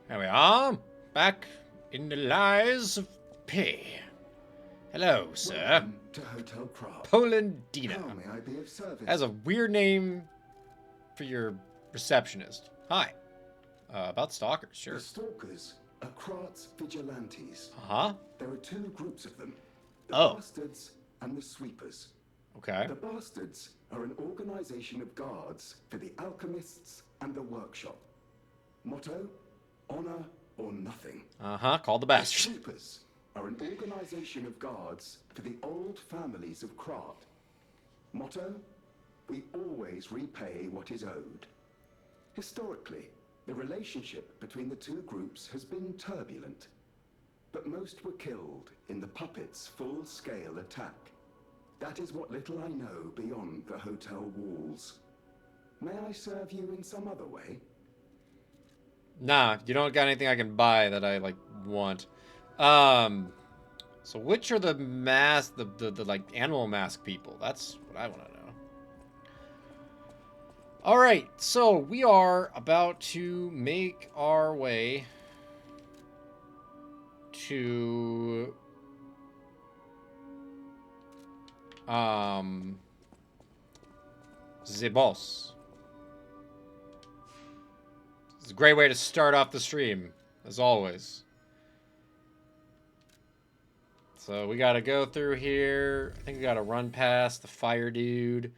There we are. Back in the lies of P. Hello, sir. Welcome to Hotel Craft. Polandina. How may I be of service? Has a weird name for your receptionist. Hi. About stalkers, sure. The stalkers are Krat's vigilantes. Uh-huh. There are two groups of them. The Oh. bastards and the sweepers. Okay. The bastards are an organization of guards for the alchemists and the workshop. Motto, honor or nothing. Uh-huh. Called the The bastard. sweepers are an organization of guards for the old families of Krat. Motto, we always repay what is owed. Historically, the relationship between the two groups has been turbulent, but most were killed in the puppets' full-scale attack. That is what little I know beyond the hotel walls. May I serve you in some other way? Nah, you don't got anything I can buy that I, like, want. So which are the like, animal mask people? That's what I want to know. Alright, so we are about to make our way to the boss. It's a great way to start off the stream, as always. So we gotta go through here. I think we gotta run past the fire dude.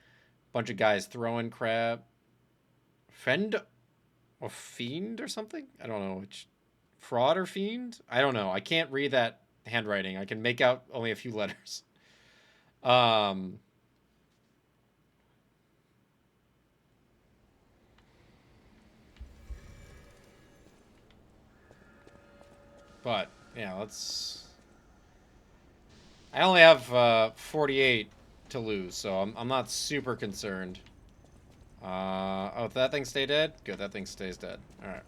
Bunch of guys throwing crap. Friend or fiend or something? I don't know. Which fraud or fiend? I don't know. I can't read that handwriting. I can make out only a few letters. But yeah, let's. I only have 48 to lose, so I'm not super concerned. Oh, if that thing stay dead? Good, that thing stays dead. Alright.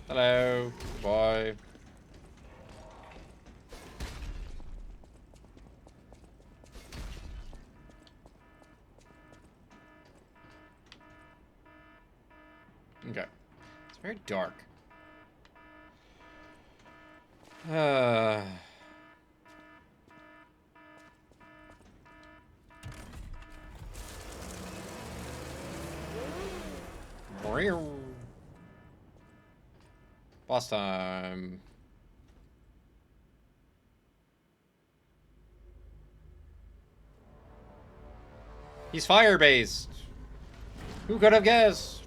Hello, boy. Okay. It's very dark. Boss time. He's fire-based. Who could have guessed?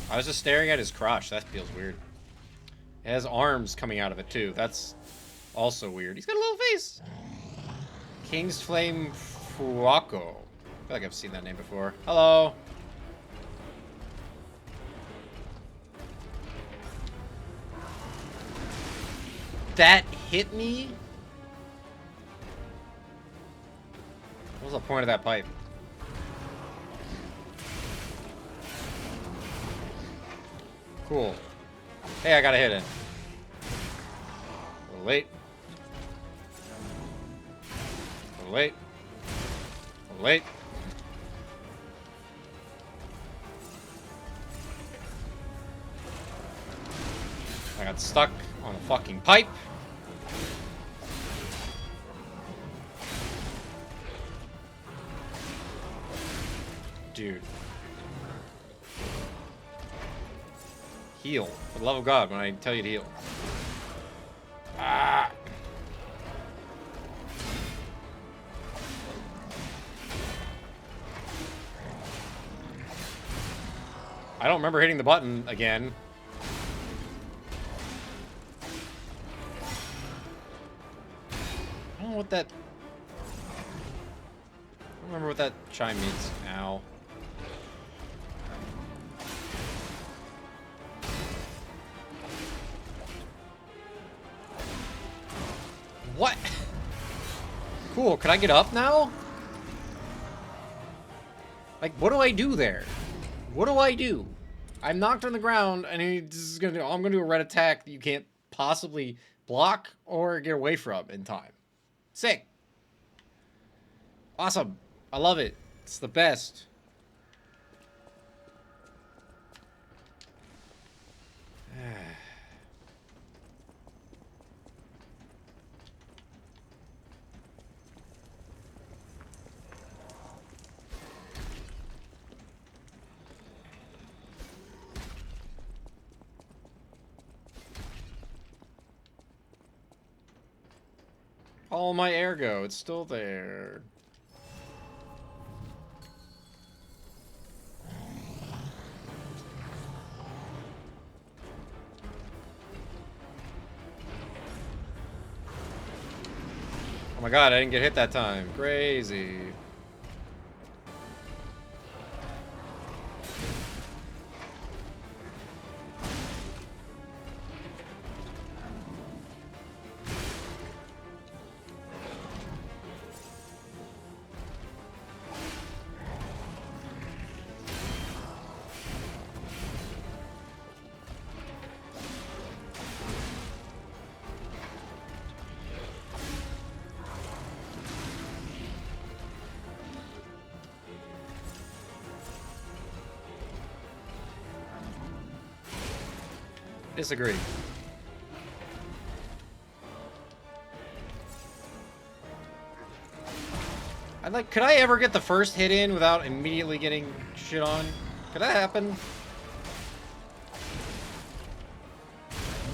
I was just staring at his crotch. That feels weird. It has arms coming out of it, too. That's also weird. He's got a little face. King's Flame Fuako. I feel like I've seen that name before. Hello. That hit me? What was the point of that pipe? Cool. Hey, I got a hit in. A little late. A little late. A little late. I got stuck on a fucking pipe. Dude. Heal. For the love of God, when I tell you to heal. Ah. I don't remember hitting the button again. I don't know what that... I don't remember what that chime means. Ow. What? Cool, can I get up now? Like, what do I do there? What do I do? I'm knocked on the ground, and I'm gonna do a red attack that you can't possibly block or get away from in time. Sick. Awesome. I love it. It's the best. All my ergo, it's still there. Oh my god, I didn't get hit that time. Crazy. Disagree. Could I ever get the first hit in without immediately getting shit on? Could that happen?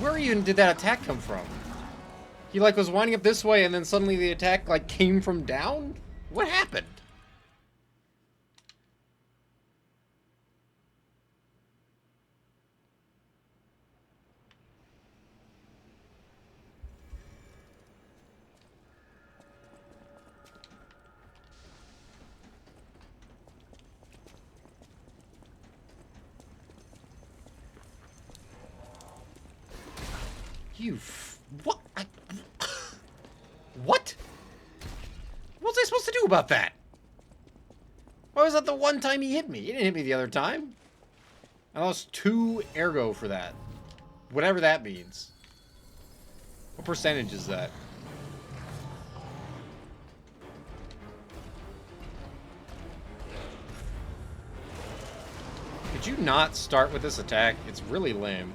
Where even did that attack come from? He like was winding up this way and then suddenly the attack like came from down? What happened? What? What? What was I supposed to do about that? Why was that the one time he hit me? He didn't hit me the other time. I lost 2 ergo for that. Whatever that means. What percentage is that? Could you not start with this attack? It's really lame.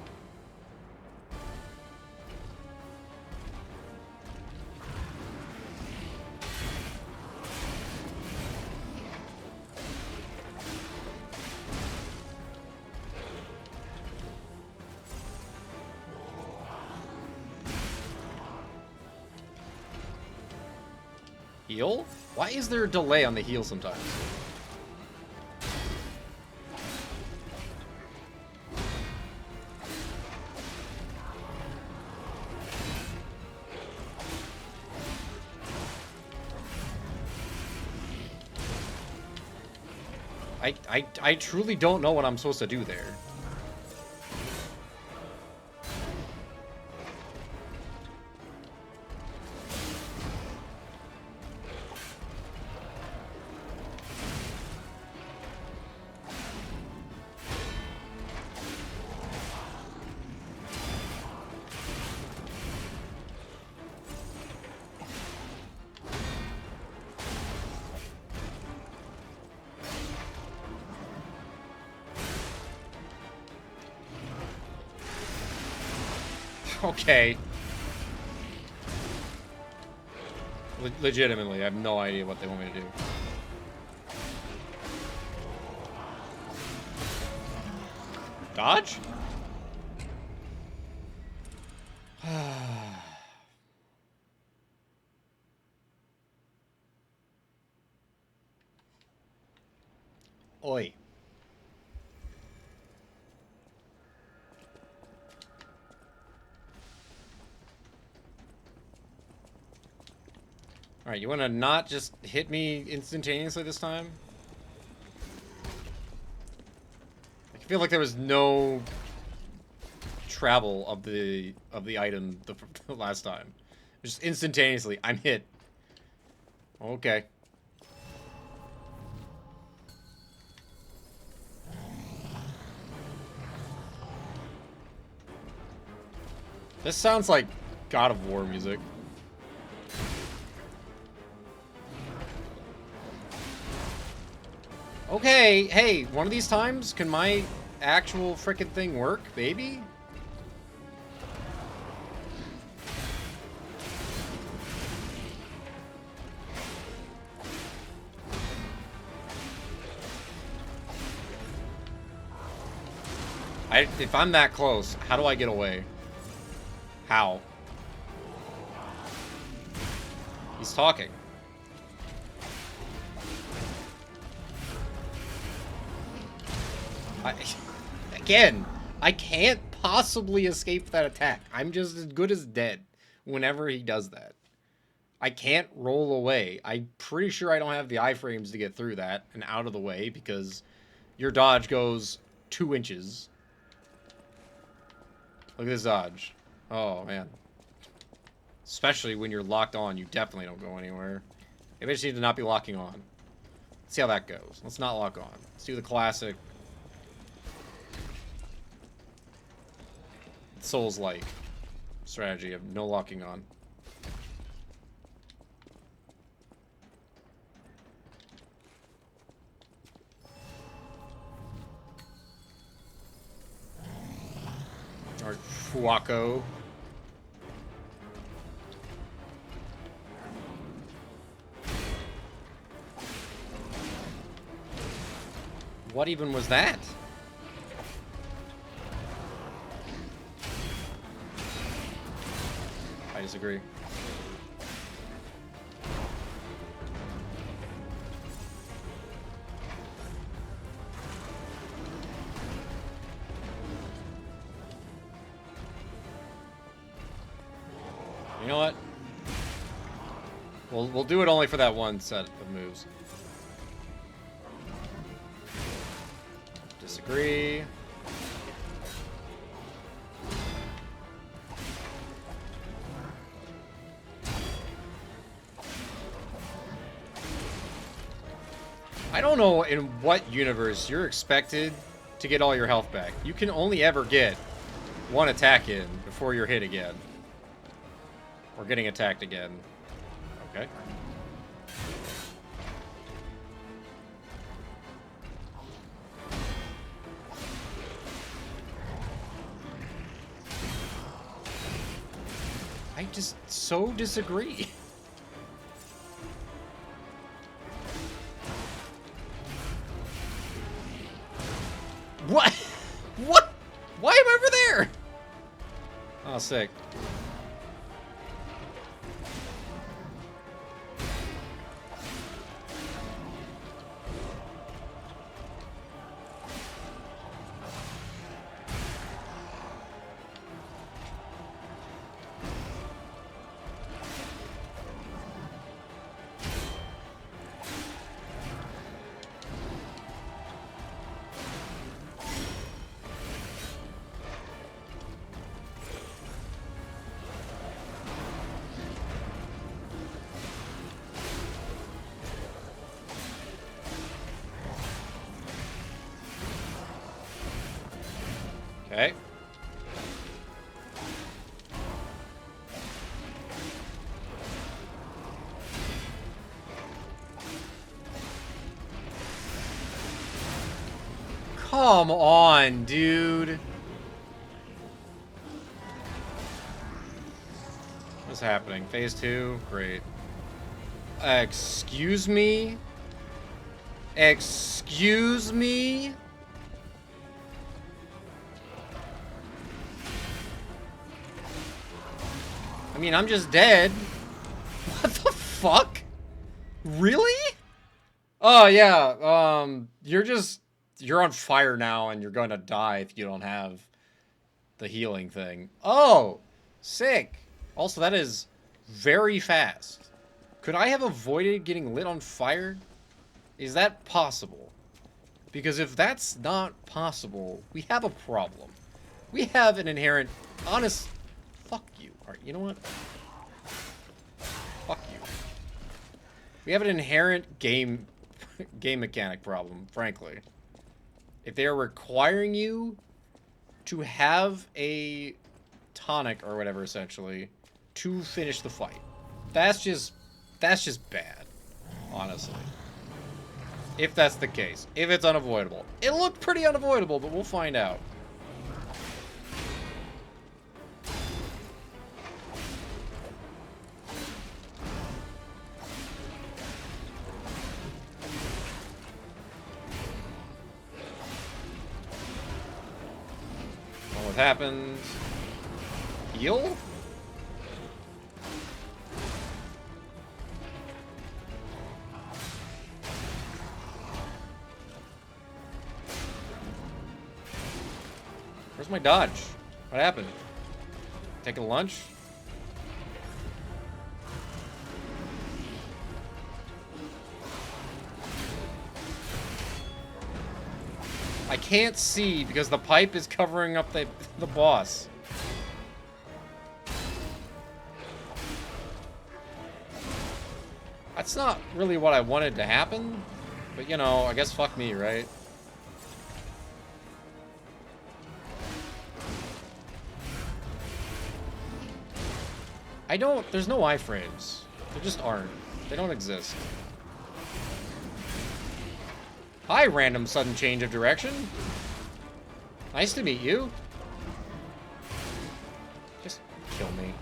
Heal? Why is there a delay on the heal sometimes? I truly don't know what I'm supposed to do there. Okay. Legitimately, I have no idea what they want me to do. Dodge? Oi. Alright, you want to not just hit me instantaneously this time? I feel like there was no travel of the item the last time. Just instantaneously, I'm hit. Okay. This sounds like God of War music. Okay, hey, one of these times, can my actual frickin' thing work, baby? If I'm that close, how do I get away? How? He's talking. Again, I can't possibly escape that attack. I'm just as good as dead whenever he does that. I can't roll away. I'm pretty sure I don't have the iframes to get through that and out of the way because your dodge goes 2 inches. Look at this dodge. Oh, man. Especially when you're locked on, you definitely don't go anywhere. Maybe I just need to not be locking on. Let's see how that goes. Let's not lock on. Let's do the classic Souls-like strategy of no locking on. Or Fuako. What even was that? I disagree. You know what? We'll do it only for that one set of moves. Disagree. I don't know in what universe you're expected to get all your health back. You can only ever get one attack in before you're hit again. Or getting attacked again. Okay. I just so disagree. What? What? Why am I over there? Oh, sick. Okay. Come on, dude. What's happening? Phase 2? Great. Excuse me? Excuse me? I mean, I'm just dead. What the fuck? Really? Oh, yeah. You're on fire now and you're gonna die if you don't have the healing thing. Oh, sick. Also, that is very fast. Could I have avoided getting lit on fire? Is that possible? Because if that's not possible, we have a problem. We have an inherent, honest, fuck you. Alright, you know what? Fuck you. We have an inherent game mechanic problem, frankly. If they are requiring you to have a tonic or whatever, essentially, to finish the fight, that's just bad, honestly. If that's the case. If it's unavoidable. It looked pretty unavoidable, but we'll find out. What happens? Heal? Where's my dodge? What happened? Taking lunch? I can't see because the pipe is covering up the boss. That's not really what I wanted to happen, but you know, I guess fuck me, right? There's no iframes. There just aren't. They don't exist. Hi, random sudden change of direction. Nice to meet you. Just kill me.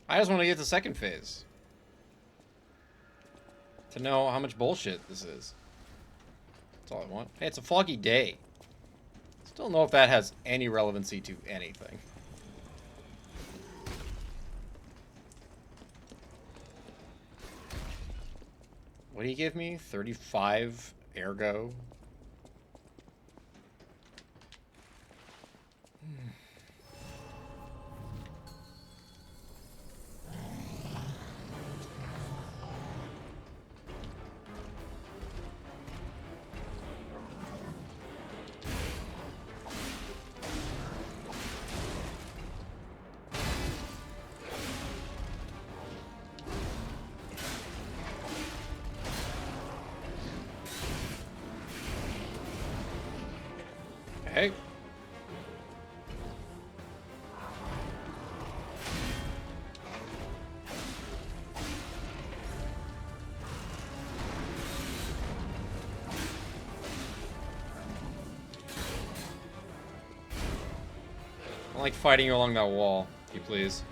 I just want to get to second phase. To know how much bullshit this is. That's all I want. Hey, it's a foggy day. Still don't know if that has any relevancy to anything. What did he give me? 35 ergo? Okay. I don't like fighting you along that wall, if you please.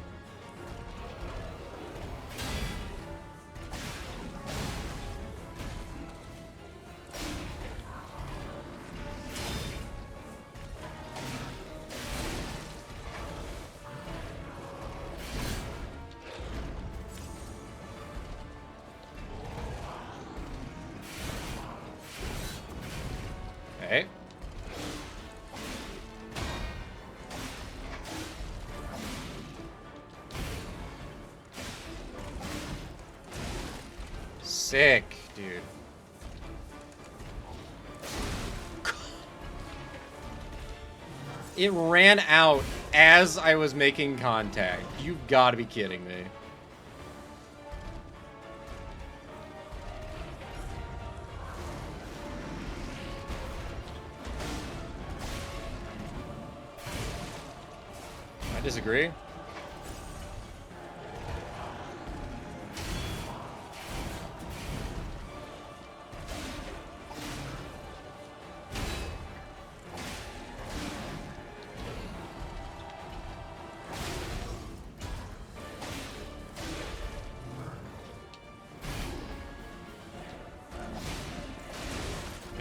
Okay. Sick, dude. It ran out as I was making contact. You've got to be kidding me. I disagree.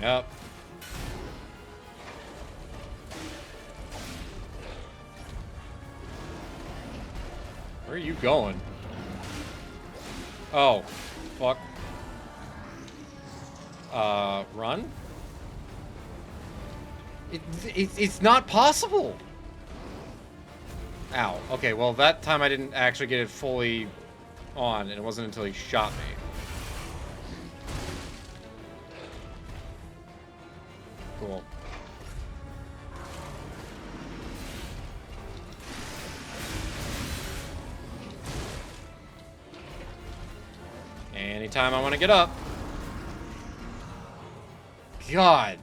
Yep. Where are you going? Oh, fuck. Run? It's not possible. Ow. Okay, well, that time I didn't actually get it fully on, and it wasn't until he shot me. Cool. Anytime I want to get up. God.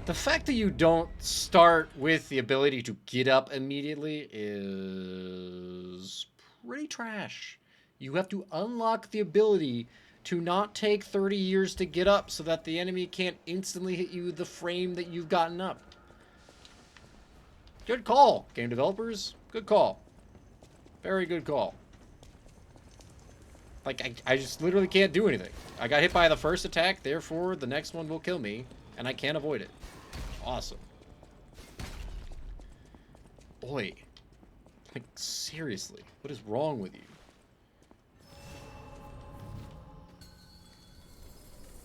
The fact that you don't start with the ability to get up immediately is pretty trash. You have to unlock the ability to not take 30 years to get up so that the enemy can't instantly hit you the frame that you've gotten up. Good call, game developers. Good call. Very good call. Like, I just literally can't do anything. I got hit by the first attack, therefore the next one will kill me, and I can't avoid it. Awesome. Boy. Like, seriously. What is wrong with you?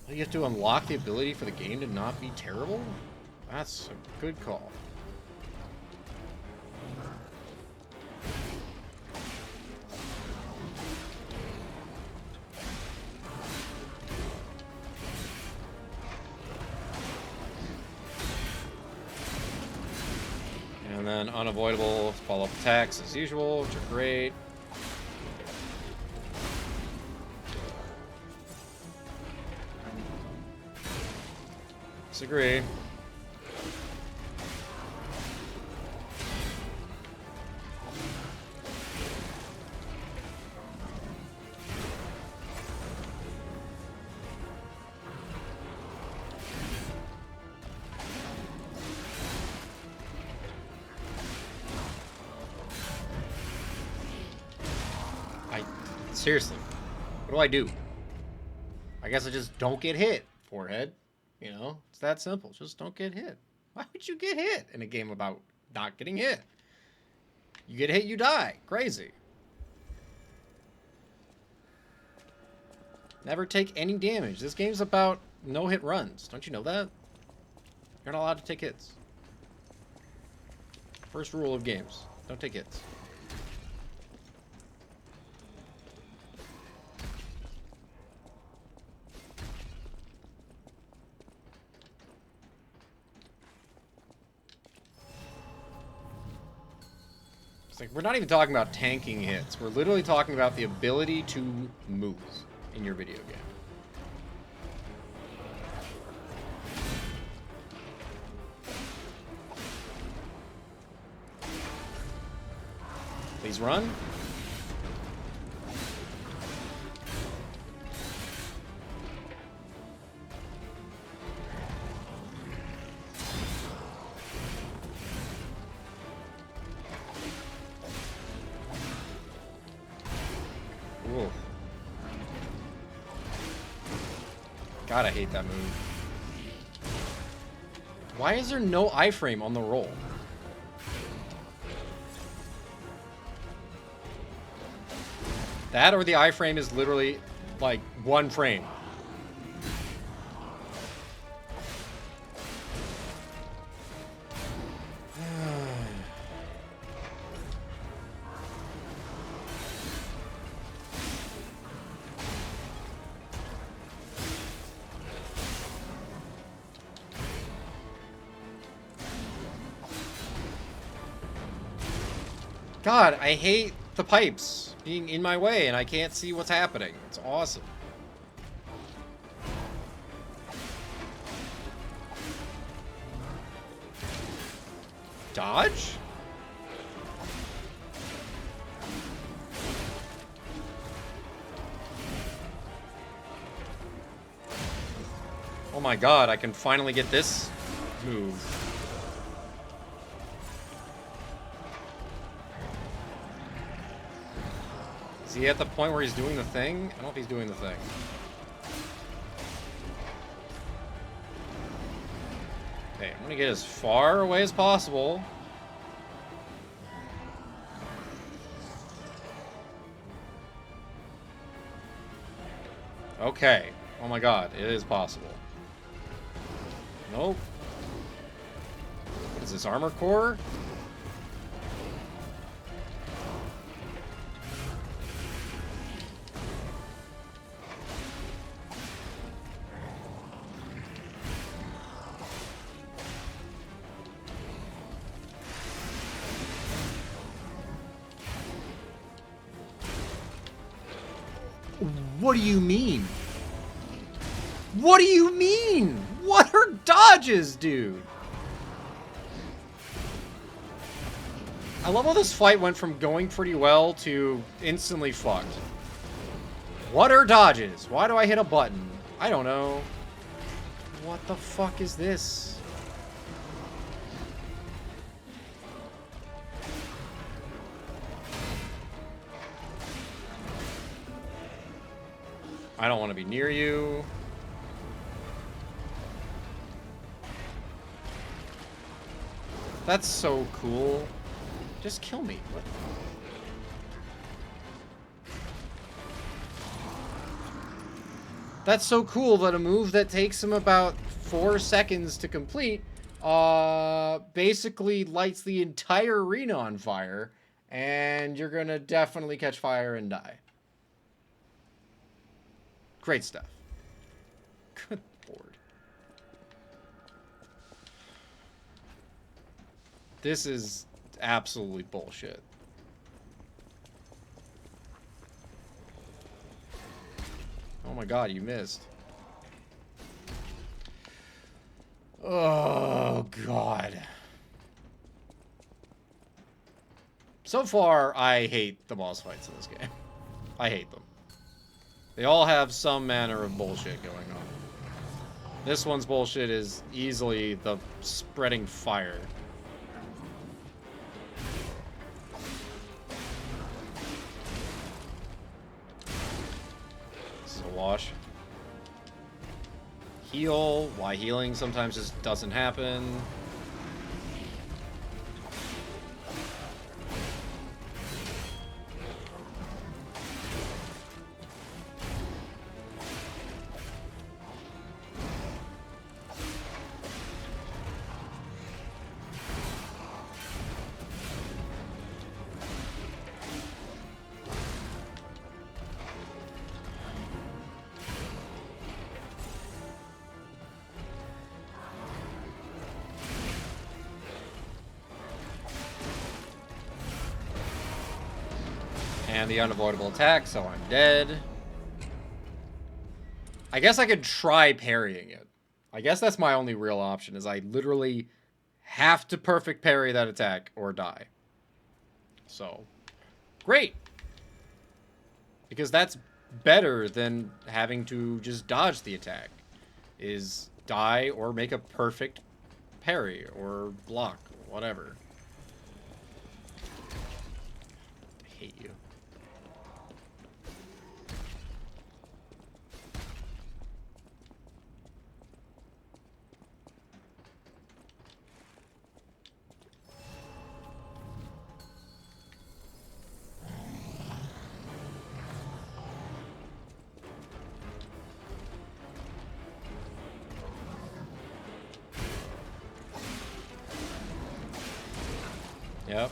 You have to unlock the ability for the game to not be terrible? That's a good call. And then unavoidable follow-up attacks as usual, which are great. Disagree. Seriously, what do I do? I guess I just don't get hit, forehead. You know, it's that simple. Just don't get hit. Why would you get hit in a game about not getting hit? You get hit, you die. Crazy. Never take any damage. This game's about no-hit runs. Don't you know that? You're not allowed to take hits. First rule of games. Don't take hits. It's like, we're not even talking about tanking hits. We're literally talking about the ability to move in your video game. Please run. Ooh. God, I hate that move. Why is there no iframe on the roll? That or the iframe is literally like one frame. God, I hate the pipes being in my way and I can't see what's happening. It's awesome. Dodge? Oh my god, I can finally get this move. Is he at the point where he's doing the thing? I don't know if he's doing the thing. Okay, I'm gonna get as far away as possible. Okay. Oh my god, it is possible. Nope. What is this, armor core? What do you mean? What do you mean? What are dodges, dude? I love how this fight went from going pretty well to instantly fucked. What are dodges? Why do I hit a button? I don't know. What the fuck is this? I don't want to be near you. That's so cool. Just kill me. What? That's so cool that a move that takes him about 4 seconds to complete basically lights the entire arena on fire, and you're gonna definitely catch fire and die. Great stuff. Good lord. This is absolutely bullshit. Oh my god, you missed. Oh god. So far, I hate the boss fights in this game. I hate them. They all have some manner of bullshit going on. This one's bullshit is easily the spreading fire. This is a wash. Heal. Why healing sometimes just doesn't happen. And the unavoidable attack, so I'm dead. I guess I could try parrying it. I guess that's my only real option, is I literally have to perfect parry that attack or die. So, great. Because that's better than having to just dodge the attack. Is die or make a perfect parry or block, whatever. I hate you. Yep.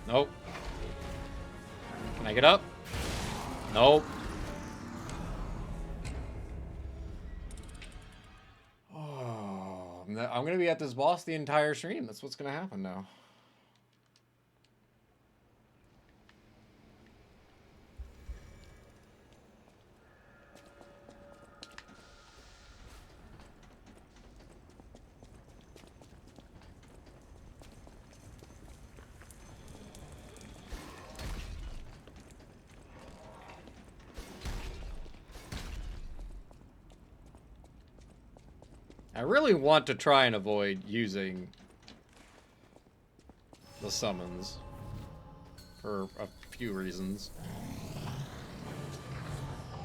Nope. Can I get up? Nope. Oh, I'm gonna be at this boss the entire stream. That's what's gonna happen now. I really want to try and avoid using the summons for a few reasons.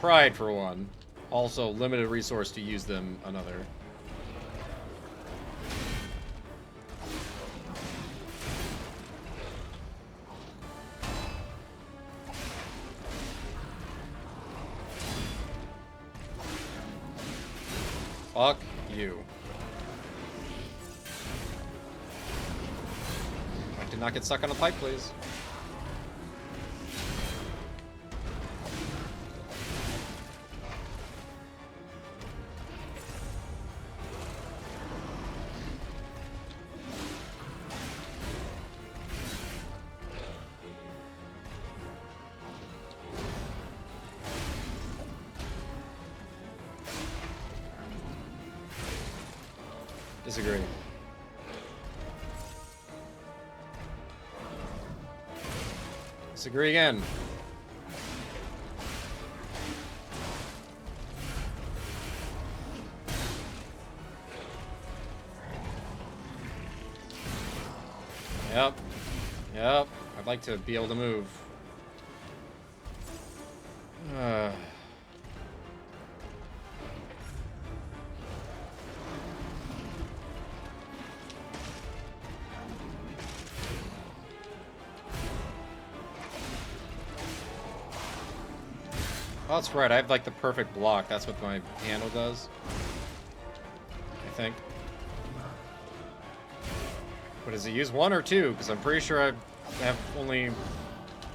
Pride, for one. Also, limited resource to use them, another. Fuck you. I did not get stuck on a pipe, please. Disagree. Disagree again. Yep. Yep. I'd like to be able to move. Oh, that's right. I have like the perfect block. That's what my handle does. I think. But does it use one or two? Because I'm pretty sure I have only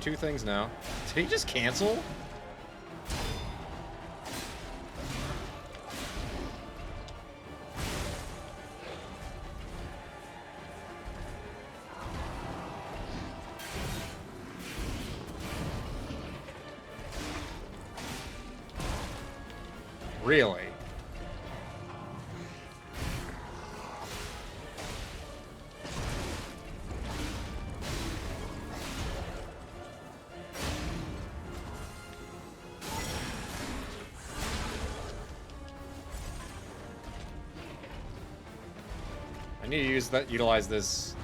two things now. Did he just cancel? Really? I need to utilize this.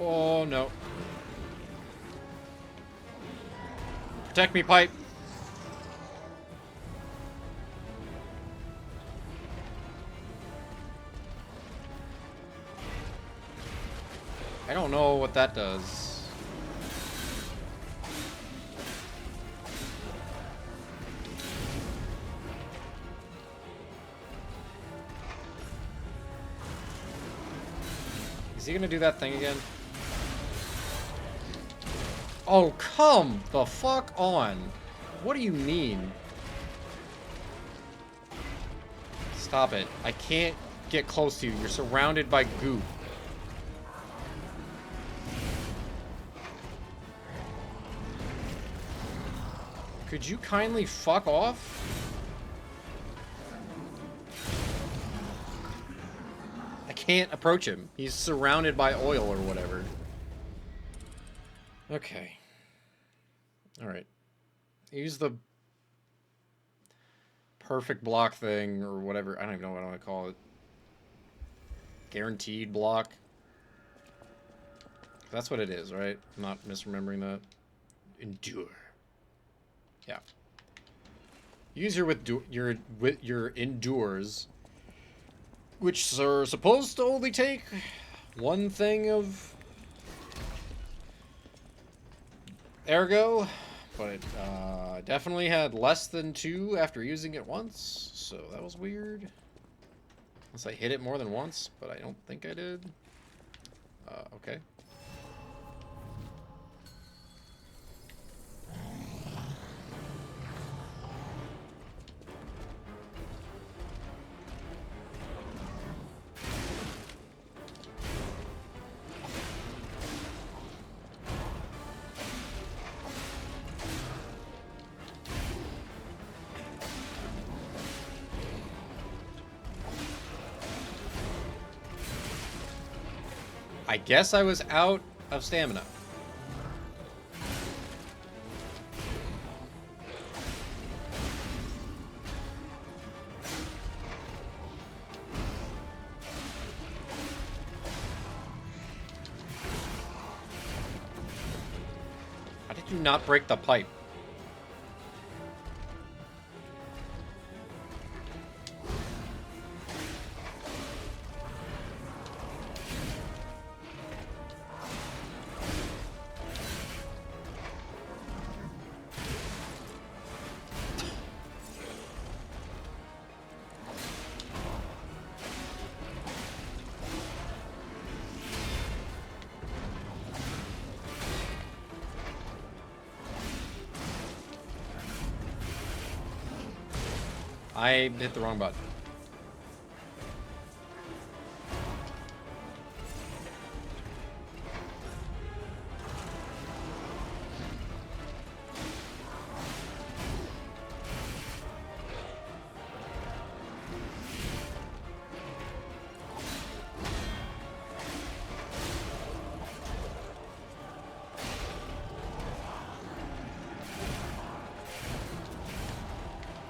Oh no. Protect me, pipe. I don't know what that does. Is he gonna do that thing again? Oh, come the fuck on. What do you mean? Stop it. I can't get close to you. You're surrounded by goop. Could you kindly fuck off? I can't approach him. He's surrounded by oil or whatever. Okay. Alright. Use the perfect block thing or whatever. I don't even know what I want to call it. Guaranteed block. That's what it is, right? I'm not misremembering that. Endure. Yeah. Use your endures, which are supposed to only take one thing of ergo, but it definitely had less than two after using it once, so that was weird. Unless I hit it more than once, but I don't think I did. Okay. I guess I was out of stamina. How did you not break the pipe? I hit the wrong button.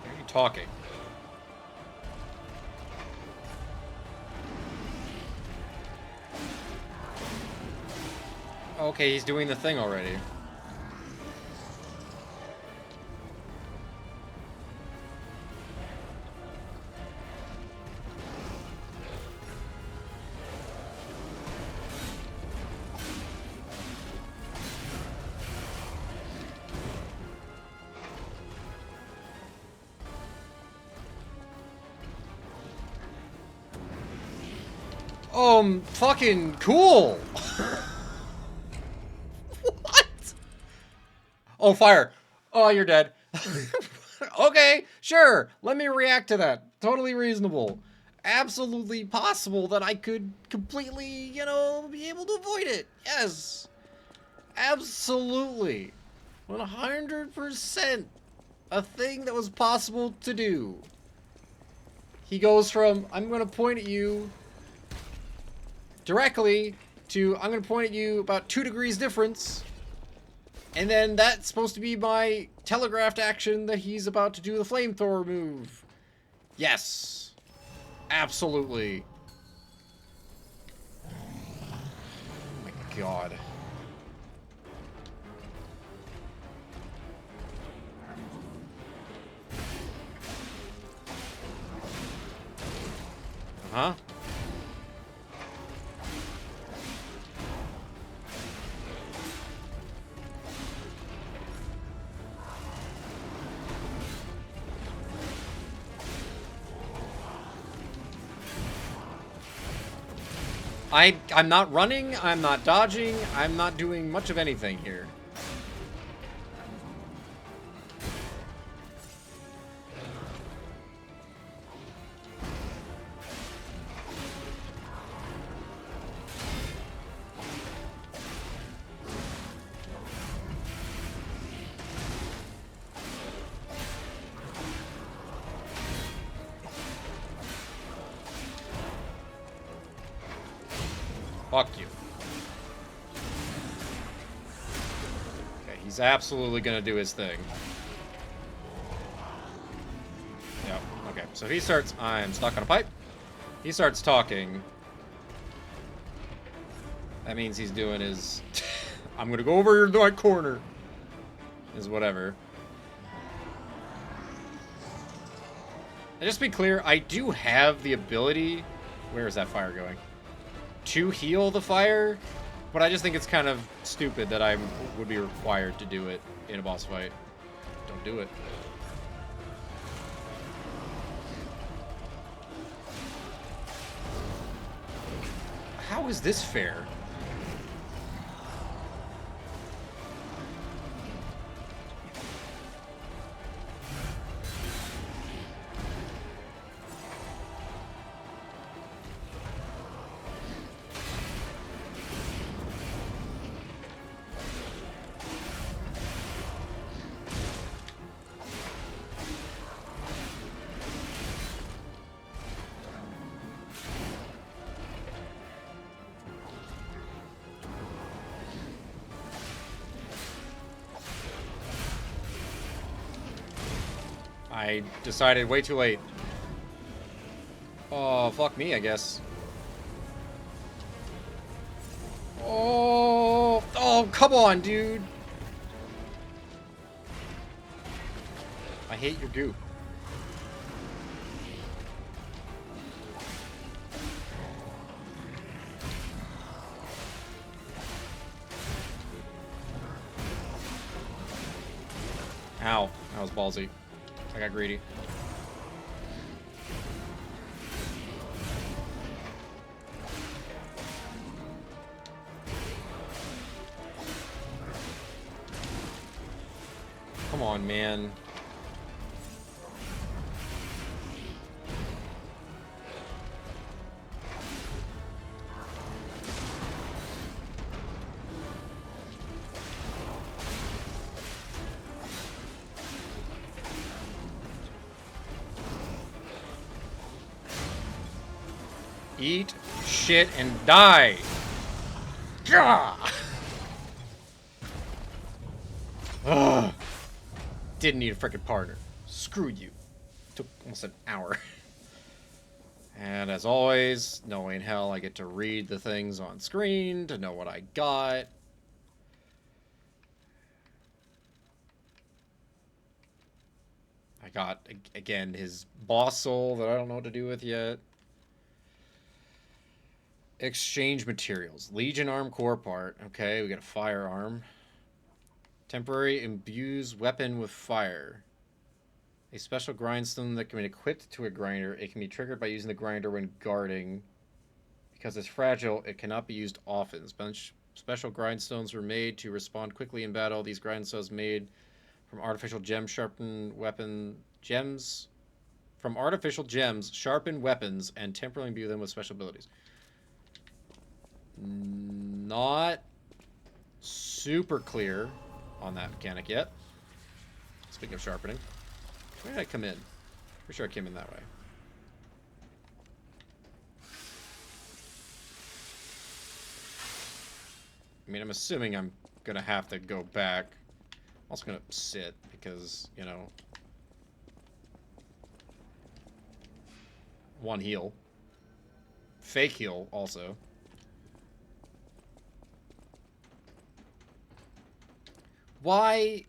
Why are you talking? Okay, he's doing the thing already. Fucking cool! What? Oh, fire. Oh, you're dead. Okay, sure. Let me react to that. Totally reasonable. Absolutely possible that I could completely, you know, be able to avoid it. Yes. Absolutely. 100% a thing that was possible to do. He goes from, I'm going to point at you directly to, I'm going to point at you about 2 degrees difference. And then that's supposed to be my telegraphed action that he's about to do the flamethrower move. Yes. Absolutely. Oh my god. Uh-huh. I'm not running, I'm not dodging, I'm not doing much of anything here. Fuck you. Okay, he's absolutely gonna do his thing. Yep, okay. So he starts, I'm stuck on a pipe. He starts talking. That means he's doing his, I'm gonna go over to my corner. Is whatever. And just to be clear, I do have the ability, where is that fire going? To heal the fire, but I just think it's kind of stupid that I would be required to do it in a boss fight. Don't do it. How is this fair? I decided way too late. Oh, fuck me, I guess. Oh, come on, dude. I hate your goo. Ow, that was ballsy. I got greedy. Come on, man. Eat shit and die. Gah! Ugh. Didn't need a freaking partner. Screw you. Took almost an hour. And as always, knowing hell, I get to read the things on screen to know what I got. I got, again, his boss soul that I don't know what to do with yet. Exchange materials. Legion arm core part. Okay, we got a firearm. Temporary imbues weapon with fire. A special grindstone that can be equipped to a grinder. It can be triggered by using the grinder when guarding. Because it's fragile, it cannot be used often. Special grindstones were made to respond quickly in battle. These grindstones made from artificial gem sharpened weapon gems. From artificial gems, sharpen weapons, and temporarily imbue them with special abilities. Not super clear on that mechanic yet. Speaking of sharpening. Where did I come in? Pretty sure I came in that way. I mean, I'm assuming I'm gonna have to go back. I'm also gonna sit because, you know, one heal. Fake heal also. Why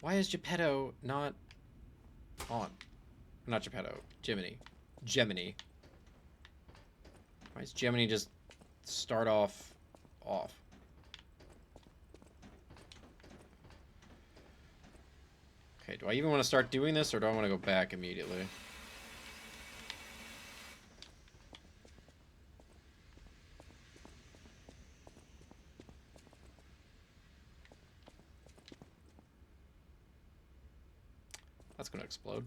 is Geppetto not on? Not Geppetto. Gemini. Why is Gemini just start off? Okay, do I even want to start doing this, or do I want to go back immediately? That's gonna explode.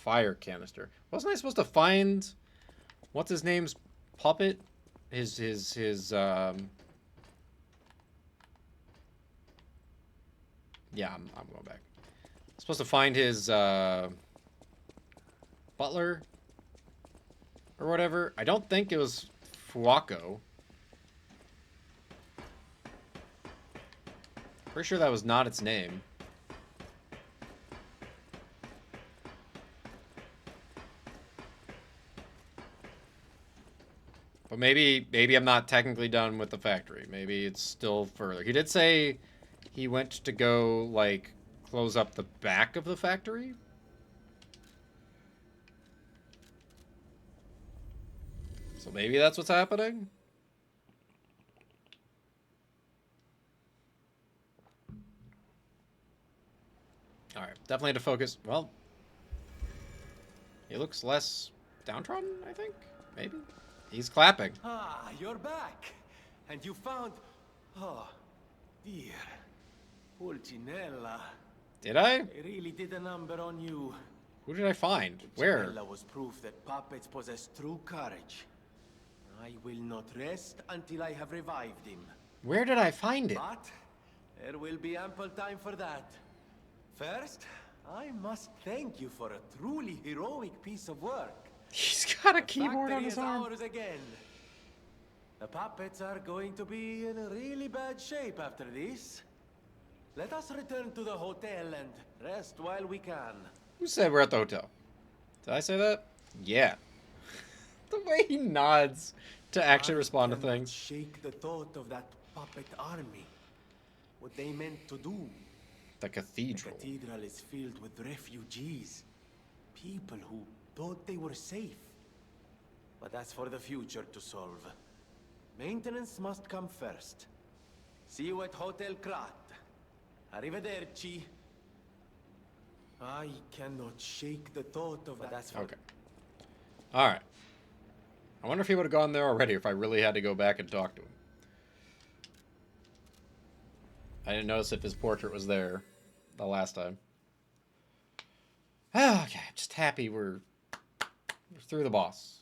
Fire canister. Wasn't I supposed to find what's his name's puppet? His yeah, I'm going back. I'm supposed to find his butler or whatever. I don't think it was Fuako. Pretty sure that was not its name. But maybe I'm not technically done with the factory. Maybe it's still further. He did say he went to go, like, close up the back of the factory. So maybe that's what's happening? Alright, definitely had to focus. Well, he looks less downtrodden, I think? Maybe? He's clapping. Ah, you're back. And you found... Oh, dear. Pulcinella. Did I? I really did a number on you. Who did I find? Where? Pulcinella was proof that puppets possess true courage. I will not rest until I have revived him. Where did I find it? But there will be ample time for that. First, I must thank you for a truly heroic piece of work. He's got a keyboard on his arm. Ours again. The puppets are going to be in a really bad shape after this. Let us return to the hotel and rest while we can. Who said we're at the hotel? Did I say that? Yeah. The way he nods to actually respond to things. Shake the thought of that puppet army. What they meant to do. The cathedral. The cathedral is filled with refugees. People who thought they were safe. But that's for the future to solve. Maintenance must come first. See you at Hotel Krat. Arrivederci. I cannot shake the thought of that. That's for... Okay. Alright. I wonder if he would have gone there already if I really had to go back and talk to him. I didn't notice if his portrait was there the last time. Okay, I'm just happy we're through the boss.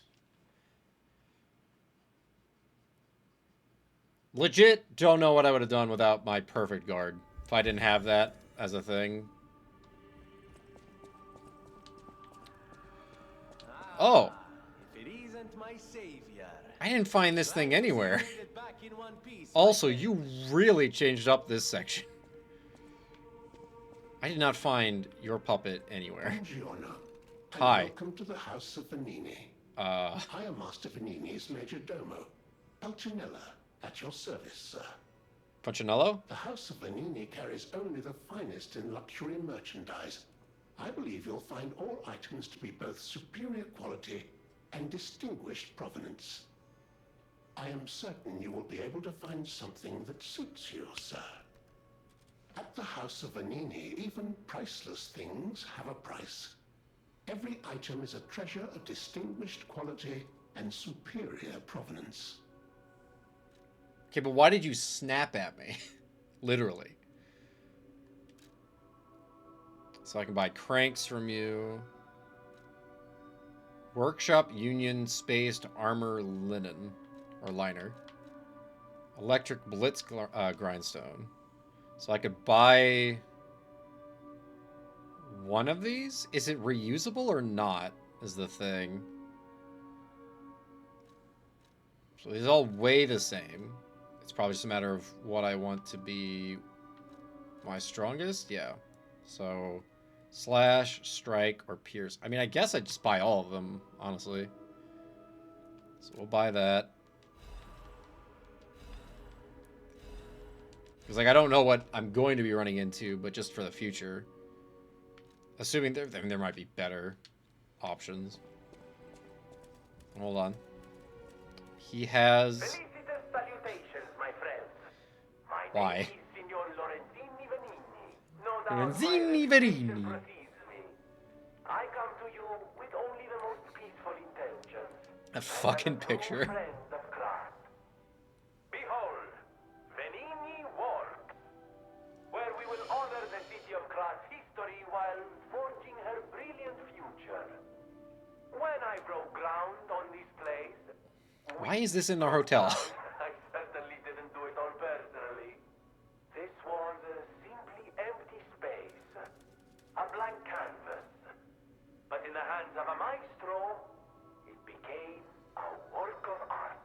Legit don't know what I would have done without my perfect guard. If I didn't have that as a thing. Oh, If it isn't my savior. I didn't find this thing Glad to see you anywhere. made it back in one piece, my Also, friend. you really changed up this section. I did not find your puppet anywhere. Buongiorno, and Hi. welcome to the House of Vanini. I am Master Vanini's Major Domo, Pulcinella, at your service, sir. Punchinello? The House of Vanini carries only the finest in luxury merchandise. I believe you'll find all items to be both superior quality and distinguished provenance. I am certain you will be able to find something that suits you, sir. At the House of Vanini, even priceless things have a price. Every item is a treasure of distinguished quality and superior provenance. Okay, but why did you snap at me? Literally. So I can buy cranks from you. Workshop Union Spaced Armor Linen. Or Liner. Electric Blitz Grindstone. So I could buy one of these? Is it reusable or not? Is the thing. So these all weigh the same. It's probably just a matter of what I want to be my strongest. Yeah. So slash, strike, or pierce. I mean, I guess I'd just buy all of them, honestly. So we'll buy that. Because, like, I don't know what I'm going to be running into, but just for the future. Assuming there might be better options. Hold on. He has... Felicitous salutations, my friends. My Why? name is Signor Lorenzini Vanini. No doubt Lorenzini my Vanini. reputation precedes me. I come to you with only the most peaceful intentions. That fucking picture. Friend of craft. Behold, Vanini Works, where we will honor the city of Craft's history while forging her brilliant future. When I broke ground on this place, Why is this in our hotel? I certainly didn't do it all personally. This was a simply empty space, a blank canvas. But in the hands of a maestro, it became a work of art.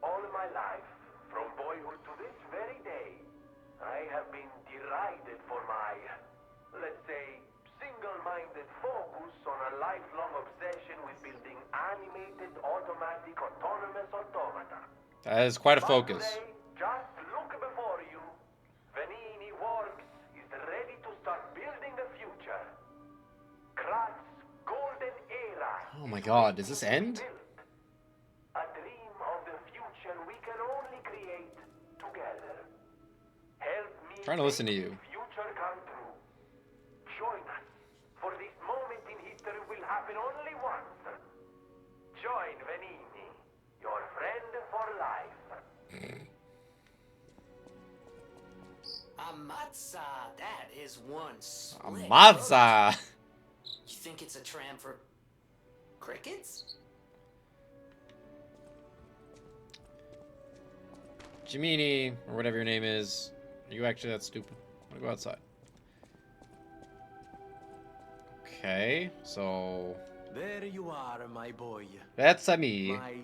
All my life, from boyhood to this very day, I have been derided for my, let's say, single-minded focus on a lifelong obsession with building animated, automatic, autonomous automata. That is quite a But focus. today, just look before you. Vanini Works is ready to start building the future. Krat's golden era. Oh my god, does this end? Built. A dream of the future we can only create together. Help me Trying to listen to make you. this future come true. Join us, for this moment in history will happen only once. Join Vanini, your friend for life. Amatsa, that is one slick Mazza! boat. You think it's a tram for crickets? Jiminy, or whatever your name is. Are you actually that stupid? I'm gonna go outside. Okay, so... There you are, my boy. That's a me. My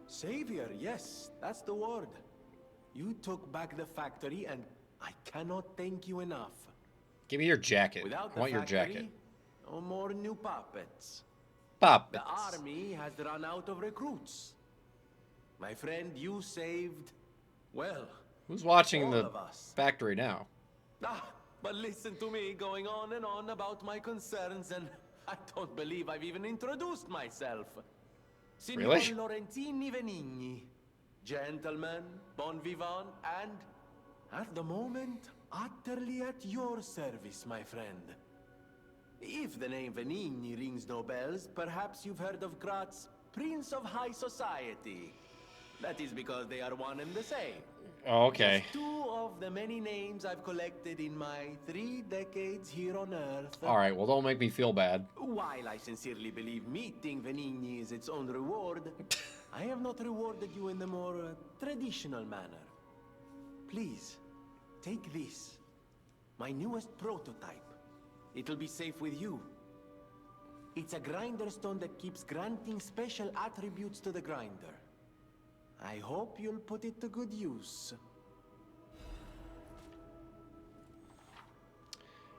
savior, yes, that's the word. You took back the factory, and I cannot thank you enough. Give me your jacket. Without I the want your factory, jacket. no more new puppets. Puppets. The army has run out of recruits. My friend, you saved, well, Who's watching all the of us. factory now? Ah, but listen to me going on and on about my concerns, and I don't believe I've even introduced myself. Signor Really? Lorenzini Venigni, gentleman, bon vivant, and at the moment, utterly at your service, my friend. If the name Venigni rings no bells, perhaps you've heard of Graz's Prince of High Society. That is because they are one and the same. Oh, okay. Just two of the many names I've collected in my 3 decades here on Earth. Alright, well, don't make me feel bad. While I sincerely believe meeting Venigni is its own reward, I have not rewarded you in the more traditional manner. Please, take this. My newest prototype. It'll be safe with you. It's a grinder stone that keeps granting special attributes to the grinder. I hope you'll put it to good use.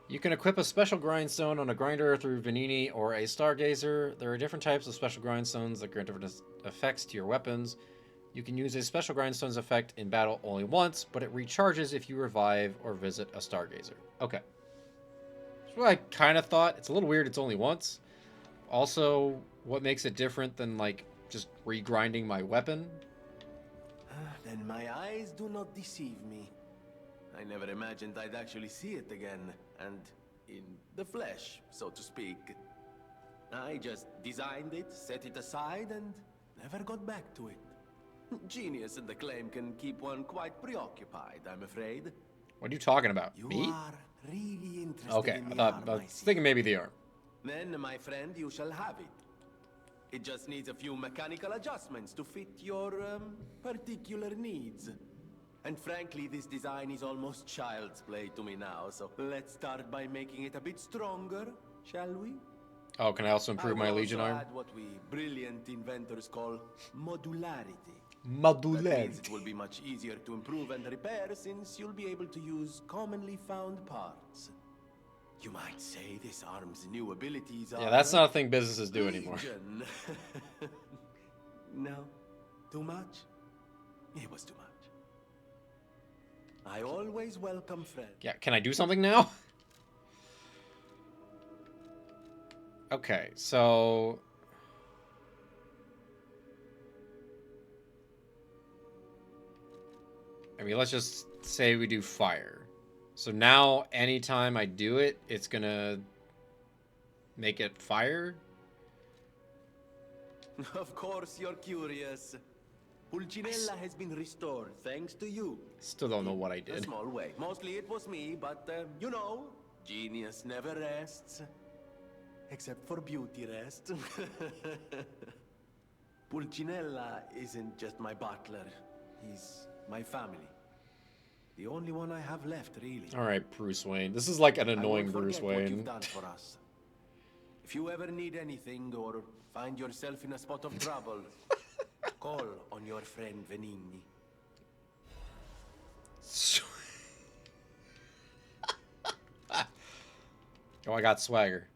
You can equip a special grindstone on a grinder through Vanini or a Stargazer. There are different types of special grindstones that grant different effects to your weapons. You can use a special grindstone's effect in battle only once, but it recharges if you revive or visit a Stargazer. Okay. That's what I kind of thought. It's a little weird it's only once. Also, what makes it different than, like, just regrinding my weapon? Then my eyes do not deceive me. I never imagined I'd actually see it again, and in the flesh, so to speak. I just designed it, set it aside, and never got back to it. Genius and the claim can keep one quite preoccupied, I'm afraid. What are you talking about? You Me? are really interested Okay, in I the thought arm, I was see. thinking maybe the arm. Then, my friend, you shall have it. It just needs a few mechanical adjustments to fit your, particular needs. And frankly, this design is almost child's play to me now, so let's start by making it a bit stronger, shall we? Oh, can I also improve my I will Legion also arm? add what we brilliant inventors call modularity. That means Modularity. it will be much easier to improve and repair since you'll be able to use commonly found parts. You might say this arm's new abilities are... Yeah, that's not a thing businesses do anymore. Legion. No? Too much? It was too much. I always welcome friends. Yeah, can I do something now? Okay, so... I mean, let's just say we do fire. So now, anytime I do it, it's gonna make it fire? Of course you're curious. Pulcinella has been restored thanks to you. Still don't know what I A did. small way. Mostly it was me, but you know, genius never rests. Except for beauty rest. Pulcinella isn't just my butler. He's my family. The only one I have left, really. Alright, Bruce Wayne. This is like an I annoying won't Bruce forget what you've Wayne. done for us. If you ever need anything or find yourself in a spot of trouble, call on your friend Venigni. Oh, I got swagger.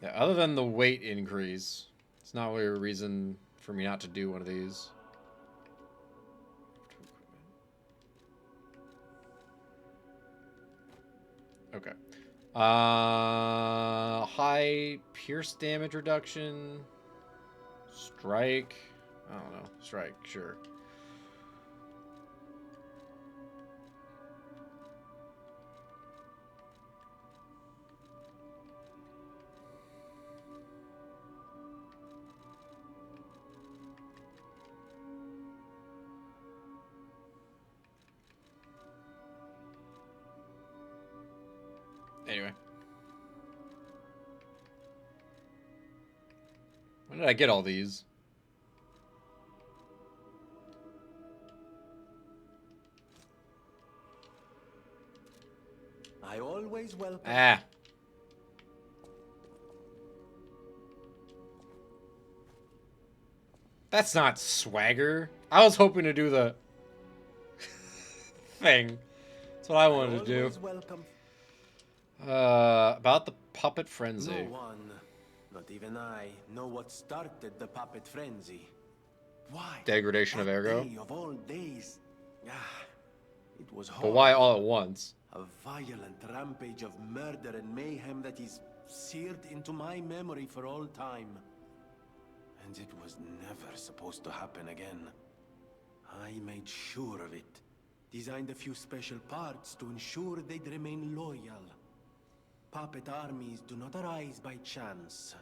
Yeah, other than the weight increase, it's not really a reason for me not to do one of these. Okay. High pierce damage reduction. Strike. I don't know. Strike, sure. Anyway. When did I get all these? I always welcome. Ah. That's not swagger. I was hoping to do the thing. That's what I wanted to do. Always welcome. About the puppet No frenzy. one, not even I, know what started the puppet frenzy. Why? Degradation of That Ergo. day of all days. Ah, it was But horrible. why all at once? A violent rampage of murder and mayhem that is seared into my memory for all time. And it was never supposed to happen again. I made sure of it. Designed a few special parts to ensure they'd remain loyal. Puppet armies do not arise by chance.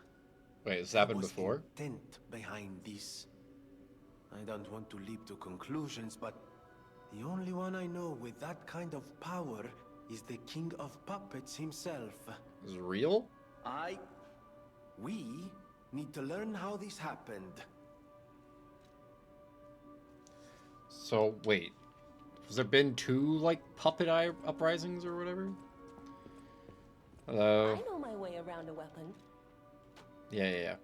Wait, this There happened was before? intent behind this. I don't want to leap to conclusions, but the only one I know with that kind of power is the King of Puppets himself. Is it real? We need to learn how this happened. So, wait. Has there been 2, like, puppet eye uprisings or whatever? Hello? I know my way around a weapon. Yeah.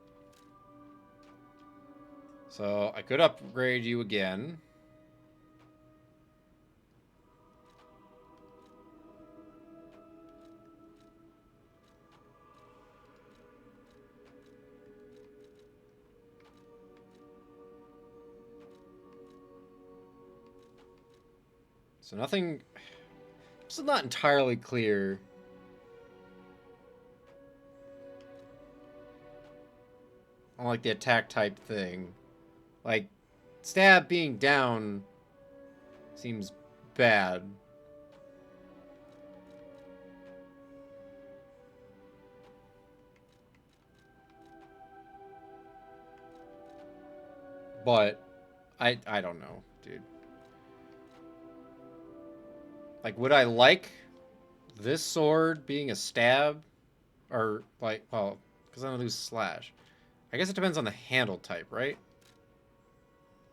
So, I could upgrade you again. So nothing... This is not entirely clear. On, like, the attack type thing. Like, stab being down seems bad. But, I don't know, dude. Like, would I like this sword being a stab? Or, like, well, because I don't lose slash. I guess it depends on the handle type, right?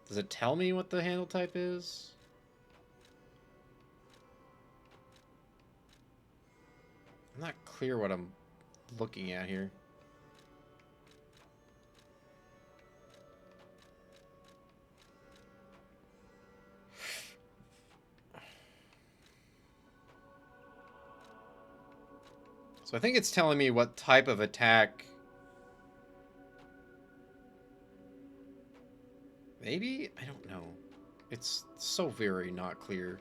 Does it tell me what the handle type is? I'm not clear what I'm looking at here. So I think it's telling me what type of attack. Maybe? I don't know. It's so very not clear.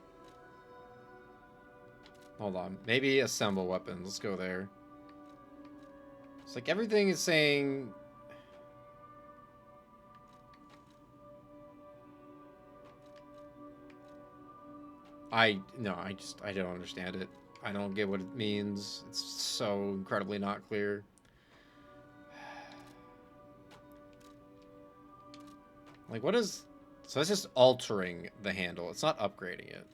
Hold on. Maybe assemble weapons. Let's go there. It's like everything is saying... I don't understand it. I don't get what it means. It's so incredibly not clear. Like, what is... So that's just altering the handle. It's not upgrading it.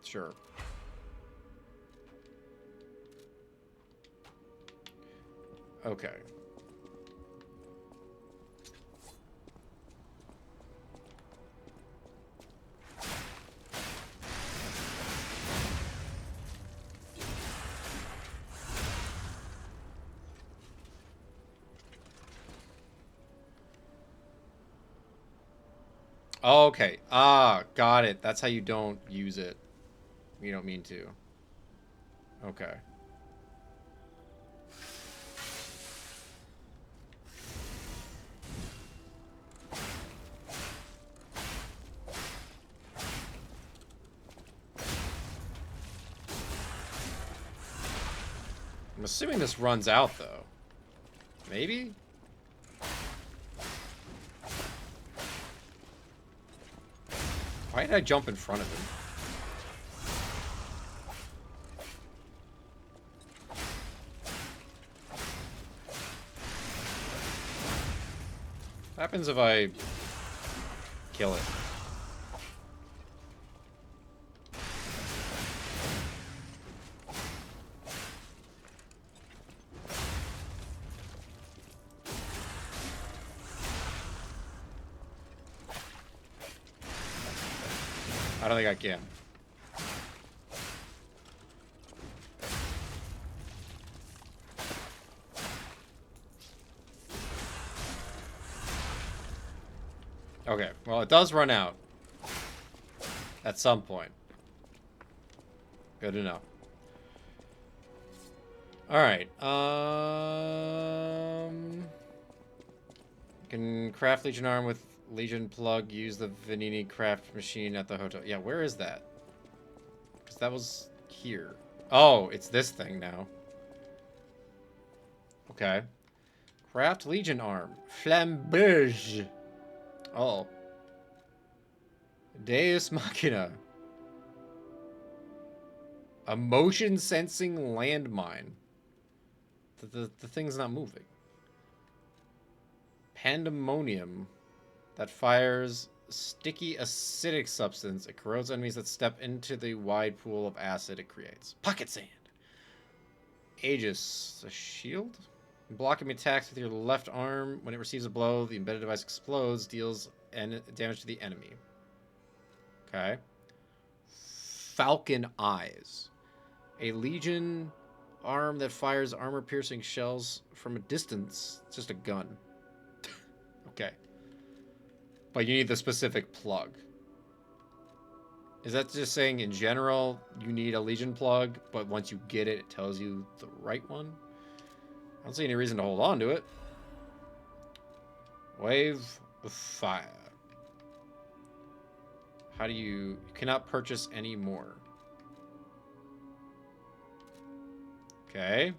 Sure. Okay. Okay. Ah, got it. That's how you don't use it. You don't mean to. Okay. I'm assuming this runs out, though. Maybe? Why did I jump in front of him? What happens if I kill it? I don't think I can. Okay, well, it does run out. At some point. Good to know. Alright, can craft Legion arm with Legion plug, use the Vanini craft machine at the hotel. Yeah, where is that? Because that was here. Oh, it's this thing now. Okay. Craft Legion arm. Flamberge. Oh. Deus Machina. A motion sensing landmine. The thing's not moving. Pandemonium. That fires sticky acidic substance. It corrodes enemies that step into the wide pool of acid it creates. Pocket sand. Aegis. A shield? Blocking attacks with your left arm. When it receives a blow, the embedded device explodes, deals damage to the enemy. Okay. Falcon Eyes. A Legion arm that fires armor-piercing shells from a distance. It's just a gun. Okay. But you need the specific plug. Is that just saying in general you need a Legion plug, but once you get it, it tells you the right one? I don't see any reason to hold on to it. Wave of Fire. How do you cannot purchase any more. Okay.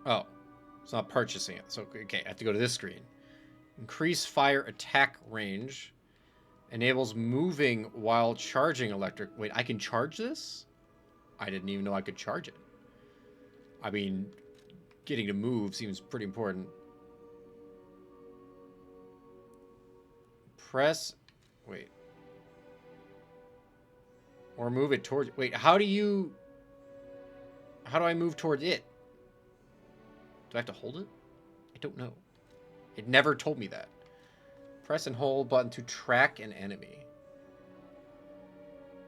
Oh, it's not purchasing it. So, okay, I have to go to this screen. Increase fire attack range. Enables moving while charging electric. Wait, I can charge this? I didn't even know I could charge it. I mean, getting to move seems pretty important. Press. Wait. Or move it towards. Wait, how do I move towards it? Do I have to hold it? I don't know. It never told me that. Press and hold button to track an enemy.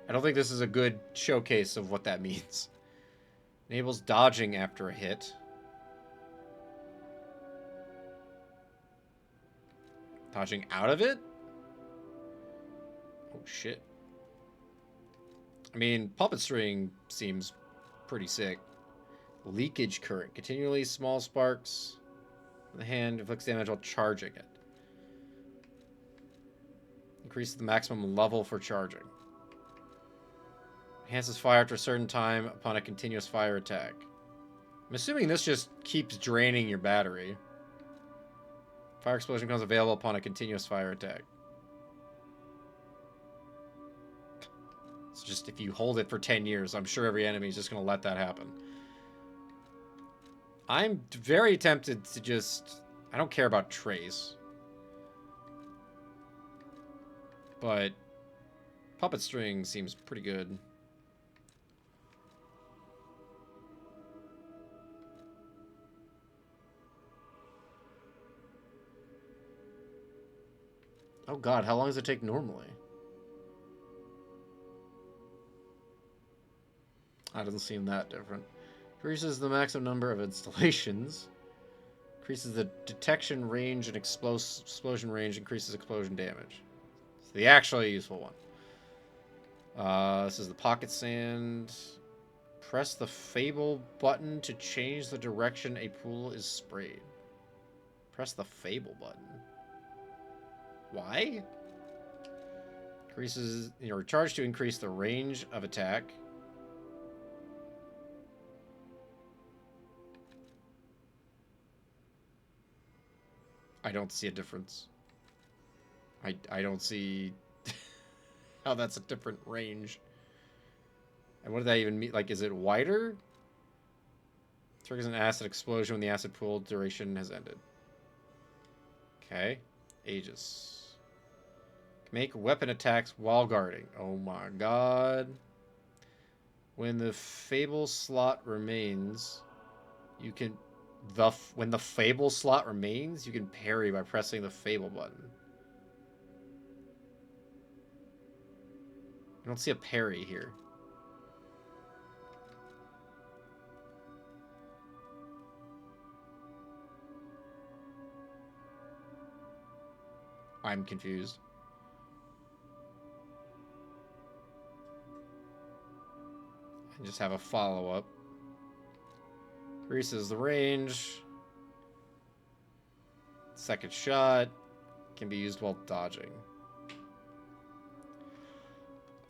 I don't think this is a good showcase of what that means. Enables dodging after a hit. Dodging out of it? Oh, shit. I mean, puppet string seems pretty sick. Leakage current. Continually small sparks. The hand inflicts damage while charging it. Increases the maximum level for charging. Enhances fire after a certain time upon a continuous fire attack. I'm assuming this just keeps draining your battery. Fire explosion becomes available upon a continuous fire attack. It's just if you hold it for 10 years, I'm sure every enemy is just going to let that happen. I'm very tempted to just... I don't care about Trace. But puppet string seems pretty good. Oh god, how long does it take normally? That doesn't seem that different. Increases the maximum number of installations. Increases the detection range and explosion range. Increases explosion damage. It's the actually useful one. This is the pocket sand. Press the Fable button to change the direction a pool is sprayed. Press the Fable button. Why? Increases your charge to increase the range of attack. I don't see a difference. I don't see how that's a different range. And what does that even mean? Like, is it wider? Triggers an acid explosion when the acid pool duration has ended. Okay. Aegis. Make weapon attacks while guarding. Oh my god. When the Fable slot remains, you can... When the Fable slot remains, you can parry by pressing the Fable button. I don't see a parry here. I'm confused. I just have a follow-up. Increases the range. Second shot. Can be used while dodging.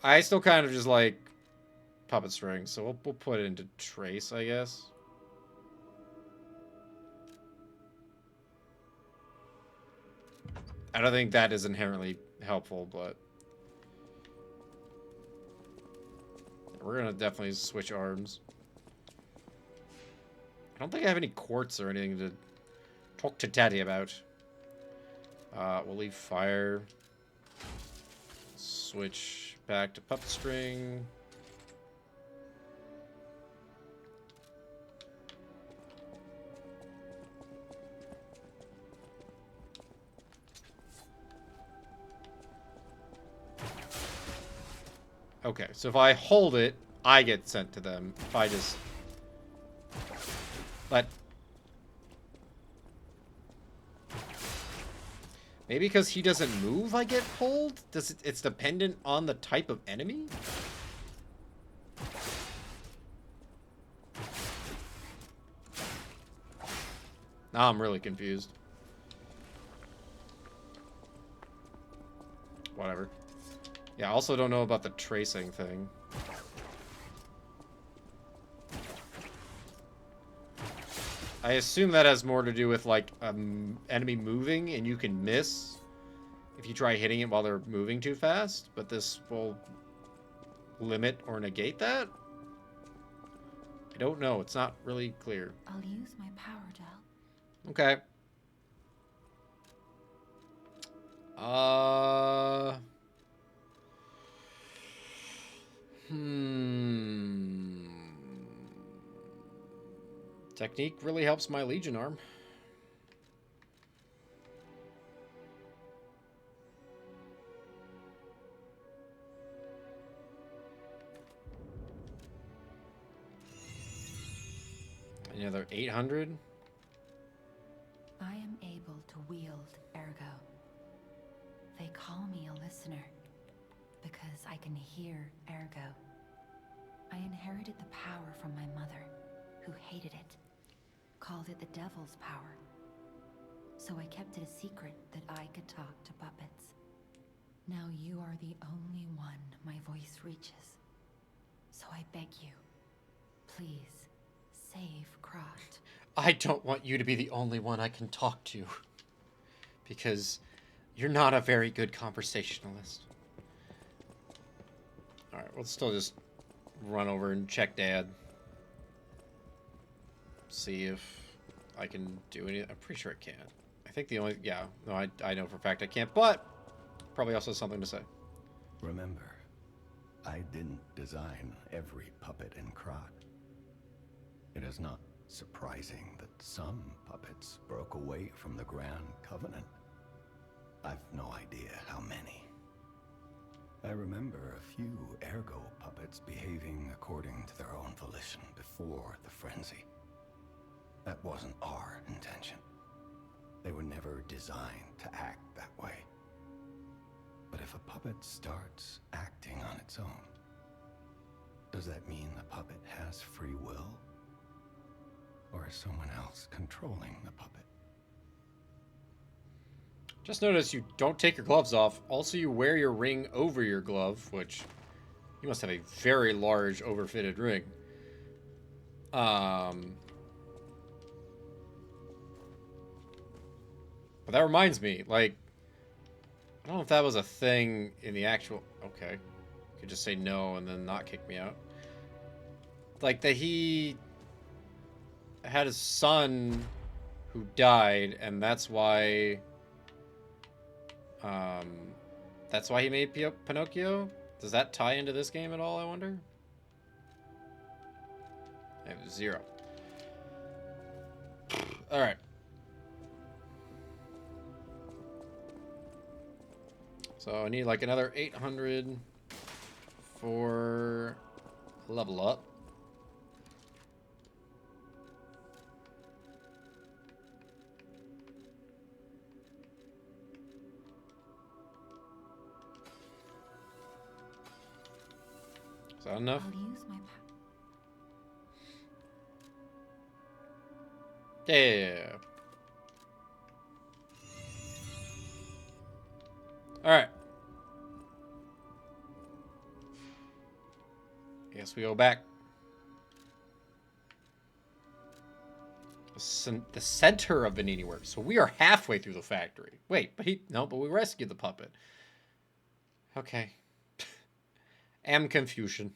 I still kind of just like puppet string, so we'll put it into Trace, I guess. I don't think that is inherently helpful, but we're gonna definitely switch arms. I don't think I have any quartz or anything to talk to Daddy about. We'll leave fire. Switch back to puppet string. Okay, so if I hold it, I get sent to them. If I just... But... Maybe because he doesn't move, I get pulled? It's dependent on the type of enemy? Now I'm really confused. Whatever. Yeah, I also don't know about the tracing thing. I assume that has more to do with, like, enemy moving, and you can miss if you try hitting it while they're moving too fast, but this will limit or negate that? I don't know. It's not really clear. I'll use my power gel. Okay. Technique really helps my Legion arm. Another 800. I am able to wield ergo. They call me a listener because I can hear ergo. I inherited the power from my mother, who hated it, called it the devil's power. So I kept it a secret that I could talk to puppets. Now you are the only one my voice reaches. So I beg you, please, save Krot. I don't want you to be the only one I can talk to. Because you're not a very good conversationalist. Alright, we'll still just run over and check Dad. See if I can do any... I'm pretty sure I can't. I think the only... Yeah, no, I know for a fact I can't, but probably also something to say. Remember, I didn't design every puppet in Krot. It is not surprising that some puppets broke away from the Grand Covenant. I've no idea how many. I remember a few ergo puppets behaving according to their own volition before the frenzy. That wasn't our intention. They were never designed to act that way. But if a puppet starts acting on its own, does that mean the puppet has free will? Or is someone else controlling the puppet? Just notice you don't take your gloves off. Also, you wear your ring over your glove, which you must have a very large overfitted ring. But that reminds me, like, I don't know if that was a thing in the actual... Okay. You could just say no and then not kick me out. Like, that he had a son who died, and that's why... that's why he made Pinocchio? Does that tie into this game at all, I wonder? I have 0. Alright. So I need like another 800 for level up. Is that enough? I'll use my power. Yeah. Alright. I guess we go back. The center of Vanini Works. So we are halfway through the factory. Wait, but we rescued the puppet. Okay. Am confusion.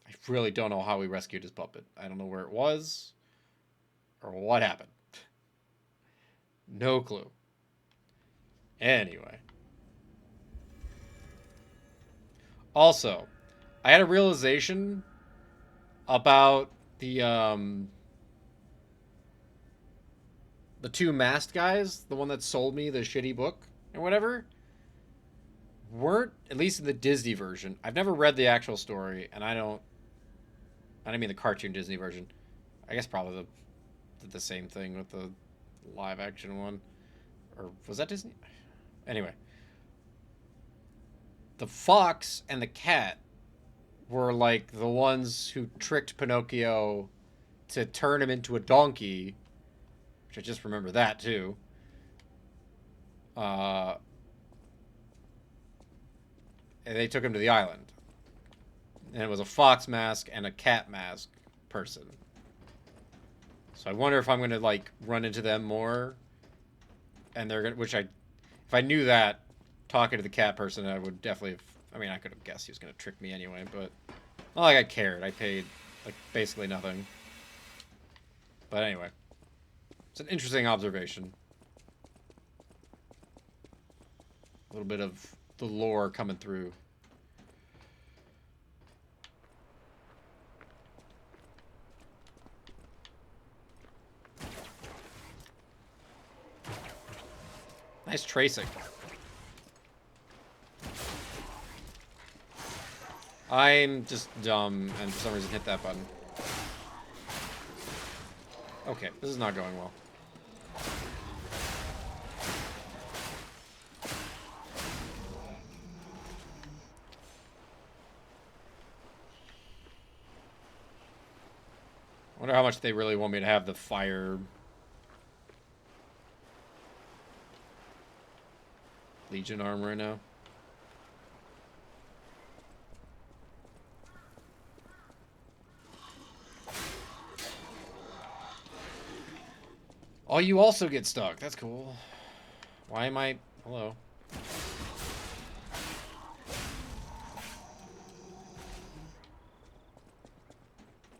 I really don't know how we rescued his puppet. I don't know where it was or what happened. No clue. Anyway. Also, I had a realization about the two masked guys, the one that sold me the shitty book or whatever. weren't, at least in the Disney version. I've never read the actual story, and I don't mean the cartoon Disney version. I guess probably the same thing with the live action one. Or was that Disney? Anyway, the fox and the cat were like the ones who tricked Pinocchio to turn him into a donkey, which I just remember that too. Uh, and they took him to the island. And it was a fox mask and a cat mask person. So I wonder if I'm gonna like run into them more, and they're gonna, if I knew that, talking to the cat person, I would definitely have. I mean, I could have guessed he was gonna trick me anyway, but not like I cared. I paid like basically nothing. But anyway, it's an interesting observation. A little bit of the lore coming through. Nice tracing. I'm just dumb and for some reason hit that button. Okay, this is not going well. I wonder how much they really want me to have the fire Legion armor right now. Oh, you also get stuck. That's cool. Why am I... Hello.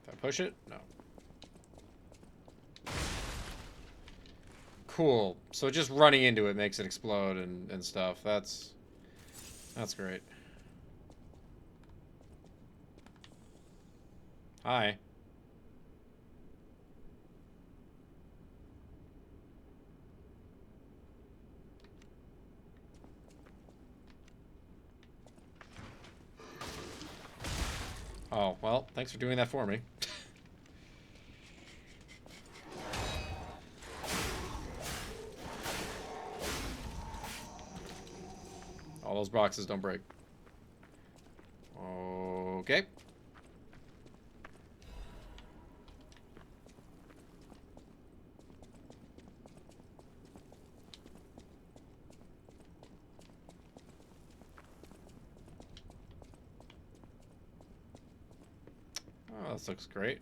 If I push it? No. Cool. So just running into it makes it explode and stuff. That's great. Hi. Oh, well, thanks for doing that for me. All those boxes don't break. Okay. Oh, this looks great.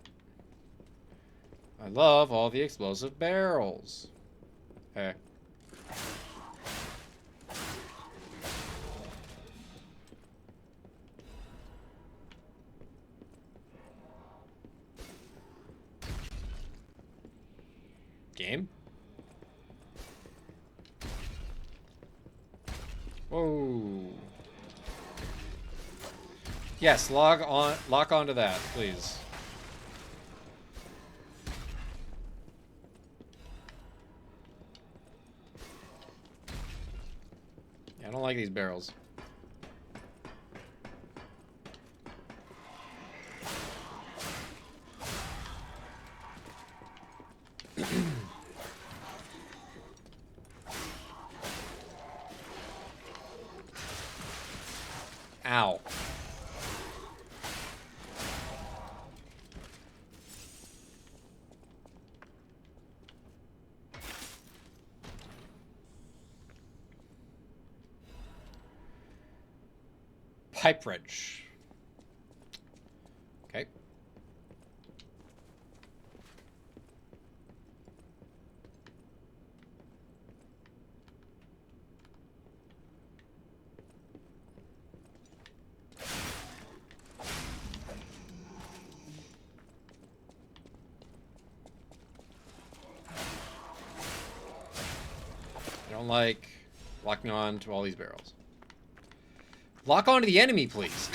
I love all the explosive barrels. Hey. Game? Whoa. Yes, lock onto that, please. Yeah, I don't like these barrels. Ow. Pipe wrench. Okay. I don't like locking on to all these barrels. Lock onto the enemy, please.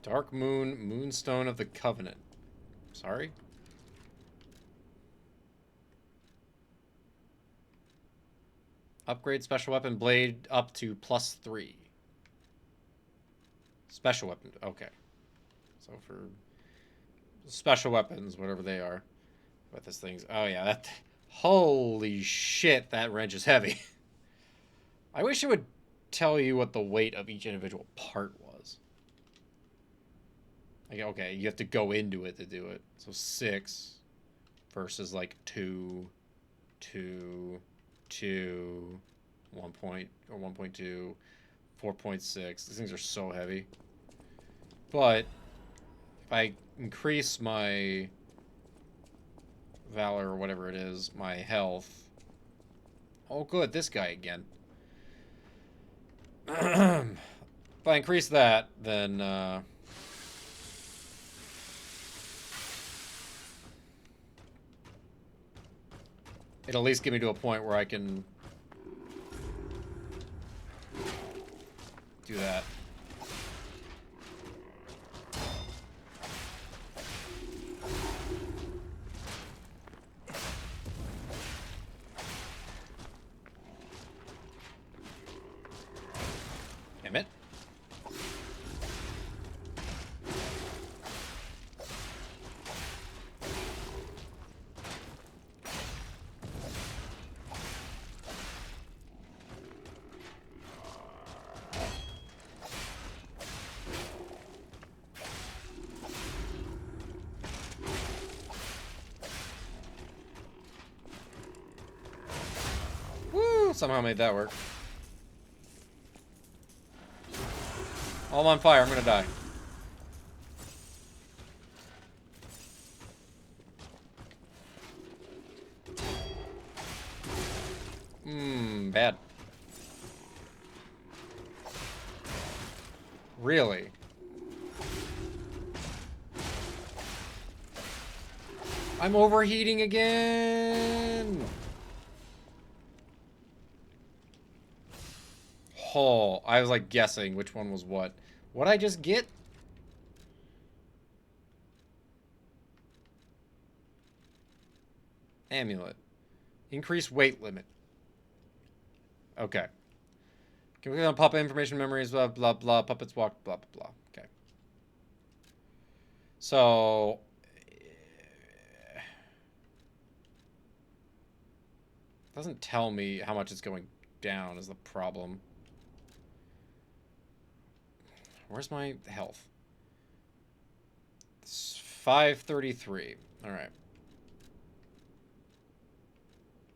Dark Moon, Moonstone of the Covenant. Sorry? Upgrade special weapon blade up to +3. Special weapon. Okay. So for special weapons, whatever they are. But this thing's... Oh, yeah. That... Holy shit, that wrench is heavy. I wish it would tell you what the weight of each individual part was. Like, okay, you have to go into it to do it. So 6 versus like 2, 2, 2, 1 point, or 1.2, 4.6. These things are so heavy. But if I increase my valor or whatever it is, my health. Oh, good, this guy again. If I increase that, then it'll at least get me to a point where I can do that. Damn it. Woo! Somehow made that work. Oh, I'm on fire. I'm gonna die. Bad. Really? I'm overheating again! Oh, I was like guessing which one was what. What'd I just get? Amulet. Increased weight limit. Okay. Can we click on puppet information memories, blah, blah, blah, puppets walk, blah, blah, blah. Okay. So... doesn't tell me how much it's going down is the problem. Where's my health? It's 533. Alright.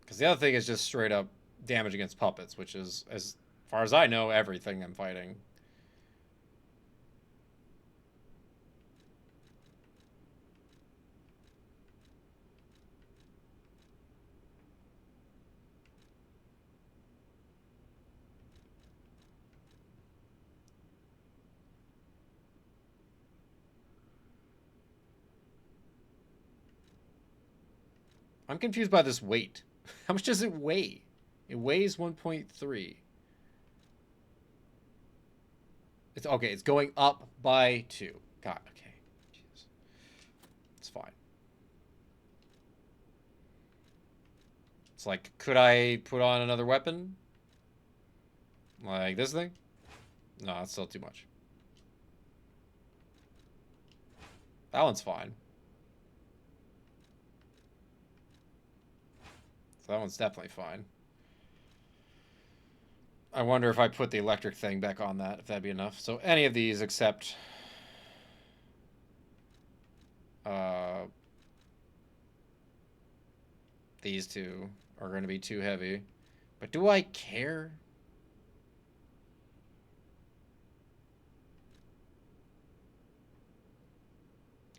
Because the other thing is just straight up damage against puppets, which is, as far as I know, everything I'm fighting. I'm confused by this weight. How much does it weigh? It weighs 1.3. It's okay. It's going up by 2. God, okay. Jeez. It's fine. It's like, could I put on another weapon? Like this thing? No, that's still too much. That one's fine. So that one's definitely fine. I wonder if I put the electric thing back on that, if that'd be enough. So any of these except... these two are going to be too heavy. But do I care?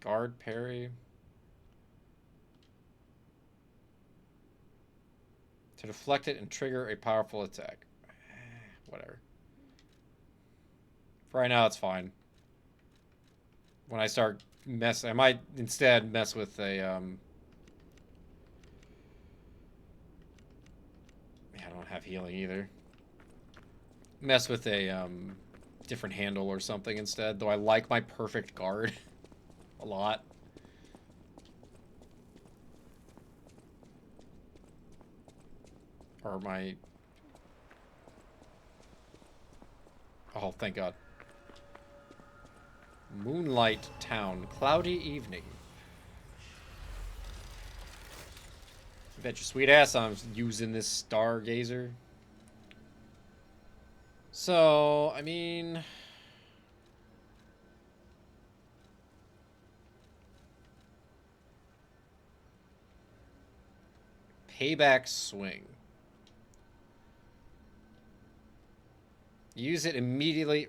Guard, parry. To deflect it and trigger a powerful attack. Whatever. For right now, it's fine. When I start I might instead mess with a, I don't have healing either. Mess with a, different handle or something instead. Though I like my perfect guard a lot. Or my... Oh, thank God. Moonlight Town. Cloudy evening. I bet your sweet ass I'm using this stargazer. So, I mean... Payback swing. Use it immediately.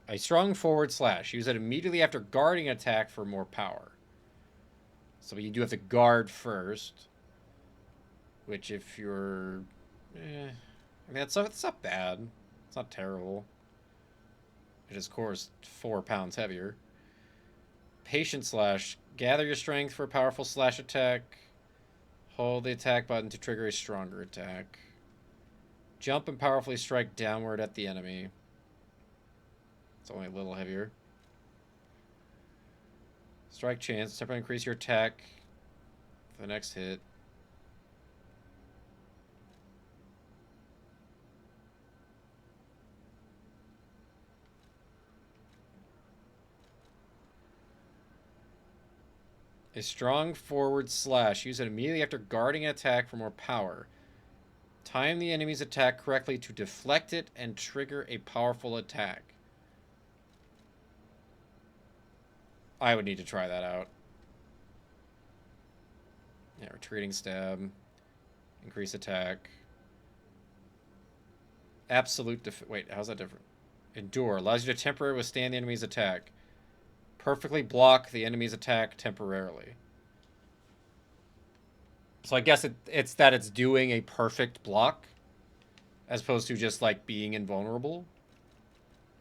A strong forward slash. Use it immediately after guarding attack for more power. So you do have to guard first. Which if you're... I mean, it's not bad. It's not terrible. It is, of course, 4 pounds heavier. Patient slash. Gather your strength for a powerful slash attack. Hold the attack button to trigger a stronger attack. Jump and powerfully strike downward at the enemy. It's only a little heavier. Strike chance. Temporarily increase your attack for the next hit. A strong forward slash. Use it immediately after guarding an attack for more power. Time the enemy's attack correctly to deflect it and trigger a powerful attack. I would need to try that out. Yeah, retreating stab. Increase attack. Absolute wait, how's that different? Endure. Allows you to temporarily withstand the enemy's attack. Perfectly block the enemy's attack temporarily. So I guess it's that it's doing a perfect block as opposed to just like being invulnerable.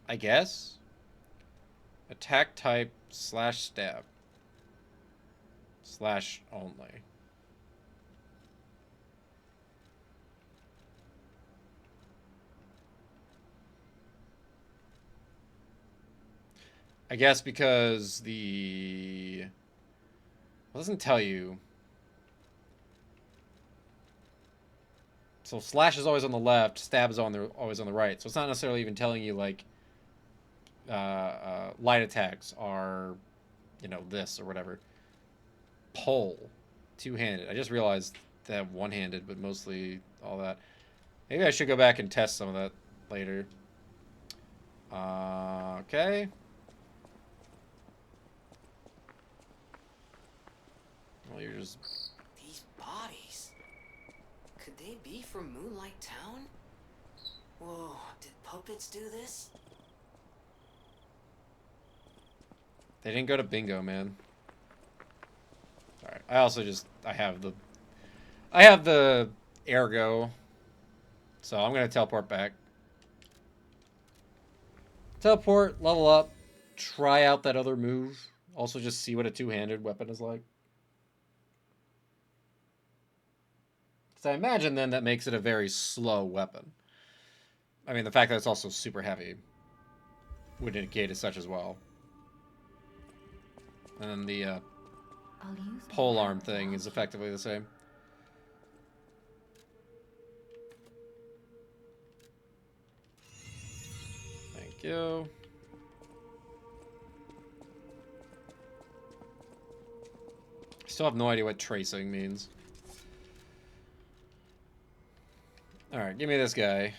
I guess. Attack type slash stab. Slash only. I guess because it doesn't tell you. So slash is always on the left, stab is always on the right. So it's not necessarily even telling you like light attacks are, you know, this or whatever. Pull, two-handed. I just realized that one-handed, but mostly all that. Maybe I should go back and test some of that later. Okay. Well, you're just... These bodies. Could they be from Moonlight Town? Whoa, did puppets do this? They didn't go to bingo, man. Alright, I also just... I have the ergo. So I'm going to teleport back. Teleport, level up, try out that other move. Also just see what a two-handed weapon is like. So I imagine then that makes it a very slow weapon. I mean, the fact that it's also super heavy would indicate as such as well. And then the pole arm thing is effectively the same. Thank you. Still have no idea what tracing means. Alright, give me this guy.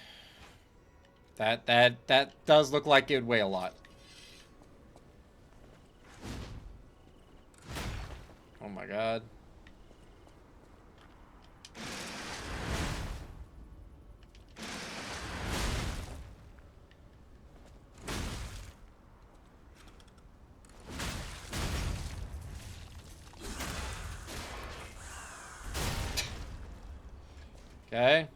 That does look like it would weigh a lot. Oh my god. Okay.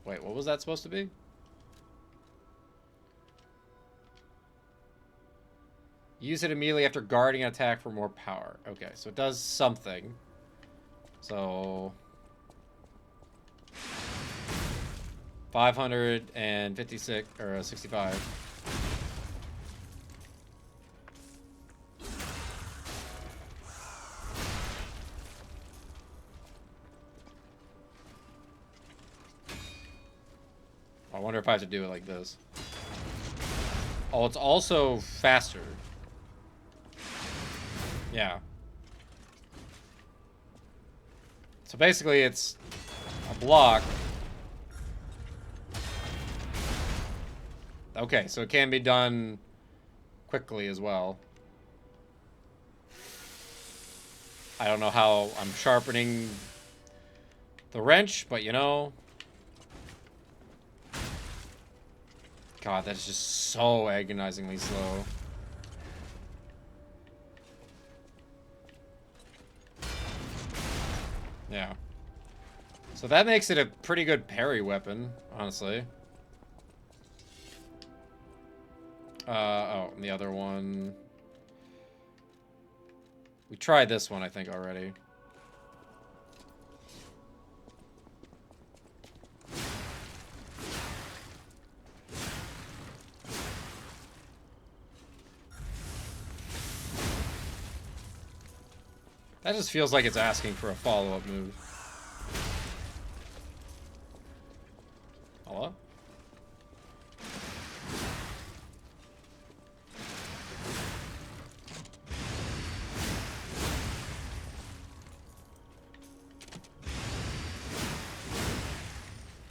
Wait, what was that supposed to be? Use it immediately after guarding an attack for more power. Okay, so it does something. So... 556 or 65. I wonder if I have to do it like this. Oh, it's also faster. Yeah. So basically it's a block. Okay, so it can be done quickly as well. I don't know how I'm sharpening the wrench, but you know. God, that's just so agonizingly slow. Yeah. So that makes it a pretty good parry weapon, honestly. Oh, and the other one. We tried this one, I think, already. That just feels like it's asking for a follow-up move. Hello?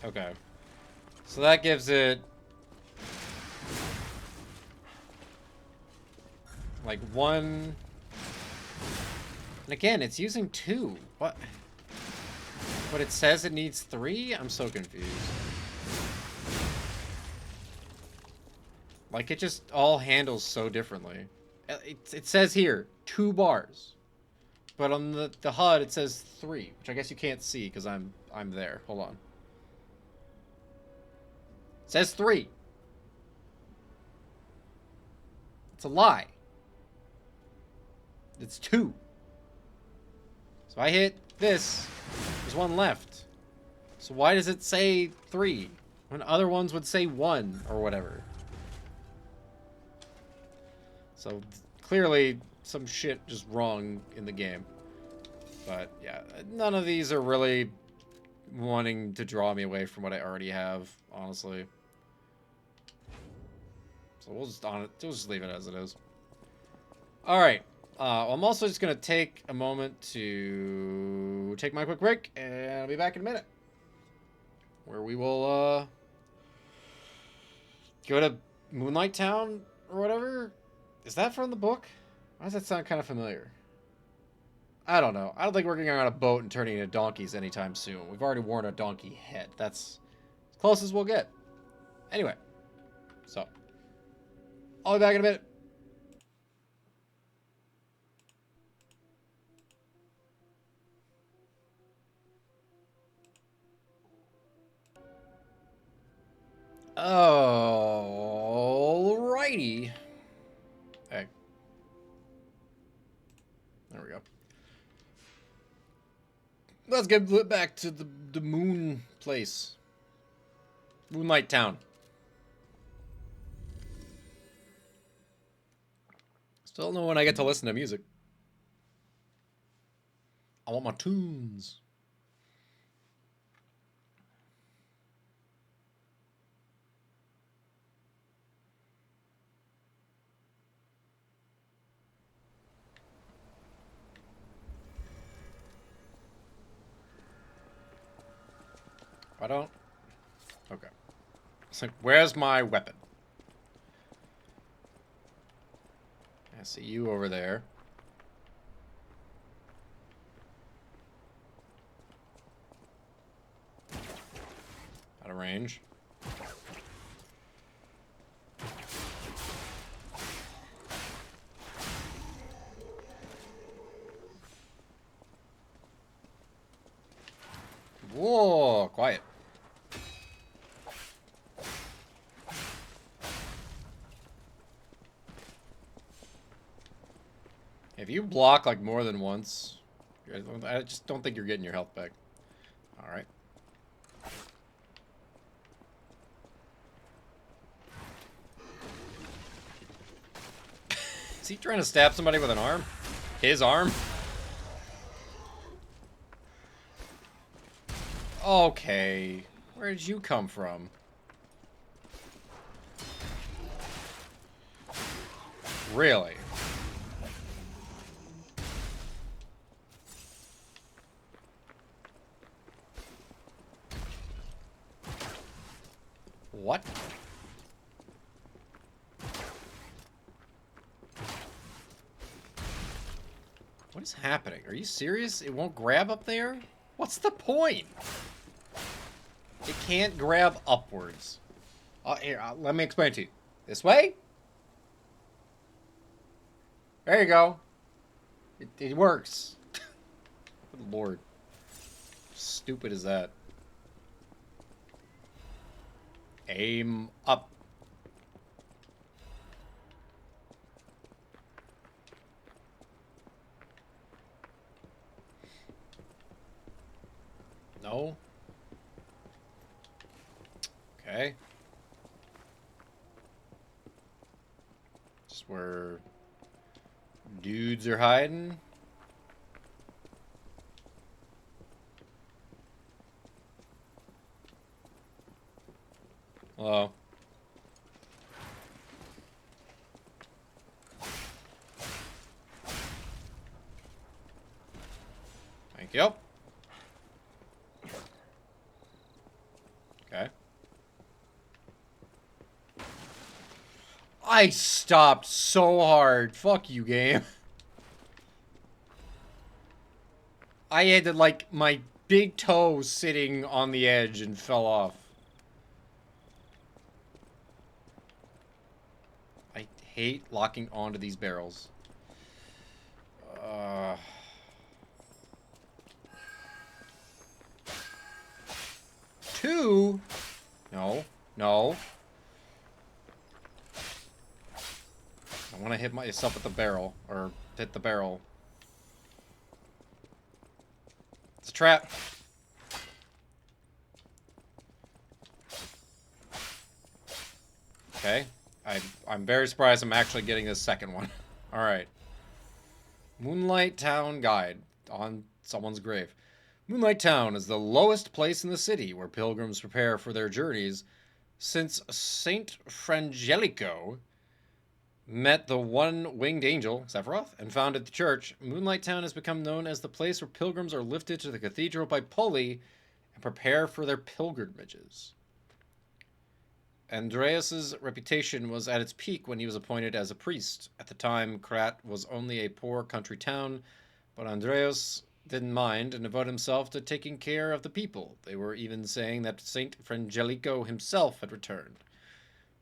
Okay. So that gives it like one. And again, it's using 2. What? But it says it needs 3? I'm so confused. Like, it just all handles so differently. It says here, 2 bars. But on the HUD, it says 3, which I guess you can't see because I'm there. Hold on. It says 3. It's a lie. It's 2. So I hit this. There's 1 left. So why does it say 3 when other ones would say 1 or whatever? So clearly some shit just wrong in the game. But yeah, none of these are really wanting to draw me away from what I already have, honestly. So we'll just leave it as it is. All right. I'm also just gonna take a moment to take my quick break, and I'll be back in a minute, where we will go to Moonlight Town or whatever. Is that from the book? Why does that sound kind of familiar? I don't know. I don't think we're getting on a boat and turning into donkeys anytime soon. We've already worn a donkey head. That's as close as we'll get. Anyway, so I'll be back in a minute. Alrighty. Hey. There we go. Let's get back to the moon place. Moonlight Town. Still don't know when I get to listen to music. I want my tunes. I don't. Okay. So where's my weapon? I see you over there. Out of range. Whoa, quiet. If you block like more than once, I just don't think you're getting your health back. All right. Is he trying to stab somebody with an arm? His arm? Okay. Where did you come from? Really? What? What is happening? Are you serious? It won't grab up there? What's the point? It can't grab upwards. Here, let me explain it to you. This way? There you go. It works. Good lord. Stupid is that? Aim up. No. Okay. Just where dudes are hiding. Hello. Thank you. Okay. I stopped so hard. Fuck you, game. I had to, like, my big toe sitting on the edge and fell off. I hate locking onto these barrels. Two? No. No. I want to hit myself with the barrel. Or hit the barrel. It's a trap. Okay. I'm very surprised I'm actually getting this second one. Alright. Moonlight Town Guide on someone's grave. Moonlight Town is the lowest place in the city where pilgrims prepare for their journeys. Since Saint Frangelico met the one-winged angel, Sephiroth, and founded the church, Moonlight Town has become known as the place where pilgrims are lifted to the cathedral by pulley and prepare for their pilgrimages. Andreas's reputation was at its peak when he was appointed as a priest. At the time, Krat was only a poor country town, but Andreas didn't mind and devoted himself to taking care of the people. They were even saying that Saint Frangelico himself had returned.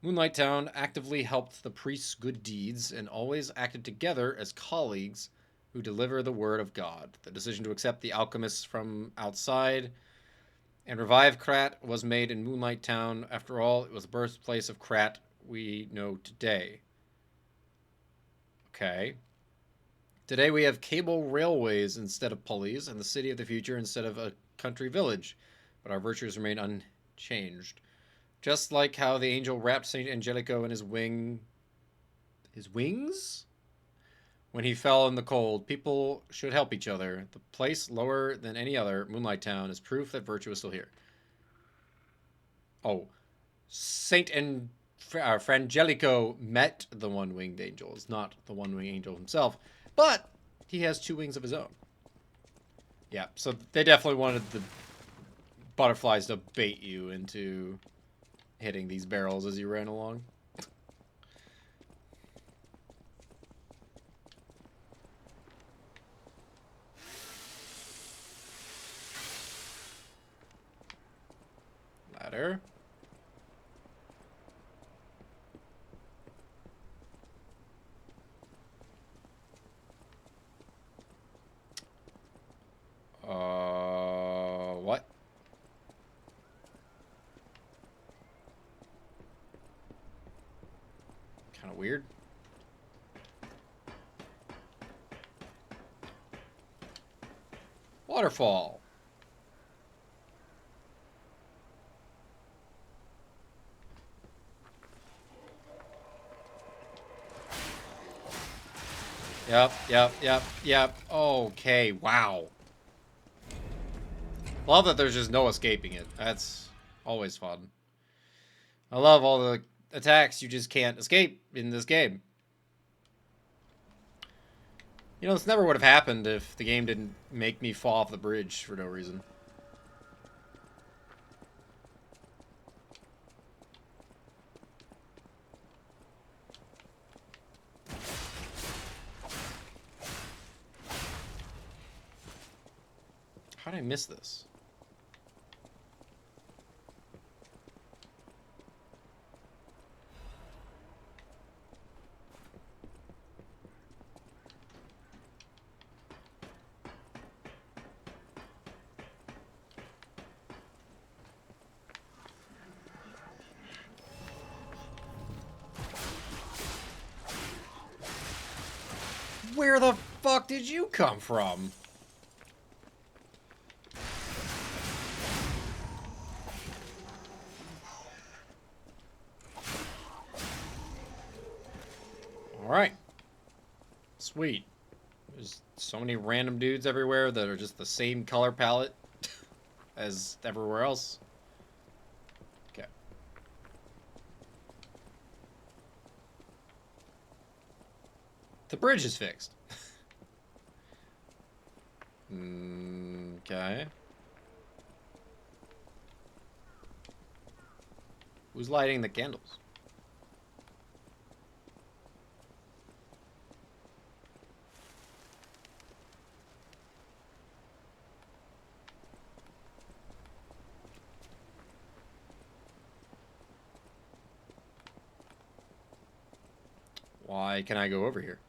Moonlight Town actively helped the priest's good deeds and always acted together as colleagues who deliver the word of God. The decision to accept the alchemists from outside and revive Krat was made in Moonlight Town. After all, it was the birthplace of Krat we know today. Okay. Today we have cable railways instead of pulleys, and the city of the future instead of a country village, but our virtues remain unchanged. Just like how the angel wrapped Saint Angelico in his wings? When he fell in the cold, people should help each other. The place lower than any other, Moonlight Town, is proof that virtue is still here. Oh. Saint Frangelico met the one-winged angel. It's not the one-winged angel himself, but he has two wings of his own. Yeah, so they definitely wanted the butterflies to bait you into hitting these barrels as you ran along. Ladder. What? Kind of weird. Waterfall. Yep. Okay, wow. Love that there's just no escaping it. That's always fun. I love all the attacks you just can't escape in this game. You know, this never would have happened if the game didn't make me fall off the bridge for no reason. How did I miss this? Where the fuck did you come from? Alright. Sweet. There's so many random dudes everywhere that are just the same color palette as everywhere else. Okay. The bridge is fixed. Okay. Who's lighting the candles? Why can I go over here?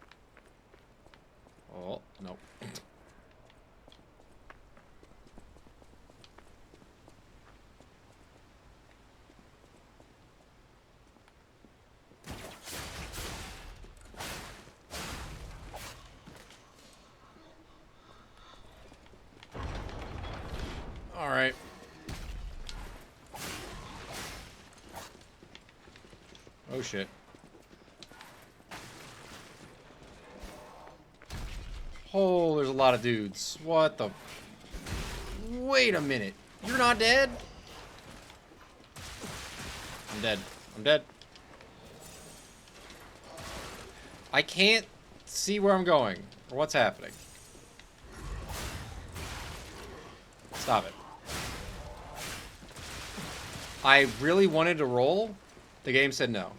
Oh, no. Alright. Oh shit. Oh, there's a lot of dudes. What the... Wait a minute. You're not dead? I'm dead. I'm dead. I can't see where I'm going or what's happening. Stop it. I really wanted to roll. The game said no.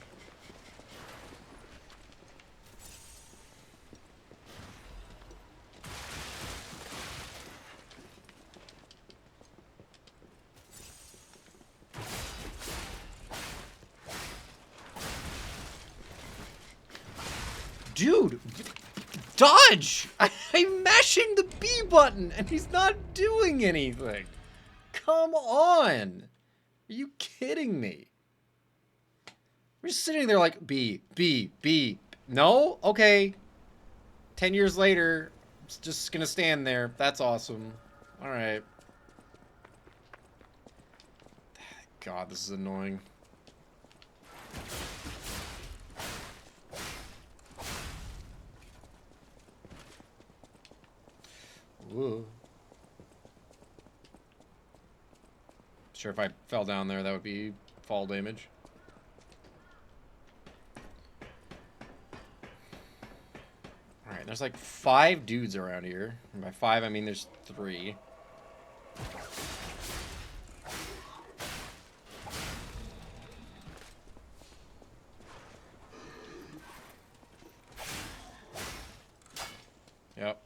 Dude, dodge! I'm mashing the B button and he's not doing anything. Come on. Are you kidding me? We're just sitting there like, B. No? Okay. 10 years later, it's just gonna stand there. That's awesome. Alright. God, this is annoying. Whoa. Sure, if I fell down there, that would be fall damage. Alright, there's like 5 dudes around here. And by 5, I mean there's 3. Yep.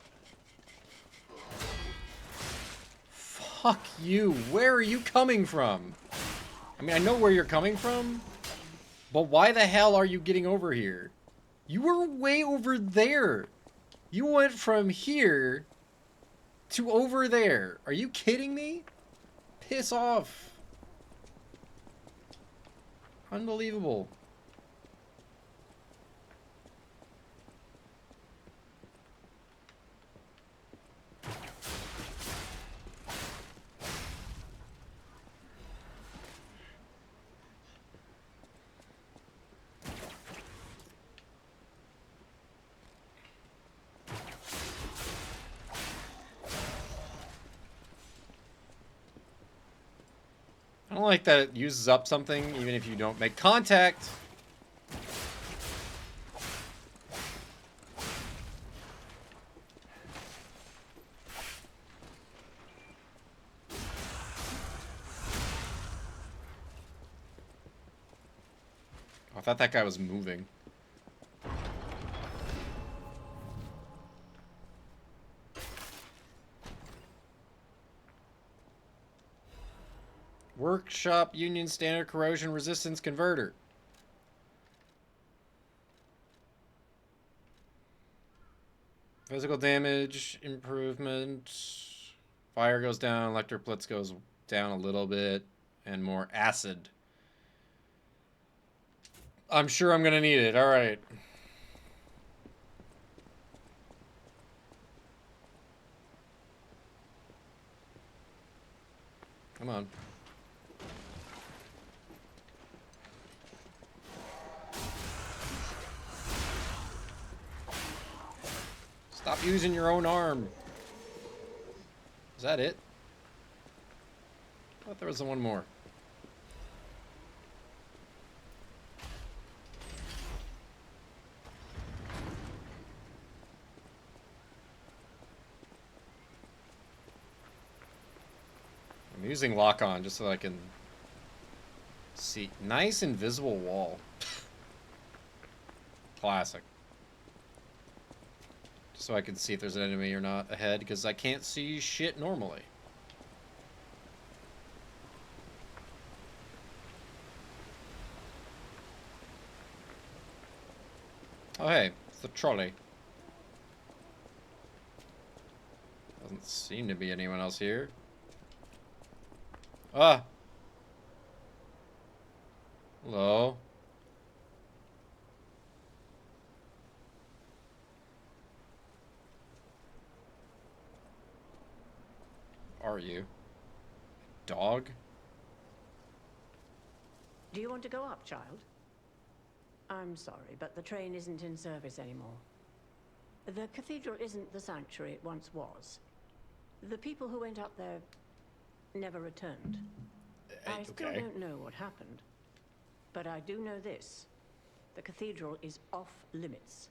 Fuck you. Where are you coming from? I mean, I know where you're coming from, but why the hell are you getting over here? You were way over there. You went from here to over there. Are you kidding me? Piss off. Unbelievable. don't like that it uses up something even if you don't make contact. Oh, I thought that guy was moving. Workshop Union Standard Corrosion Resistance Converter. Physical damage improvement. Fire goes down, electric blitz goes down a little bit, and more acid. I'm sure I'm gonna need it. All right. Come on. Stop using your own arm. Is that it? I thought there was one more. I'm using lock on just so I can see. Nice invisible wall. Classic. Just so I can see if there's an enemy or not ahead, because I can't see shit normally. Oh hey, it's the trolley. Doesn't seem to be anyone else here. Ah! Hello? Are you? Dog? Do you want to go up, child? I'm sorry, but the train isn't in service anymore. The cathedral isn't the sanctuary it once was. The people who went up there never returned. I still don't know what happened, but I do know this. The cathedral is off limits.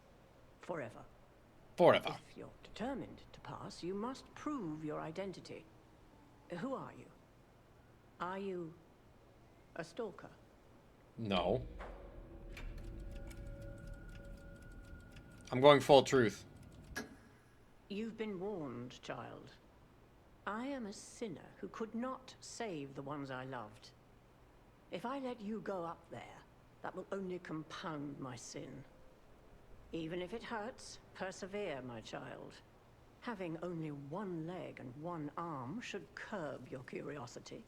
Forever. Forever. If you're determined to pass, you must prove your identity. Who are you? Are you a stalker? No. I'm going full truth. You've been warned, child. I am a sinner who could not save the ones I loved. If I let you go up there, that will only compound my sin. Even if it hurts, persevere, my child. Having only one leg and one arm should curb your curiosity.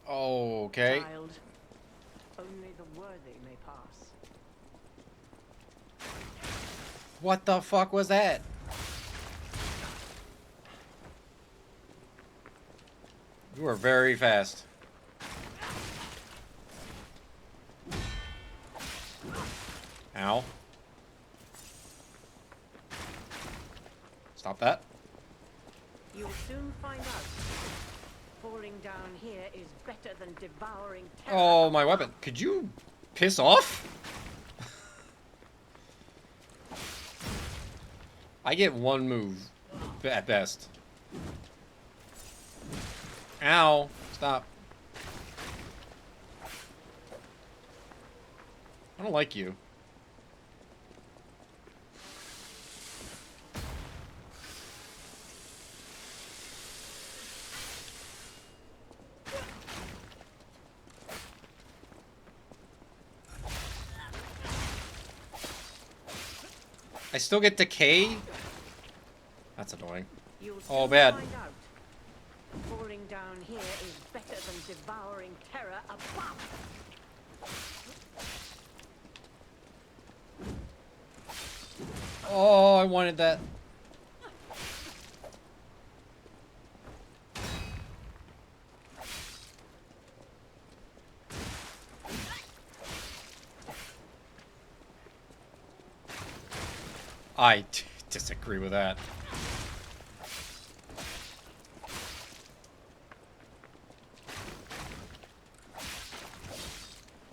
Okay. Child, only the worthy may pass. What the fuck was that? You are very fast. Ow. Stop that. You'll soon find out. Falling down here is better than devouring terror. Oh, my weapon. Could you piss off? I get one move at best. Ow. Stop. I don't like you. I still get decay? That's annoying. Oh, bad. Falling down here is better than devouring terror above. Oh, I wanted that. I disagree with that.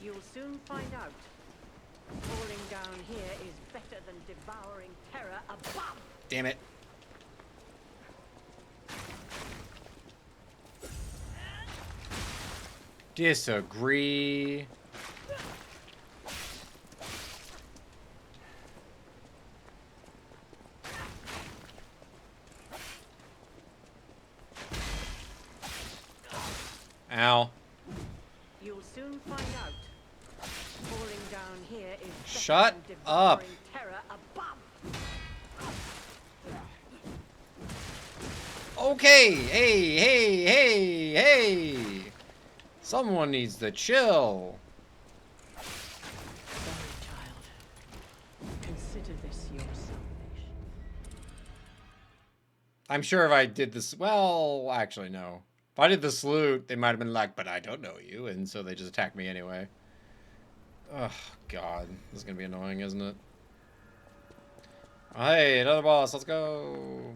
You'll soon find out. Falling down here is better than devouring terror above. Damn it. Disagree. Ow. You'll soon find out. Falling down here is better Shut than up. devouring terror above. Okay. Hey, hey, hey, hey. Someone needs to chill. Sorry, child. Consider this your salvation. I'm sure if I did this, well, actually, no. If I did the salute, they might have been like, but I don't know you, and so they just attacked me anyway. Oh, God. This is going to be annoying, isn't it? Oh, hey, another boss. Let's go.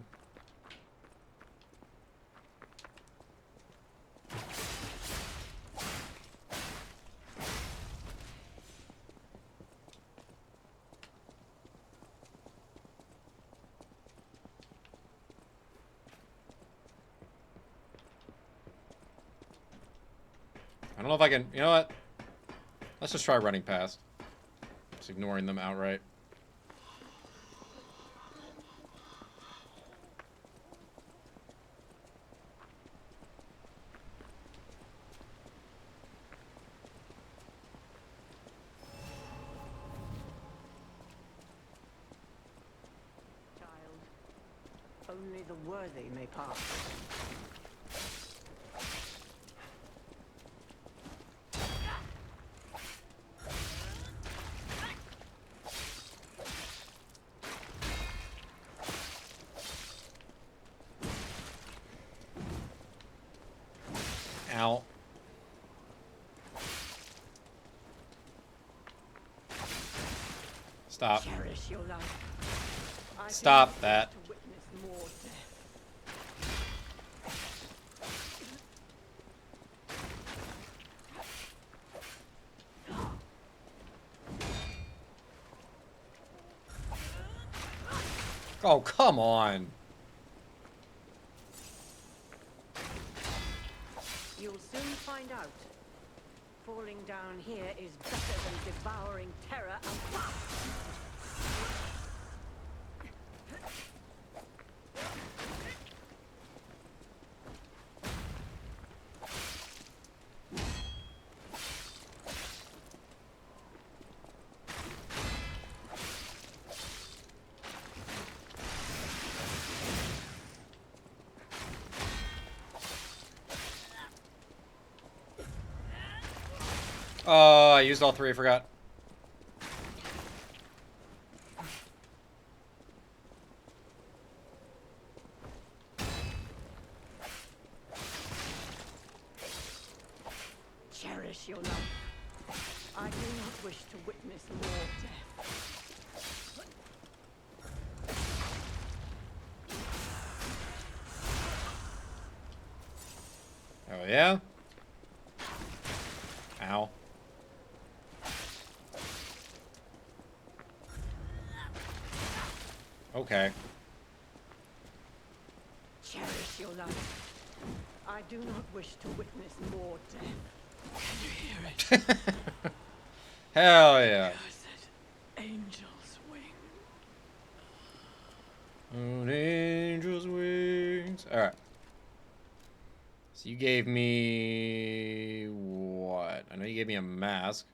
I don't know if I can... You know what? Let's just try running past. Just ignoring them outright. Child, only the worthy may pass. Ow. Stop. Cherish your life. I Stop cannot that. wait to witness more death. Oh, come on. You'll soon find out. Falling down here is better than devouring terror above. Oh, I used all three. I forgot. Cherish your life. I do not wish to witness more death. Oh, yeah? Ow. Okay. Cherish your life. I do not wish to witness more death. Can you hear it? Hell yeah. Cursed angel's wing. On angel's wings. Alright. So you gave me... what? I know you gave me a mask.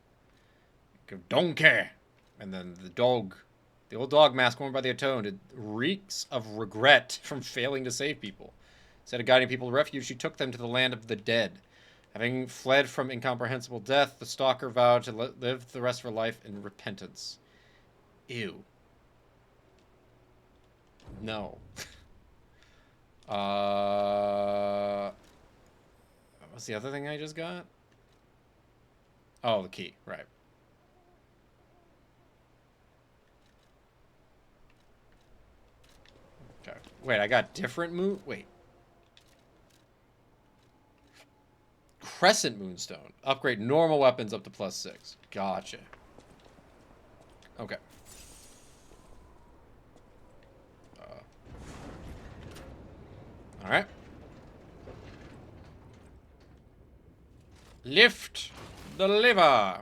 Donkey! And then the dog. The old dog mask worn by the atoned. It reeks of regret from failing to save people. Instead of guiding people to refuge, she took them to the land of the dead. Having fled from incomprehensible death, the stalker vowed to live the rest of her life in repentance. Ew. No. What's the other thing I just got? Oh, the key. Right. Okay. Wait, I got different move? Wait. Crescent Moonstone. Upgrade normal weapons up to +6. Gotcha. Okay. Alright. Lift the lever.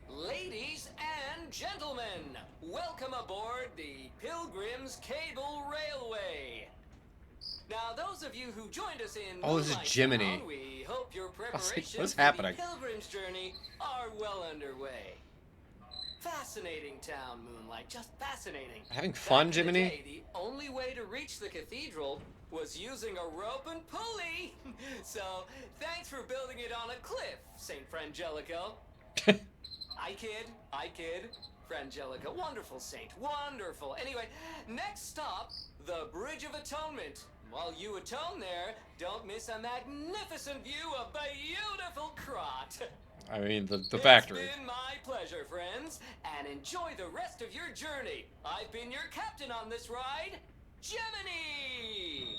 Ladies and gentlemen, welcome aboard the Pilgrim's Cable Railway. Now, those of you who joined us in Oh, this is Moonlight Jiminy. Town, we hope your like, preparations what's for happening? the Pilgrim's journey are well underway. Fascinating town, Moonlight, just fascinating. Having fun, Back in the Jiminy? day, the only way to reach the cathedral was using a rope and pulley. So, thanks for building it on a cliff, Saint Frangelico. I kid. Frangelica, wonderful saint, wonderful. Anyway, next stop, the Bridge of Atonement. While you atone there, don't miss a magnificent view of beautiful Krot. I mean, the factory. It's been my pleasure, friends, and enjoy the rest of your journey. I've been your captain on this ride, Gemini!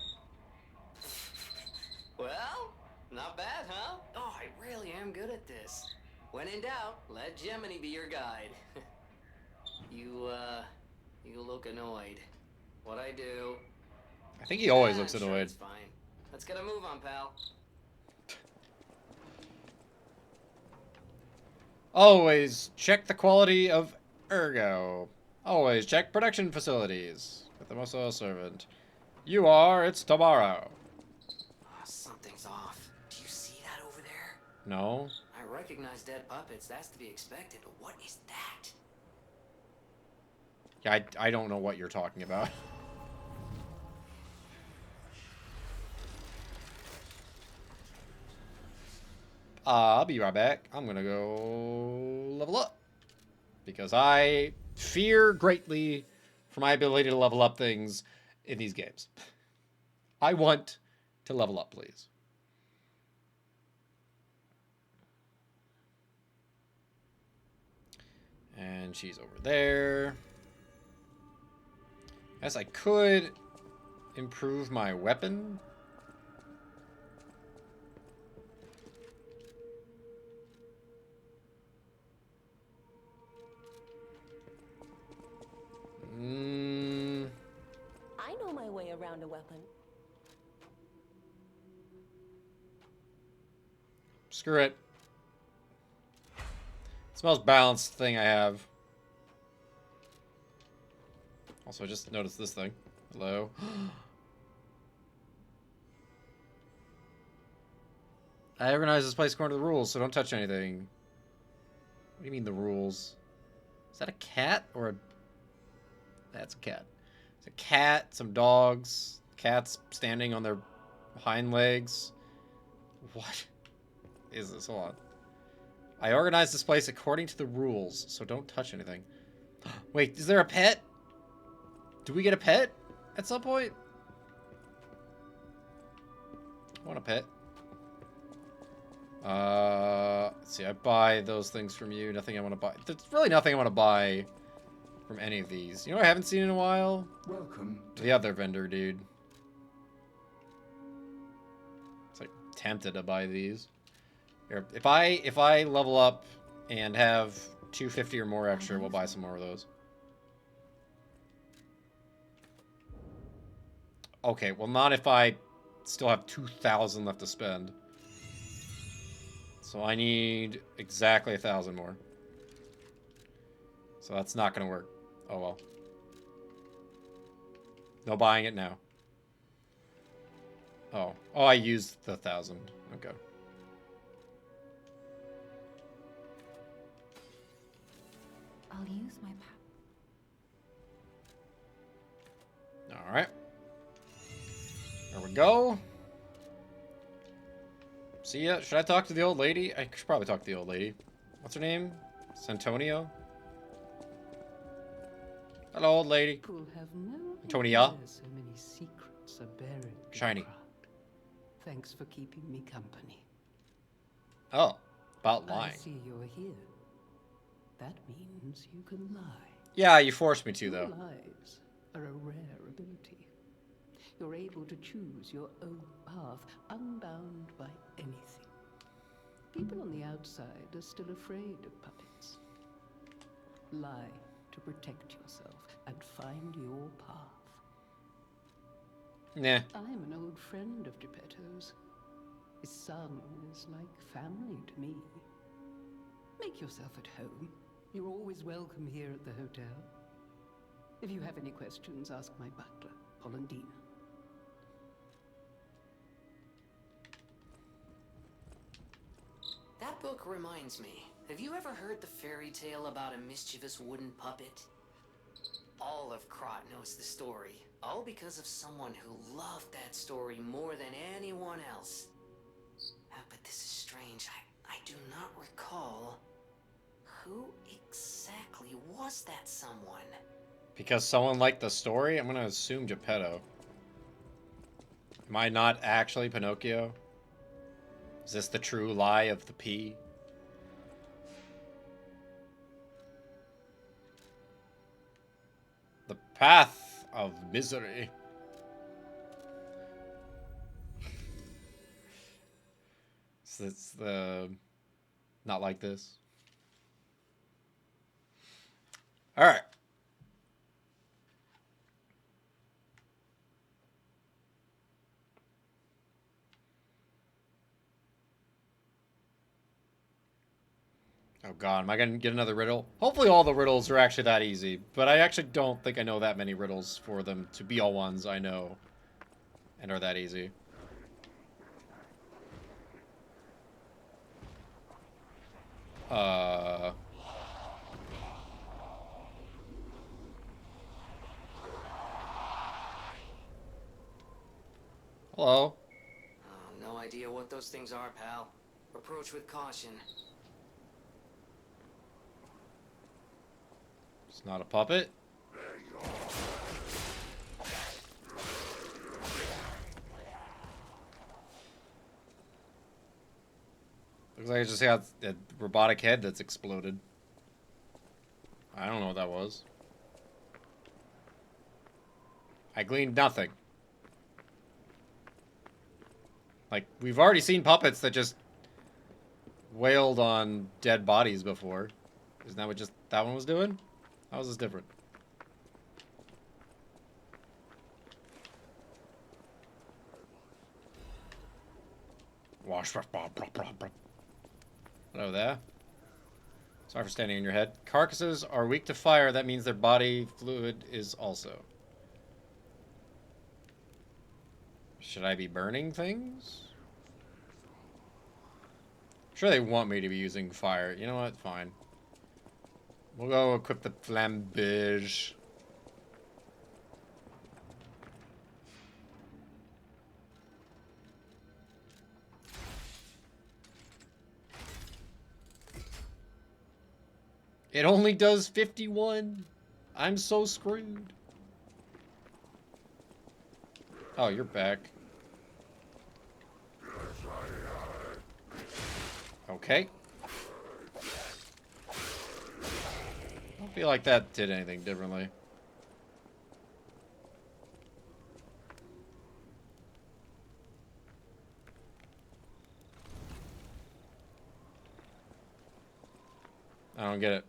Well, not bad, huh? Oh, I really am good at this. When in doubt, let Gemini be your guide. You look annoyed. What I do? I think he always Ah, looks sure, annoyed. it's fine. Let's get a move on, pal. Always check the quality of ergo. Always check production facilities. With the most loyal servant. You are, it's tomorrow. Oh, something's off. Do you see that over there? No? I recognize dead puppets. That's to be expected. But what is that? Yeah, I don't know what you're talking about. I'll be right back. I'm gonna go level up. Because I fear greatly for my ability to level up things in these games. I want to level up, please. And she's over there. Yes, I could improve my weapon. I know my way around a weapon. Screw it. It's the most balanced thing I have. Also, I just noticed this thing. Hello. I organize this place according to the rules, so don't touch anything. What do you mean the rules? Is that a cat or a... That's a cat. It's a cat, some dogs, cats standing on their hind legs. What is this? Hold on. I organize this place according to the rules, so don't touch anything. Wait, is there a pet? Do we get a pet at some point? I want a pet. Let's see, I buy those things from you. Nothing I want to buy. There's really nothing I want to buy from any of these. You know what I haven't seen in a while? Welcome to The other vendor, dude. It's like tempted to buy these. Here, if I level up and have 250 or more extra, we'll buy some more of those. Okay, well not if I still have 2,000 left to spend. So I need exactly 1,000 more. So that's not gonna work. Oh well. No buying it now. Oh, I used the 1,000. Okay. I'll use my power. All right. There we go. See ya. Should I talk to the old lady? I should probably talk to the old lady. What's her name? Santonio? Hello, old lady. People have no Antonia? idea so many secrets are buried in Shiny. Krug. Thanks for keeping me company. Oh, about I lying. see you're here. That means you can lie. Yeah, you forced me to, Your though. lies are a rare ability. You're able to choose your own path, unbound by anything. People on the outside are still afraid of puppets. Lie to protect yourself and find your path. Nah. I'm an old friend of Geppetto's. His son is like family to me. Make yourself at home. You're always welcome here at the hotel. If you have any questions, ask my butler, Polendina. That book reminds me. Have you ever heard the fairy tale about a mischievous wooden puppet? All of Krot knows the story, all because of someone who loved that story more than anyone else. But this is strange. I do not recall. Who exactly was that someone? Because someone liked the story? I'm gonna assume Geppetto. Am I not actually Pinocchio? Is this the true lie of the P? The path of misery. So it's the... not like this. Alright. Oh god, am I gonna get another riddle? Hopefully all the riddles are actually that easy, but I actually don't think I know that many riddles for them to be all ones I know and are that easy. Hello? Oh, no idea what those things are, pal. Approach with caution. It's not a puppet? Looks like it just got a robotic head that's exploded. I don't know what that was. I gleaned nothing. Like, we've already seen puppets that just wailed on dead bodies before. Isn't that what just that one was doing? How was this different? Wash. Hello there. Sorry for standing on your head. Carcasses are weak to fire. That means their body fluid is also. Should I be burning things? Sure they want me to be using fire. You know what? Fine. We'll go equip the flambage. It only does 51. I'm so screwed. Oh, you're back. Okay. I don't feel like that did anything differently. I don't get it.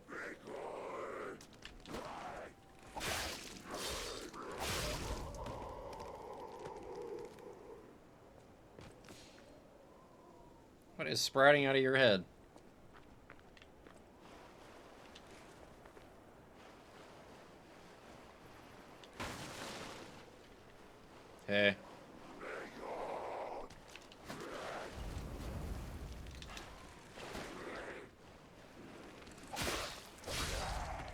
What is sprouting out of your head? Hey. I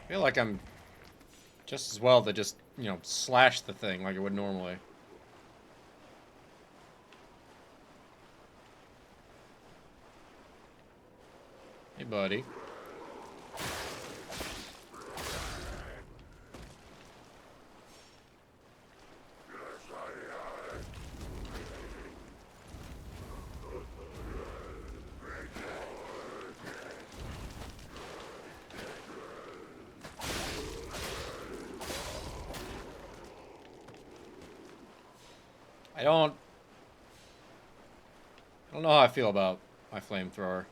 feel like I'm just as well to just, you know, slash the thing like I would normally. Hey, buddy. I don't know how I feel about my flamethrower.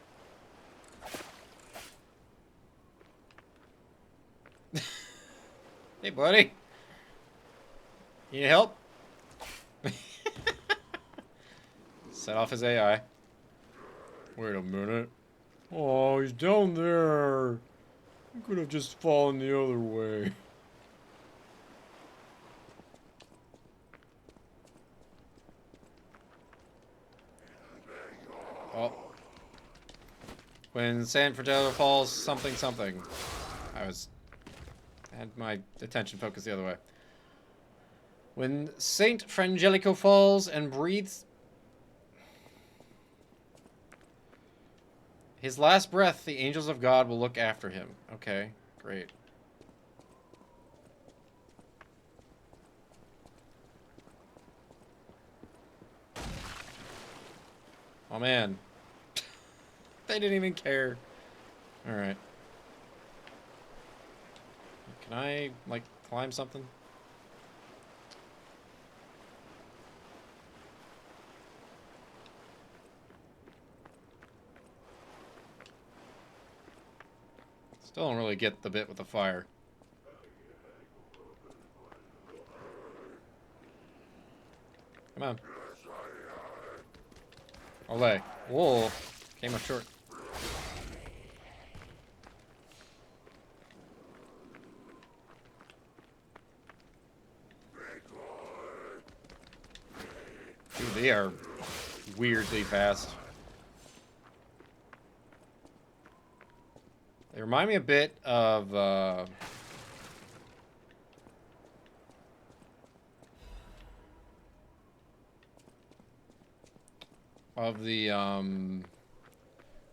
Hey, buddy. You need help? Set off his AI. Wait a minute. Oh, he's down there. He could have just fallen the other way. Oh. When San Francisco falls, something, something. I had my attention focused the other way. When Saint Frangelico falls and breathes his last breath, the angels of God will look after him. Okay, great. Oh man. They didn't even care. Alright. Can I, like, climb something? Still don't really get the bit with the fire. Come on. Olay. Whoa. Came up short. Dude, they are weirdly fast. They remind me a bit of the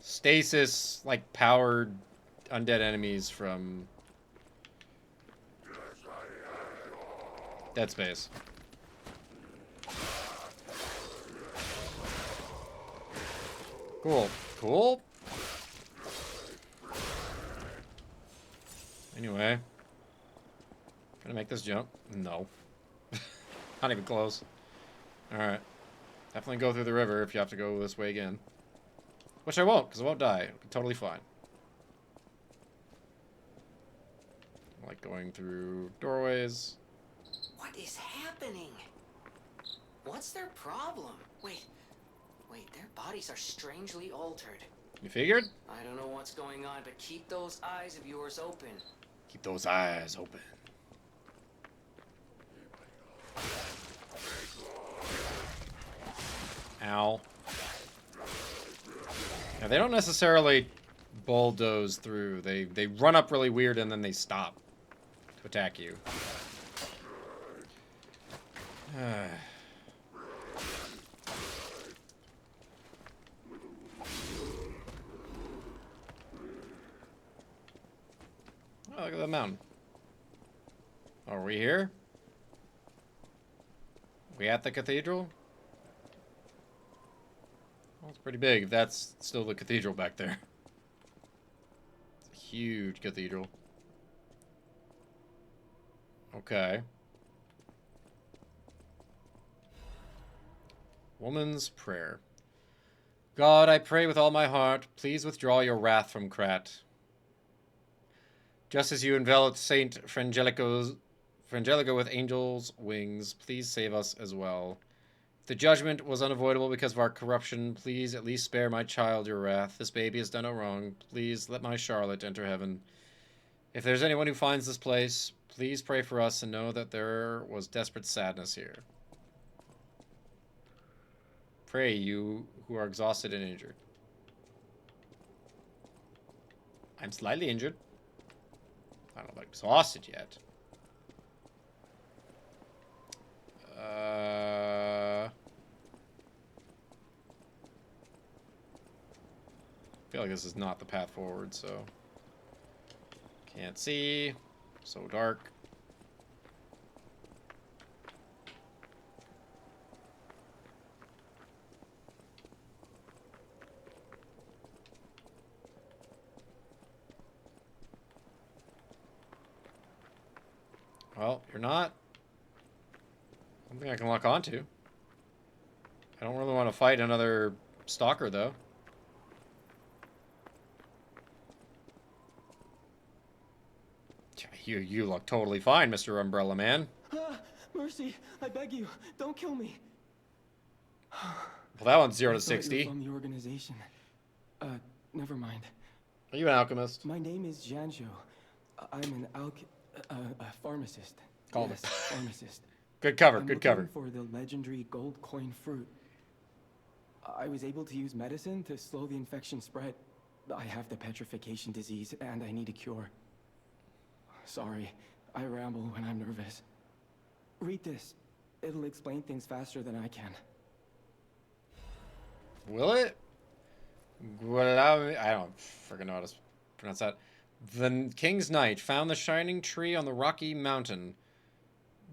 stasis, like, powered undead enemies from Dead Space. Cool. Cool. Anyway. Gonna make this jump? No. Not even close. Alright. Definitely go through the river if you have to go this way again. Which I won't, because I won't die. It'll be totally fine. I like going through doorways. What is happening? What's their problem? Wait, their bodies are strangely altered. You figured? I don't know what's going on, but keep those eyes of yours open. Keep those eyes open. Ow. Now, they don't necessarily bulldoze through. They run up really weird and then they stop to attack you. Oh, look at the mountain. Are we here? We at the cathedral? Well, it's pretty big if that's still the cathedral back there. It's a huge cathedral. Okay. Woman's Prayer. God, I pray with all my heart, please withdraw your wrath from Krat. Just as you enveloped Saint Frangelico with angels' wings, please save us as well. If the judgment was unavoidable because of our corruption, please at least spare my child your wrath. This baby has done no wrong. Please let my Charlotte enter heaven. If there's anyone who finds this place, please pray for us and know that there was desperate sadness here. Pray, you who are exhausted and injured. I'm slightly injured. I don't know about exhausted yet. I feel like this is not the path forward, so... Can't see. So dark. Well, you're not. Something I can lock onto. I don't really want to fight another stalker, though. You look totally fine, Mr. Umbrella Man. Ah, mercy, I beg you, don't kill me. Well, that one's 0 I to thought you were 60. from the organization. Never mind. Are you an alchemist? My name is Janjo. I'm an a pharmacist. Call Yes, it. pharmacist. Good cover, I'm good looking cover. for the legendary gold coin fruit. I was able to use medicine to slow the infection spread. I have the petrification disease, and I need a cure. Sorry, I ramble when I'm nervous. Read this. It'll explain things faster than I can. Will it? I don't freaking know how to pronounce that. The King's Knight found the shining tree on the rocky mountain.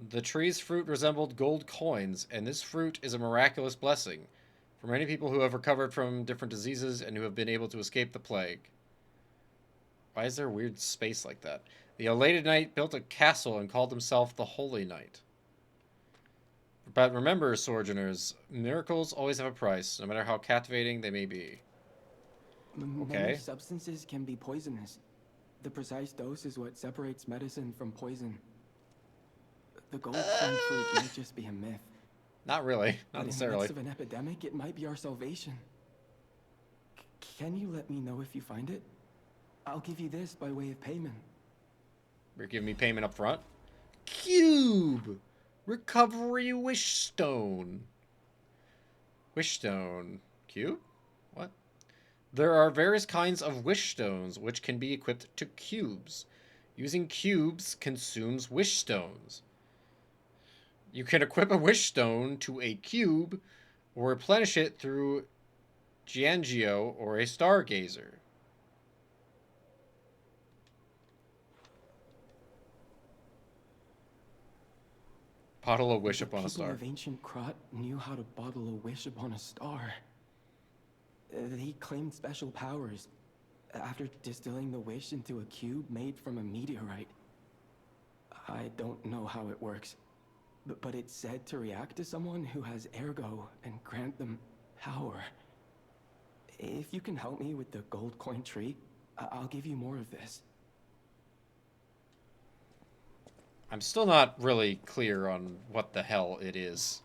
The tree's fruit resembled gold coins, and this fruit is a miraculous blessing for many people who have recovered from different diseases and who have been able to escape the plague. Why is there a weird space like that? The elated knight built a castle and called himself the Holy Knight. But remember, sojourners, miracles always have a price, no matter how captivating they may be. Okay. Many substances can be poisonous. The precise dose is what separates medicine from poison. The gold coin fruit might just be a myth. Not really. But Not in the necessarily. midst of an epidemic, it might be our salvation. Can you let me know if you find it? I'll give you this by way of payment. You're giving me payment up front. Cube! Recovery wish stone. Wish stone. Cube? What? There are various kinds of wish stones which can be equipped to cubes. Using cubes consumes wish stones. You can equip a wish stone to a cube or replenish it through Giangio or a stargazer. Bottle a wish upon a People star. of ancient Krot knew how to bottle a wish upon a star. They claimed special powers after distilling the wish into a cube made from a meteorite. I don't know how it works, but it's said to react to someone who has ergo and grant them power. If you can help me with the gold coin tree, I'll give you more of this. I'm still not really clear on what the hell it is.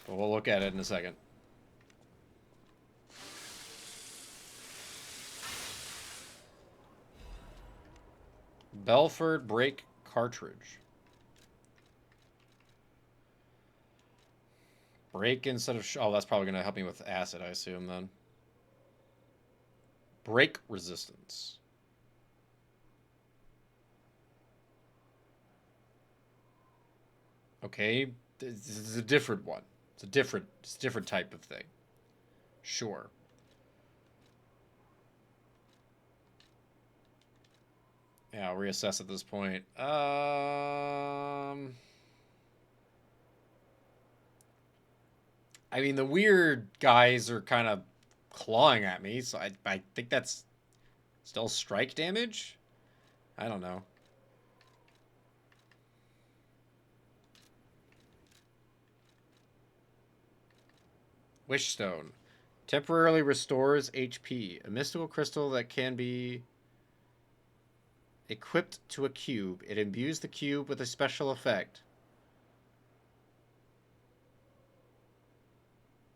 But we'll look at it in a second. Belford brake cartridge. Brake instead of... oh, that's probably going to help me with acid, I assume, then. Brake resistance. Okay, this is a different one. It's a different type of thing. Sure. Yeah, I'll reassess at this point. I mean, the weird guys are kind of clawing at me, so I think that's still strike damage? I don't know. Wishstone. Temporarily restores HP. A mystical crystal that can be equipped to a cube. It imbues the cube with a special effect.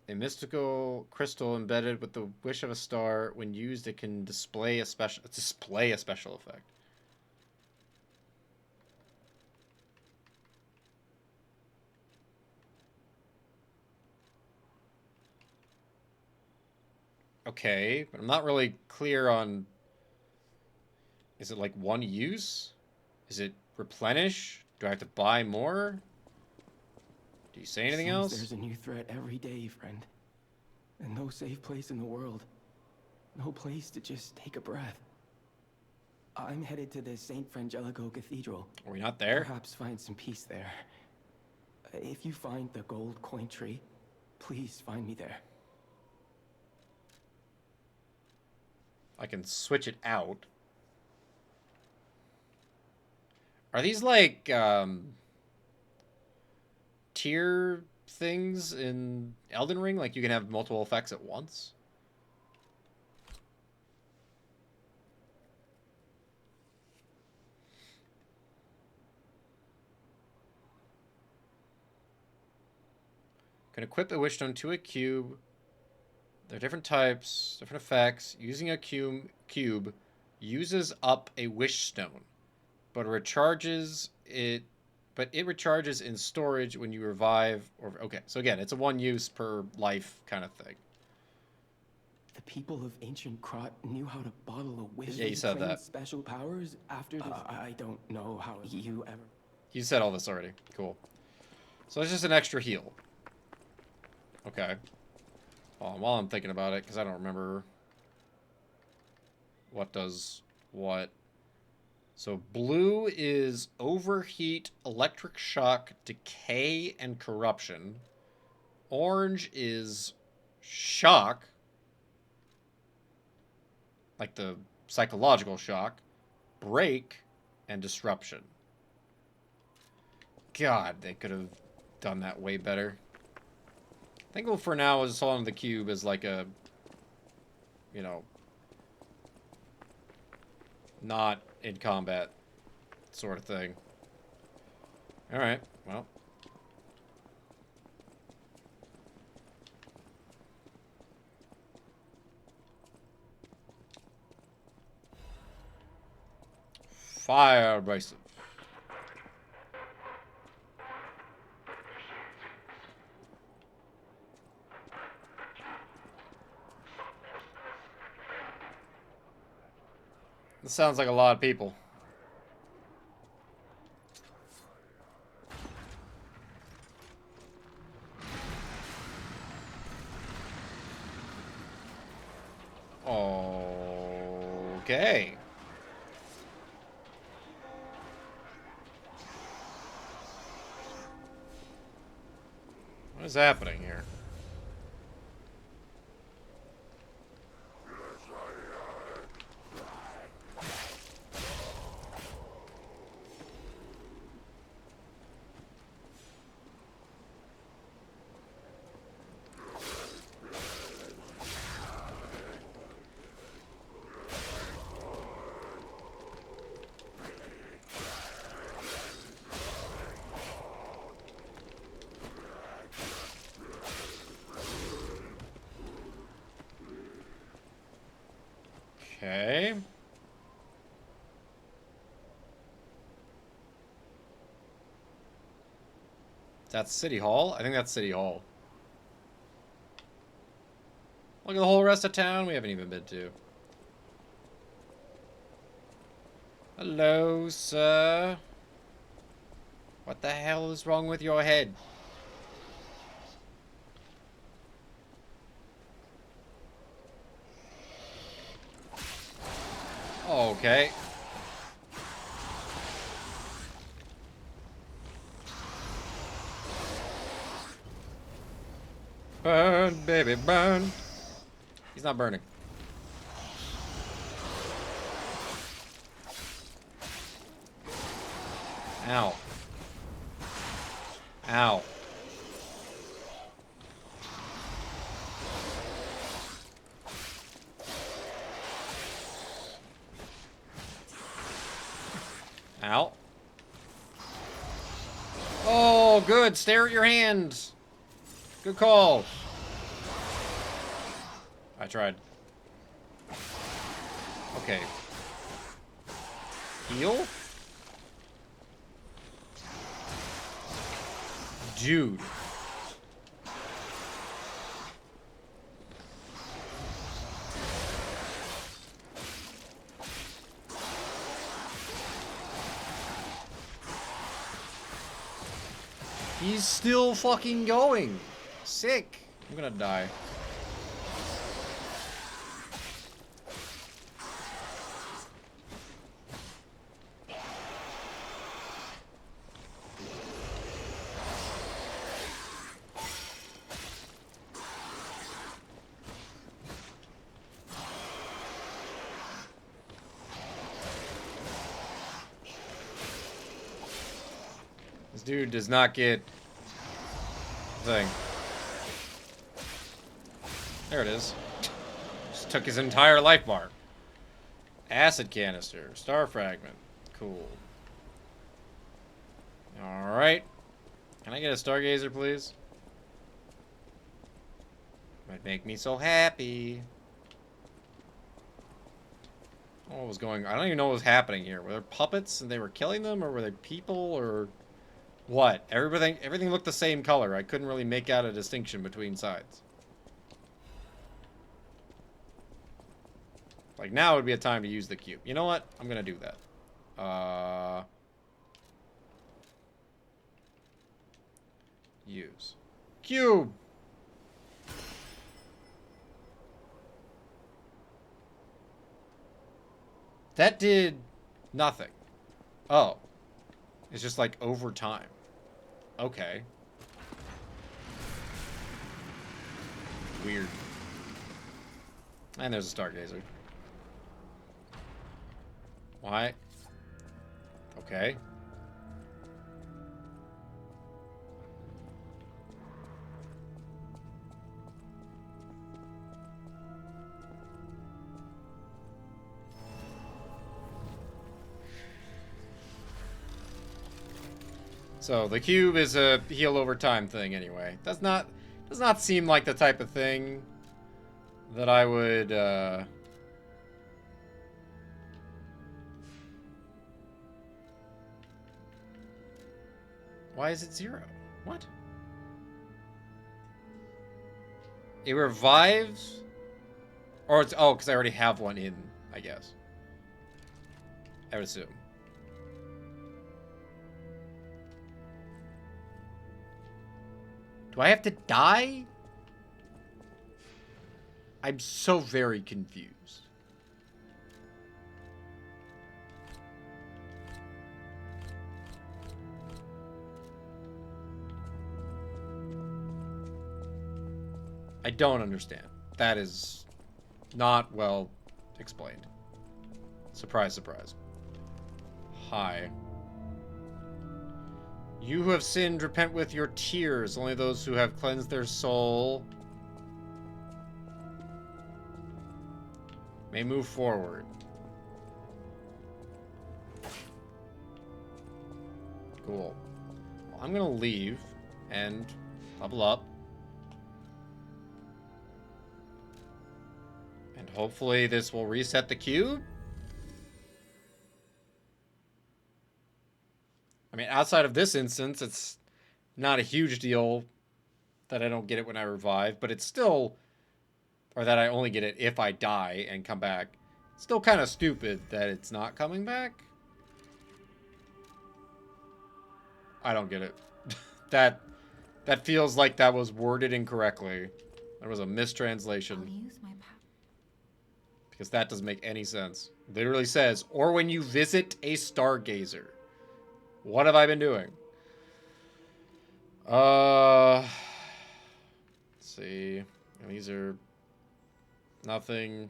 A mystical crystal embedded with the wish of a star. When used, it can display a special effect. Okay, but I'm not really clear on... is it like one use? Is it replenish? Do I have to buy more? Do you say anything Seems else? There's a new threat every day, friend. And no safe place in the world. No place to just take a breath. I'm headed to the St. Frangelico Cathedral. Are we not there? Perhaps find some peace there. If you find the gold coin tree, please find me there. I can switch it out. Are these like tier things in Elden Ring. Like, you can have multiple effects at once. Can equip a wish stone to a cube. There are different types, different effects. Using a cube uses up a wish stone, but recharges it. But it recharges in storage when you revive. Or okay, so again, it's a one use per life kind of thing. The people of ancient Krot knew how to bottle a wish. Yeah, you said that. Special powers after this. I don't know how you ever. You said all this already. Cool. So it's just an extra heal. Okay. While I'm thinking about it, because I don't remember what does what. So blue is overheat, electric shock, decay, and corruption. Orange is shock, like the psychological shock, break, and disruption. God, they could have done that way better. I think well, for now, is on the cube as like a, you know, not in combat sort of thing. All right, well. Fire abrasive. This sounds like a lot of people. Okay. What is happening here? Okay. That's City Hall? I think that's City Hall. Look at the whole rest of town we haven't even been to. Hello, sir. What the hell is wrong with your head? Okay. Burn, baby, burn. He's not burning. Ow. Ow. Ow. Oh, good. Stare at your hands. Good call. I tried. Okay. Heal? Dude. He's still fucking going. Sick. I'm gonna die. This dude does not get thing. There it is. Just took his entire life bar. Acid canister. Star fragment. Cool. Alright. Can I get a stargazer, please? Might make me so happy. What was going on? I don't even know what was happening here. Were there puppets and they were killing them, or were they people, or what? Everything looked the same color. I couldn't really make out a distinction between sides. Like, now would be a time to use the cube. You know what? I'm gonna do that. Use. Cube! That did nothing. Oh. It's just like over time. Okay. Weird. And there's a stargazer. Why? Okay. So the cube is a heal over time thing anyway. Does not seem like the type of thing that I would Why is it 0? What? It revives? Or it's oh, because I already have one in, I guess. I would assume. Do I have to die? I'm so very confused. I don't understand. That is not well explained. Surprise, surprise. Hi. You who have sinned, repent with your tears. Only those who have cleansed their soul may move forward. Cool. Well, I'm gonna leave and level up. And hopefully this will reset the cube. I mean, outside of this instance, it's not a huge deal that I don't get it when I revive, but it's still, or that I only get it if I die and come back. It's still kind of stupid that it's not coming back. I don't get it. that feels like that was worded incorrectly. There was a mistranslation. I'll use my power. Because that doesn't make any sense. It literally says, or when you visit a stargazer. What have I been doing? Let's see. These are nothing.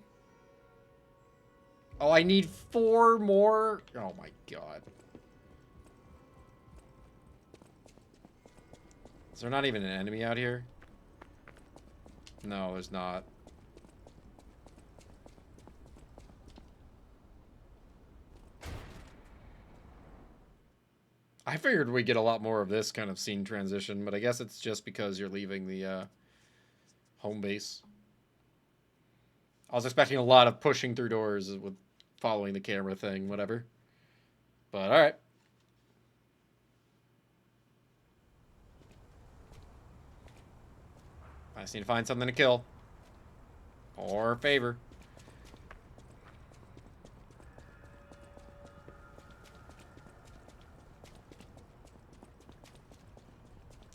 Oh, I need 4 more? Oh my god. Is there not even an enemy out here? No, there's not. I figured we'd get a lot more of this kind of scene transition, but I guess it's just because you're leaving the home base. I was expecting a lot of pushing through doors with following the camera thing, whatever. But alright. I just need to find something to kill. Or favor.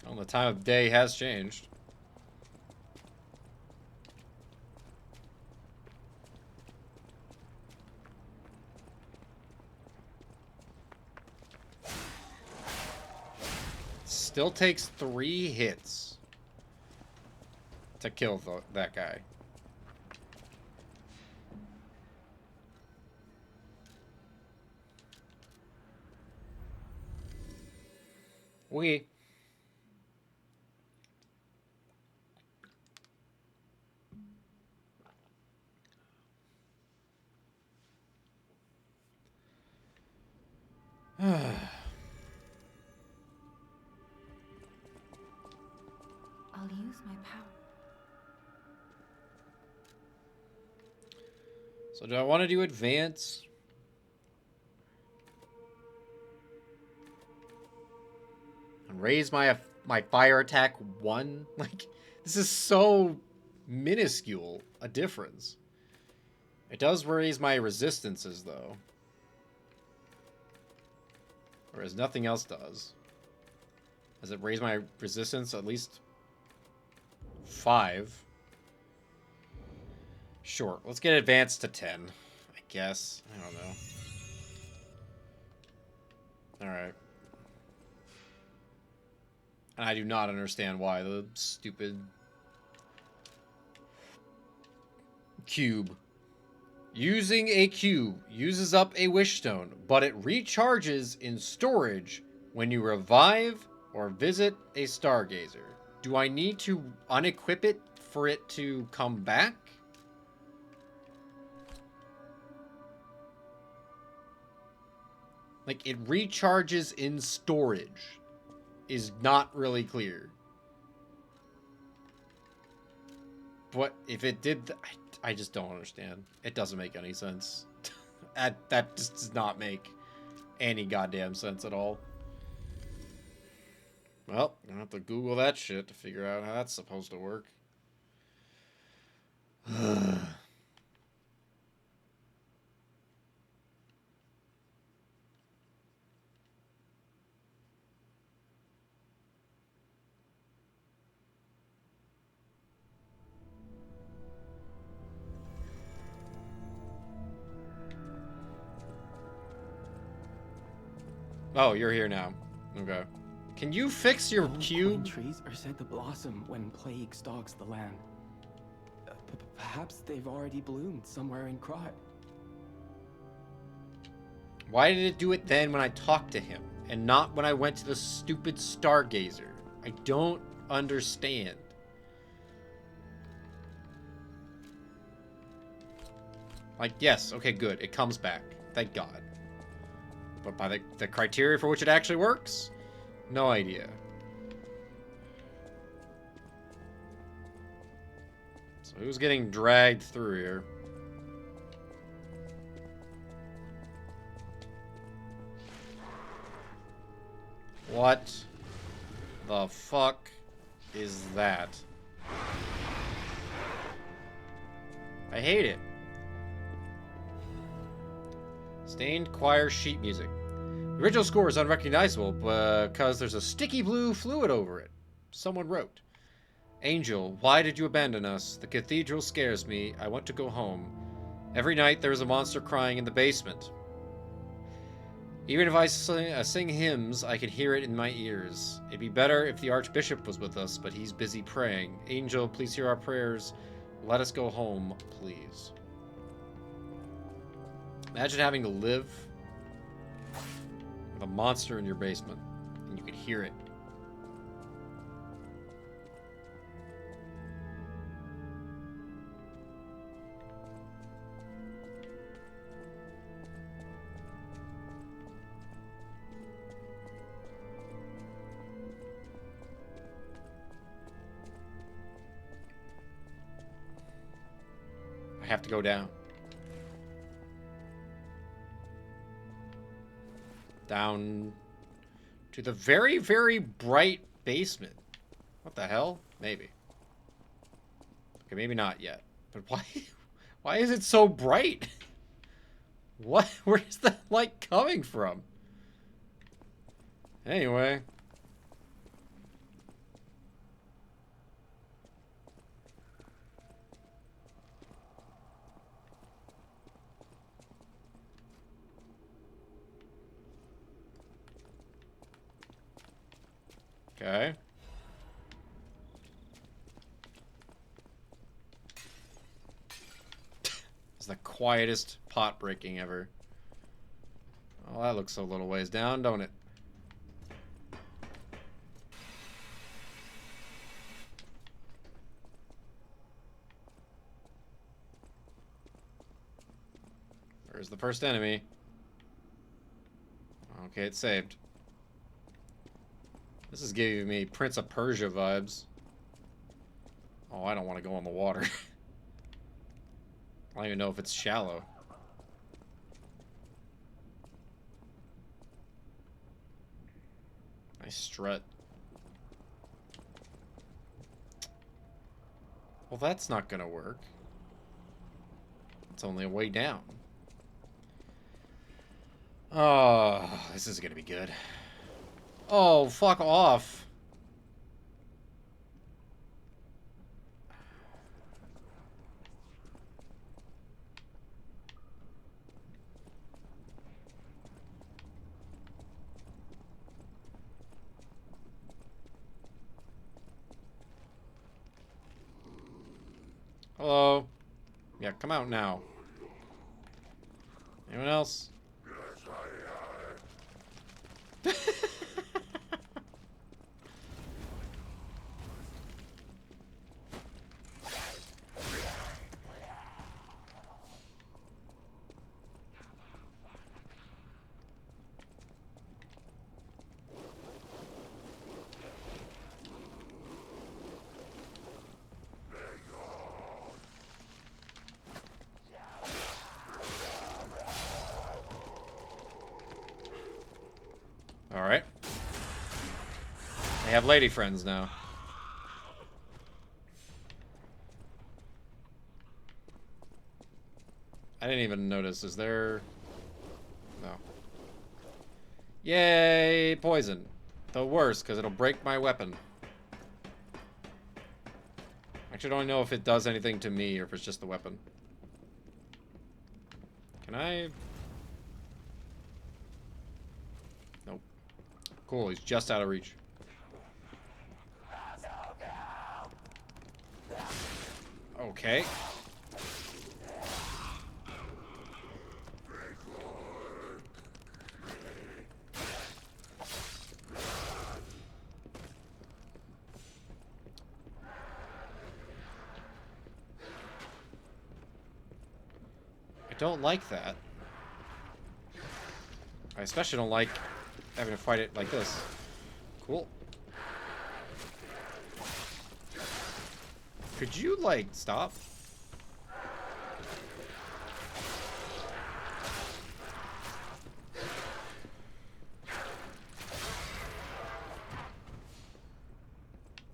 Well, the time of day has changed. Still takes 3 hits to kill that guy. I'll use my power. So do I want to do advance? And raise my fire attack 1? Like, this is so minuscule a difference. It does raise my resistances, though. Whereas nothing else does. Does it raise my resistance at least 5? Sure, let's get advanced to 10, I guess. I don't know. Alright. And I do not understand why the stupid cube. Using a cube uses up a wish stone, but it recharges in storage when you revive or visit a stargazer. Do I need to unequip it for it to come back? Like, it recharges in storage is not really clear. But if it did, I just don't understand. It doesn't make any sense. That just does not make any goddamn sense at all. Well, I'm gonna have to Google that shit to figure out how that's supposed to work. Oh, you're here now. Okay. Can you fix your cube? Trees are said to blossom when plague stalks the land. Perhaps they've already bloomed somewhere in Krot. Why did it do it then when I talked to him, and not when I went to the stupid stargazer? I don't understand. Like, yes, okay, good. It comes back. Thank God. But by the criteria for which it actually works? No idea. So who's getting dragged through here? What the fuck is that? I hate it. Stained choir sheet music. The original score is unrecognizable because there's a sticky blue fluid over it. Someone wrote, "Angel, why did you abandon us? The cathedral scares me. I want to go home. Every night there is a monster crying in the basement. Even if I sing hymns, I can hear it in my ears. It'd be better if the Archbishop was with us, but he's busy praying. Angel, please hear our prayers. Let us go home, please." Imagine having to live with a monster in your basement, and you could hear it. I have to go down. Down to the very, very bright basement. What the hell? Maybe. Okay, maybe not yet. But why is it so bright? What? Where's the light coming from? Anyway. Okay. It's the quietest pot breaking ever. Oh, that looks a little ways down, don't it? Where's the first enemy? Okay, it's saved. This is giving me Prince of Persia vibes. Oh, I don't want to go in the water. I don't even know if it's shallow. Nice strut. Well, that's not gonna work. It's only a way down. Oh, this is gonna be good. Oh, fuck off. Hello? Yeah, come out now. Anyone else? Alright. They have lady friends now. I didn't even notice. Is there... No. Yay! Poison. The worst, because it'll break my weapon. Actually, I don't know if it does anything to me or if it's just the weapon. Can I... Nope. Cool, he's just out of reach. Okay. I don't like that. I especially don't like having to fight it like this. Cool. Could you, like, stop?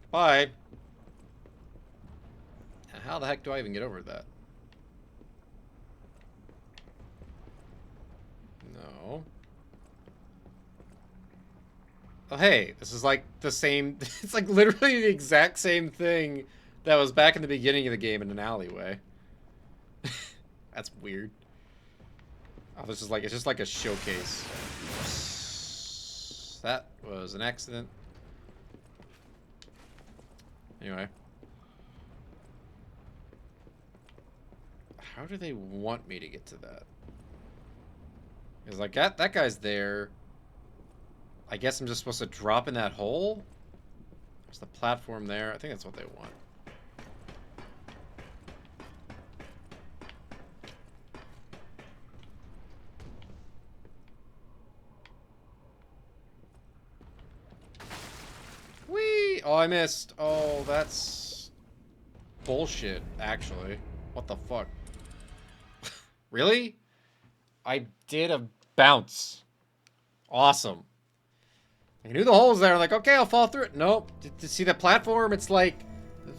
Bye. And how the heck do I even get over that? No. Oh, hey, this is like the same... It's like literally the exact same thing that was back in the beginning of the game in an alleyway. That's weird. Oh, this is like... It's just like a showcase. That was an accident. Anyway. How do they want me to get to that? Because like that guy's there. I guess I'm just supposed to drop in that hole? There's the platform there. I think that's what they want. Whee! Oh, I missed. Oh, that's bullshit, actually. What the fuck? Really? I did a bounce. Awesome. I knew the hole's there. I'm like, okay, I'll fall through it. Nope. To see the platform, it's like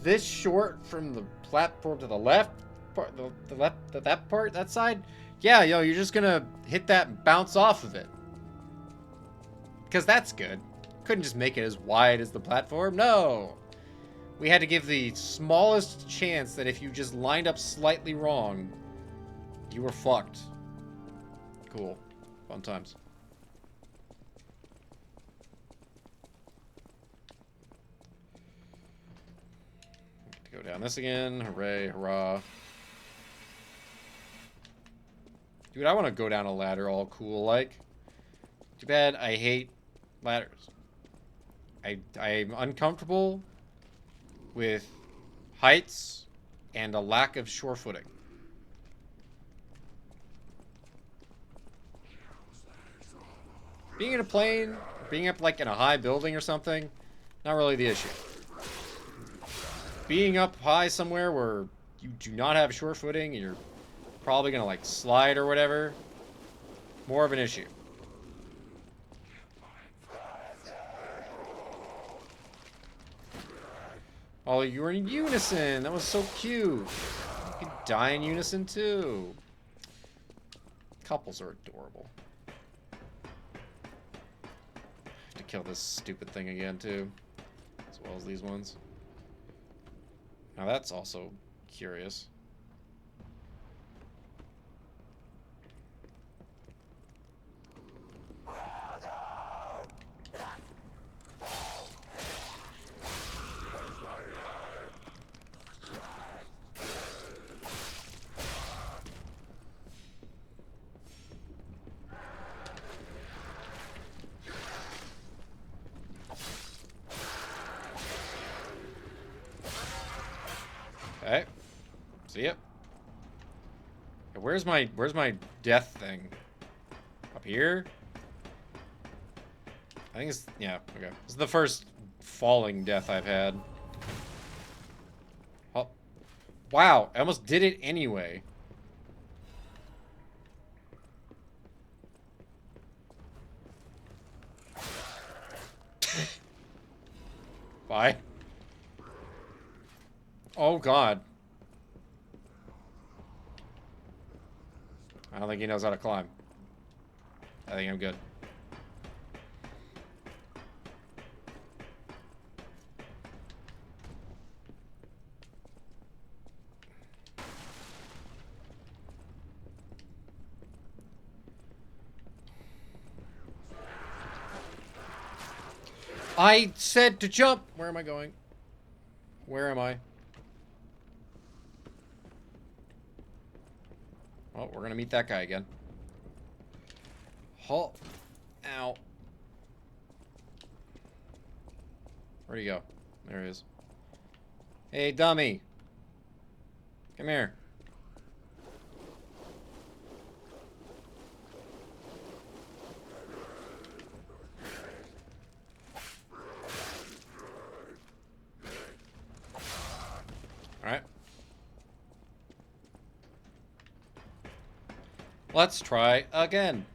this short from the platform to the left. The left, that part, that side. Yeah, yo, you're just gonna hit that and bounce off of it. Because that's good. Couldn't just make it as wide as the platform. No. We had to give the smallest chance that if you just lined up slightly wrong, you were fucked. Cool. Fun times. Go down this again. Hooray, hurrah. Dude, I want to go down a ladder all cool like. Too bad I hate ladders. I'm uncomfortable with heights and a lack of shore footing. Being in a plane, being up like in a high building or something, not really the issue. Being up high somewhere where you do not have short footing and you're probably gonna like slide or whatever, more of an issue. Oh, you were in unison. That was so cute. You could die in unison too. Couples are adorable. I have to kill this stupid thing again too, as well as these ones. Now that's also curious. Okay. See it. Where's my death thing? Up here? I think it's, yeah, okay. This is the first falling death I've had. Oh. Wow, I almost did it anyway. Bye. Oh god. I don't think he knows how to climb. I think I'm good. I said to jump! Where am I going? Where am I? Oh, we're gonna meet that guy again. Halt. Ow. Where'd he go? There he is. Hey, dummy. Come here. Alright. Let's try again.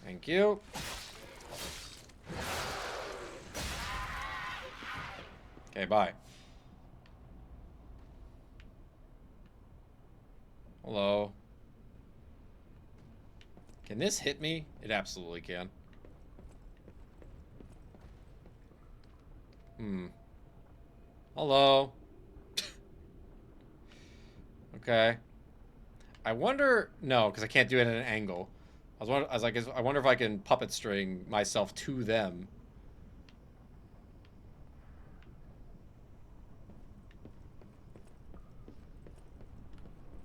Thank you. Okay, bye. Hello. Can this hit me? It absolutely can. Hello. Okay. I wonder... No, because I can't do it at an angle. I wonder if I can puppet string myself to them.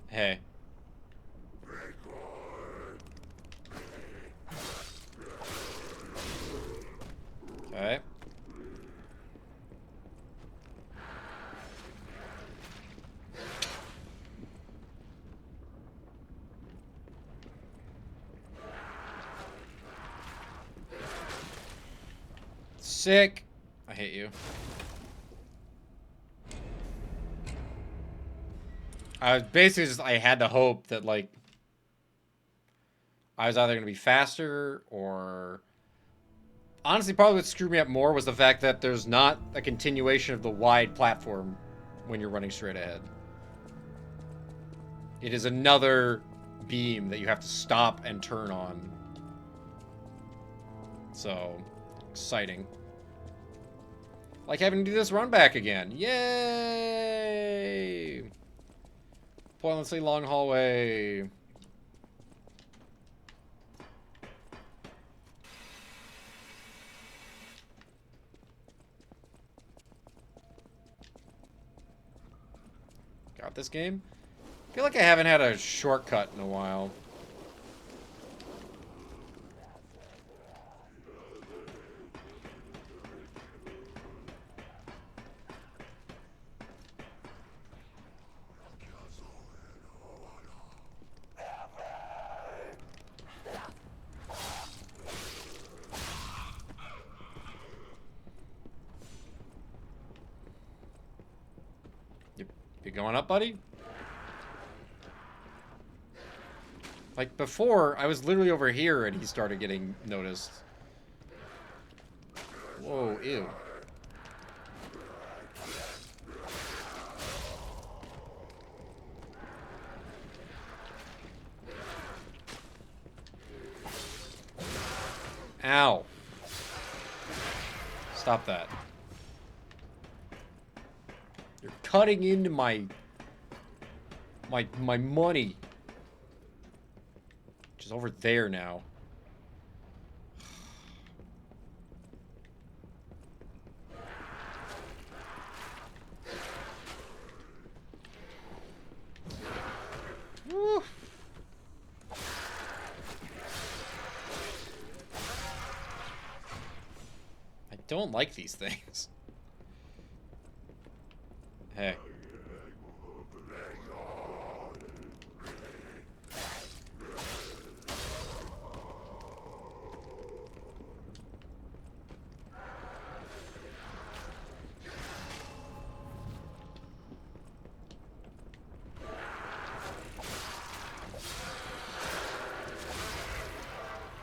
Hey. Okay. Sick. I hate you. I was basically just, I had to hope that, like, I was either going to be faster or... Honestly, probably what screwed me up more was the fact that there's not a continuation of the wide platform when you're running straight ahead. It is another beam that you have to stop and turn on. So, exciting. Like having to do this run back again. Yay! Pointlessly long hallway. throughout this game. I feel like I haven't had a shortcut in a while. You going up, buddy? Like before, I was literally over here and he started getting noticed. Whoa, ew. Ow. Stop that. You're cutting into my money. Which is over there now. Woo. I don't like these things. Hey.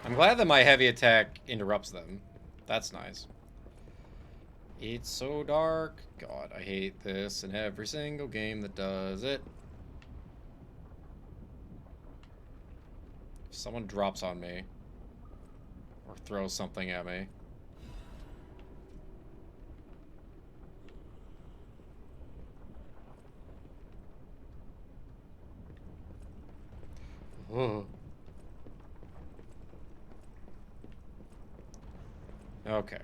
I'm glad that my heavy attack interrupts them. That's nice. It's so dark. God, I hate this in every single game that does it. If someone drops on me or throws something at me. Ugh. Okay.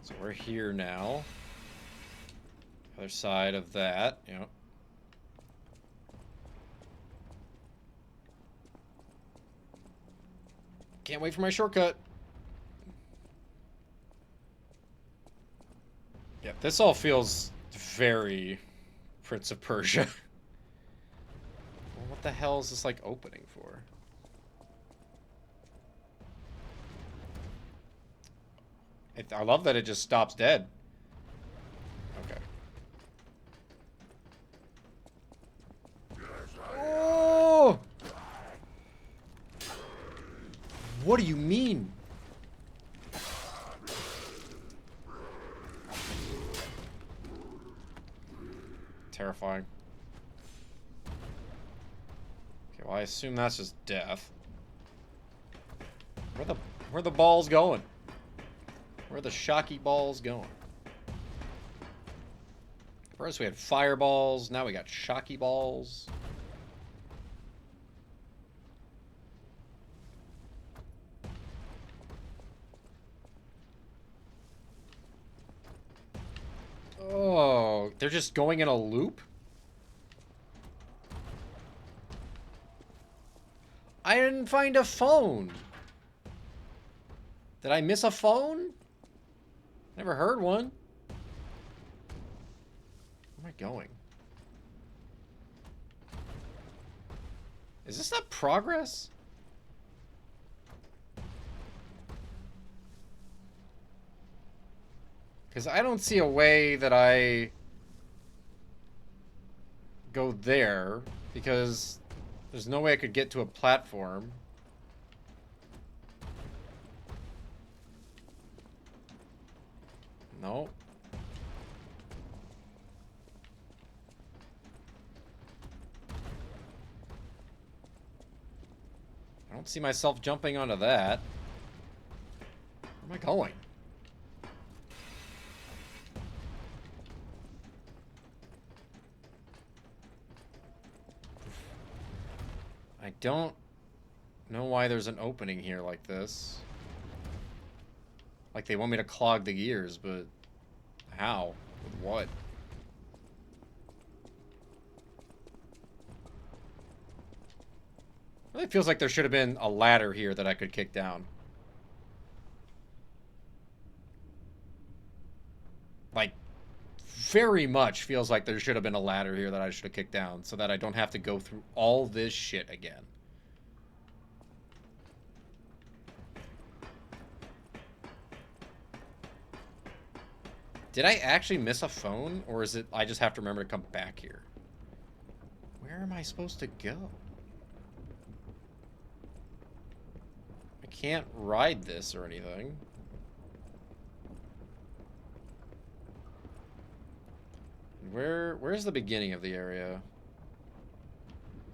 So we're here now. Other side of that, yep. Can't wait for my shortcut. Yeah, this all feels very Prince of Persia. Well, what the hell is this like opening for? I love that it just stops dead. Okay. Oh! What do you mean? Terrifying. Okay, well I assume that's just death. Where the balls going? Where are the shocky balls going? First we had fireballs, now we got shocky balls. Oh, they're just going in a loop? I didn't find a phone. Did I miss a phone? Never heard one. Where am I going? Is this not progress? Because I don't see a way that I go there, because there's no way I could get to a platform. No. I don't see myself jumping onto that. Where am I going? I don't know why there's an opening here like this. Like they want me to clog the gears, but how? With what? It really feels like there should have been a ladder here that I could kick down. Like, very much feels like there should have been a ladder here that I should have kicked down so that I don't have to go through all this shit again. Did I actually miss a phone, or is it I just have to remember to come back here? Where am I supposed to go? I can't ride this or anything. Where's the beginning of the area?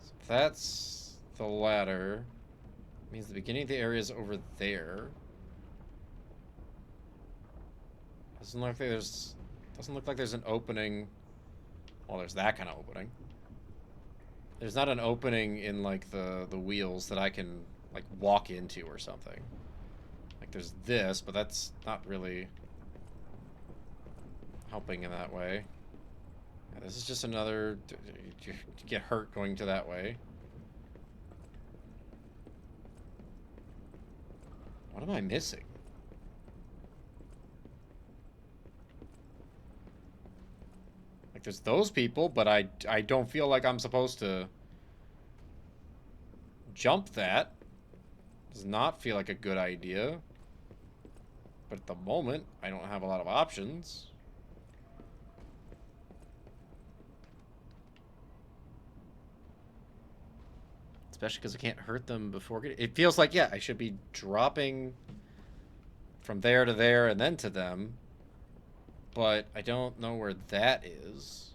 So if that's the ladder, it means the beginning of the area is over there. Doesn't look like there's an opening. Well, there's that kind of opening. There's not an opening in like the wheels that I can like walk into or something. Like there's this, but that's not really helping in that way. Yeah, this is just another. You get hurt going to that way. What am I missing? Like there's those people, but I don't feel like I'm supposed to jump that. Does not feel like a good idea. But at the moment, I don't have a lot of options. Especially because I can't hurt them before getting... It feels like, yeah, I should be dropping from there to there and then to them. But I don't know where that is.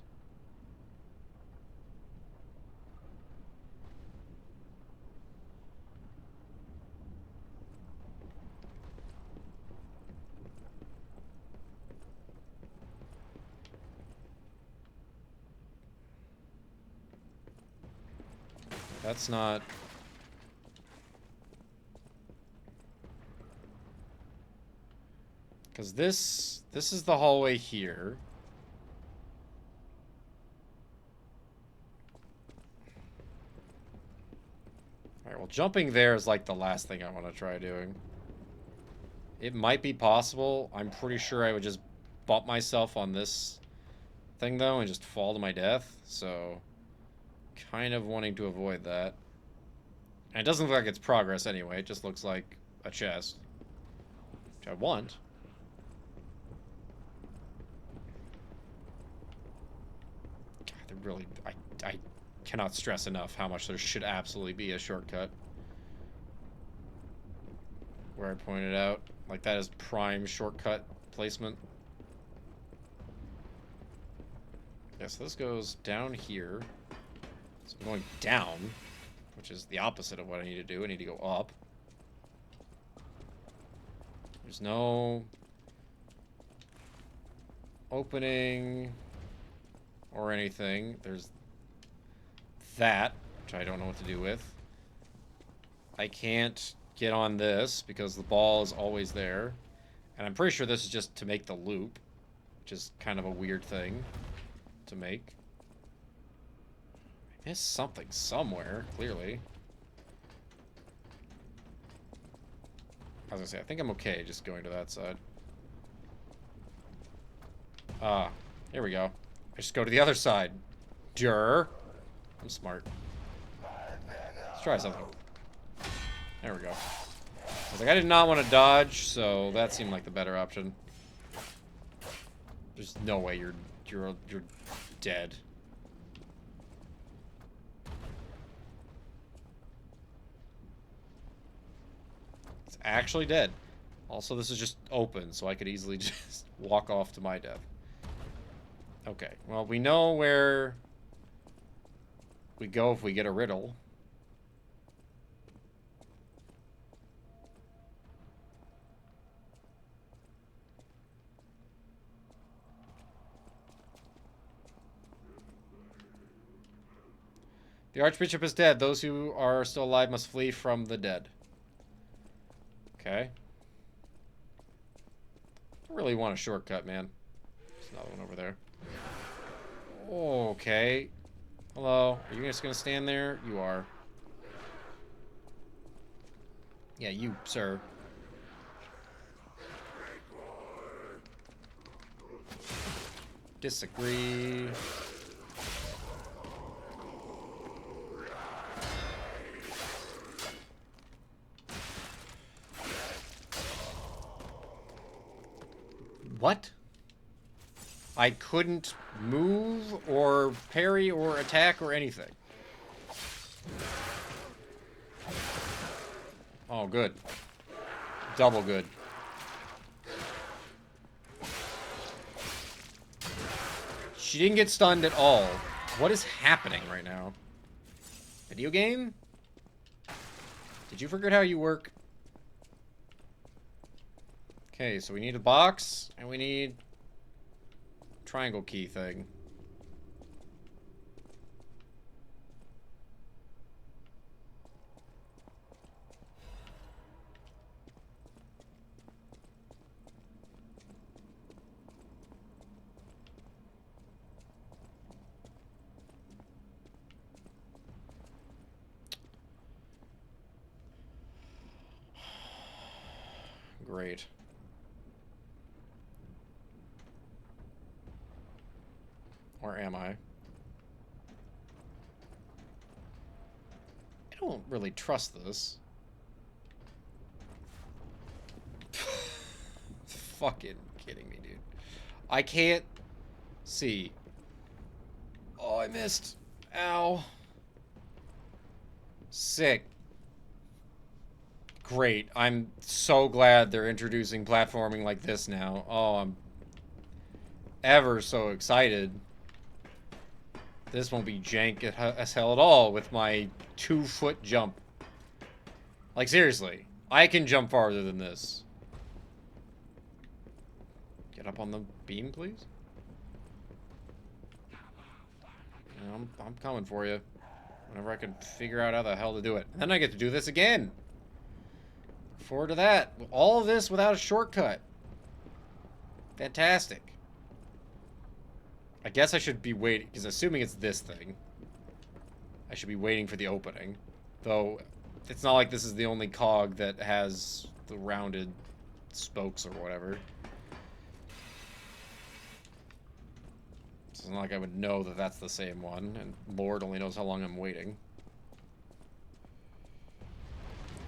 That's not... Because this is the hallway here. Alright, well jumping there is like the last thing I want to try doing. It might be possible. I'm pretty sure I would just bump myself on this thing though and just fall to my death. So, kind of wanting to avoid that. And it doesn't look like it's progress anyway. It just looks like a chest. Which I want. Really, I cannot stress enough how much there should absolutely be a shortcut. Where I pointed out, like that is prime shortcut placement. Yeah, so this goes down here. So I'm going down, which is the opposite of what I need to do. I need to go up. There's no opening or anything. There's that, which I don't know what to do with. I can't get on this because the ball is always there. And I'm pretty sure this is just to make the loop, which is kind of a weird thing to make. I missed something somewhere, clearly. I was gonna say, I think I'm okay just going to that side. Ah, here we go. I just go to the other side. I'm smart. Let's try something. There we go. I was like, I did not want to dodge, so that seemed like the better option. There's no way you're dead. It's actually dead. Also, this is just open, so I could easily just walk off to my death. Okay, well, we know where we go if we get a riddle. The Archbishop is dead. Those who are still alive must flee from the dead. Okay. I really want a shortcut, man. There's another one over there. Okay. Hello. Are you just gonna stand there? You are. Yeah, you, sir. Disagree. What? I couldn't move or parry or attack or anything. Oh, good. Double good. She didn't get stunned at all. What is happening right now? Video game? Did you forget how you work? Okay, so we need a box, and we need triangle key thing. Great. Where am I? I don't really trust this. Fucking kidding me, dude. I can't see. Oh, I missed. Ow. Sick. Great. I'm so glad they're introducing platforming like this now. Oh, I'm ever so excited. This won't be jank as hell at all with my 2-foot jump. Like, seriously. I can jump farther than this. Get up on the beam, please. I'm coming for you. Whenever I can figure out how the hell to do it. And then I get to do this again. Look forward to that. All of this without a shortcut. Fantastic. I guess I should be waiting, because assuming it's this thing, I should be waiting for the opening. Though, it's not like this is the only cog that has the rounded spokes or whatever. It's not like I would know that that's the same one, and Lord only knows how long I'm waiting.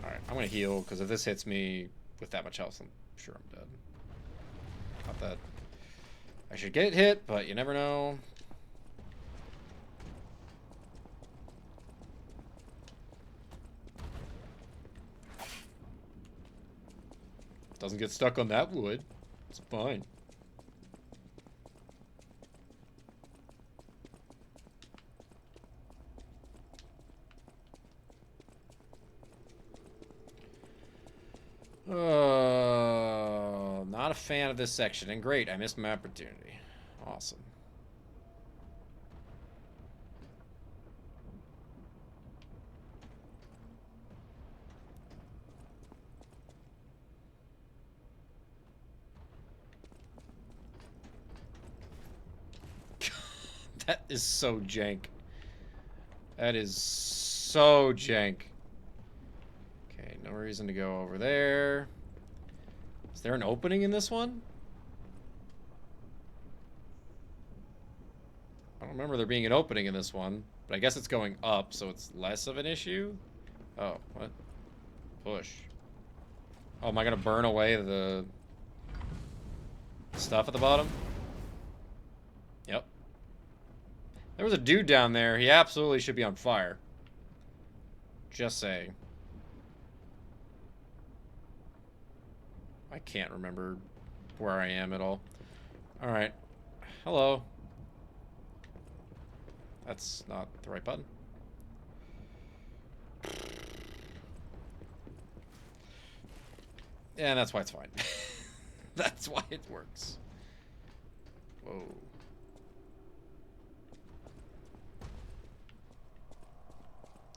Alright, I'm gonna heal, because if this hits me with that much health, I'm sure I'm dead. Not that I should get hit, but you never know. Doesn't get stuck on that wood. It's fine. Not a fan of this section. And great, I missed my opportunity. Awesome. That is so jank. That is so jank. Okay, no reason to go over there. Is there an opening in this one? I don't remember there being an opening in this one, but I guess it's going up, so it's less of an issue. Oh, what? Push. Oh, am I gonna burn away the stuff at the bottom? Yep. There was a dude down there. He absolutely should be on fire. Just saying. I can't remember where I am at all. Alright. Hello. That's not the right button. Yeah, that's why it's fine. That's why it works. Whoa.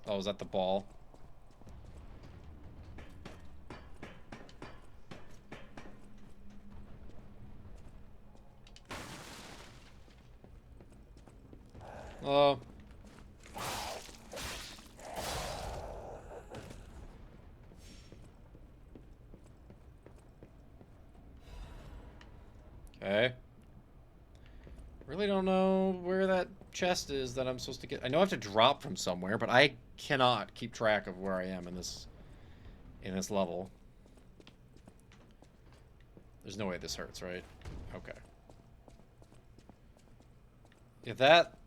Oh, is that the ball? Oh. Really don't know where that chest is that I'm supposed to get. I know I have to drop from somewhere, but I cannot keep track of where I am in this level. There's no way this hurts, right? Okay. Yeah, that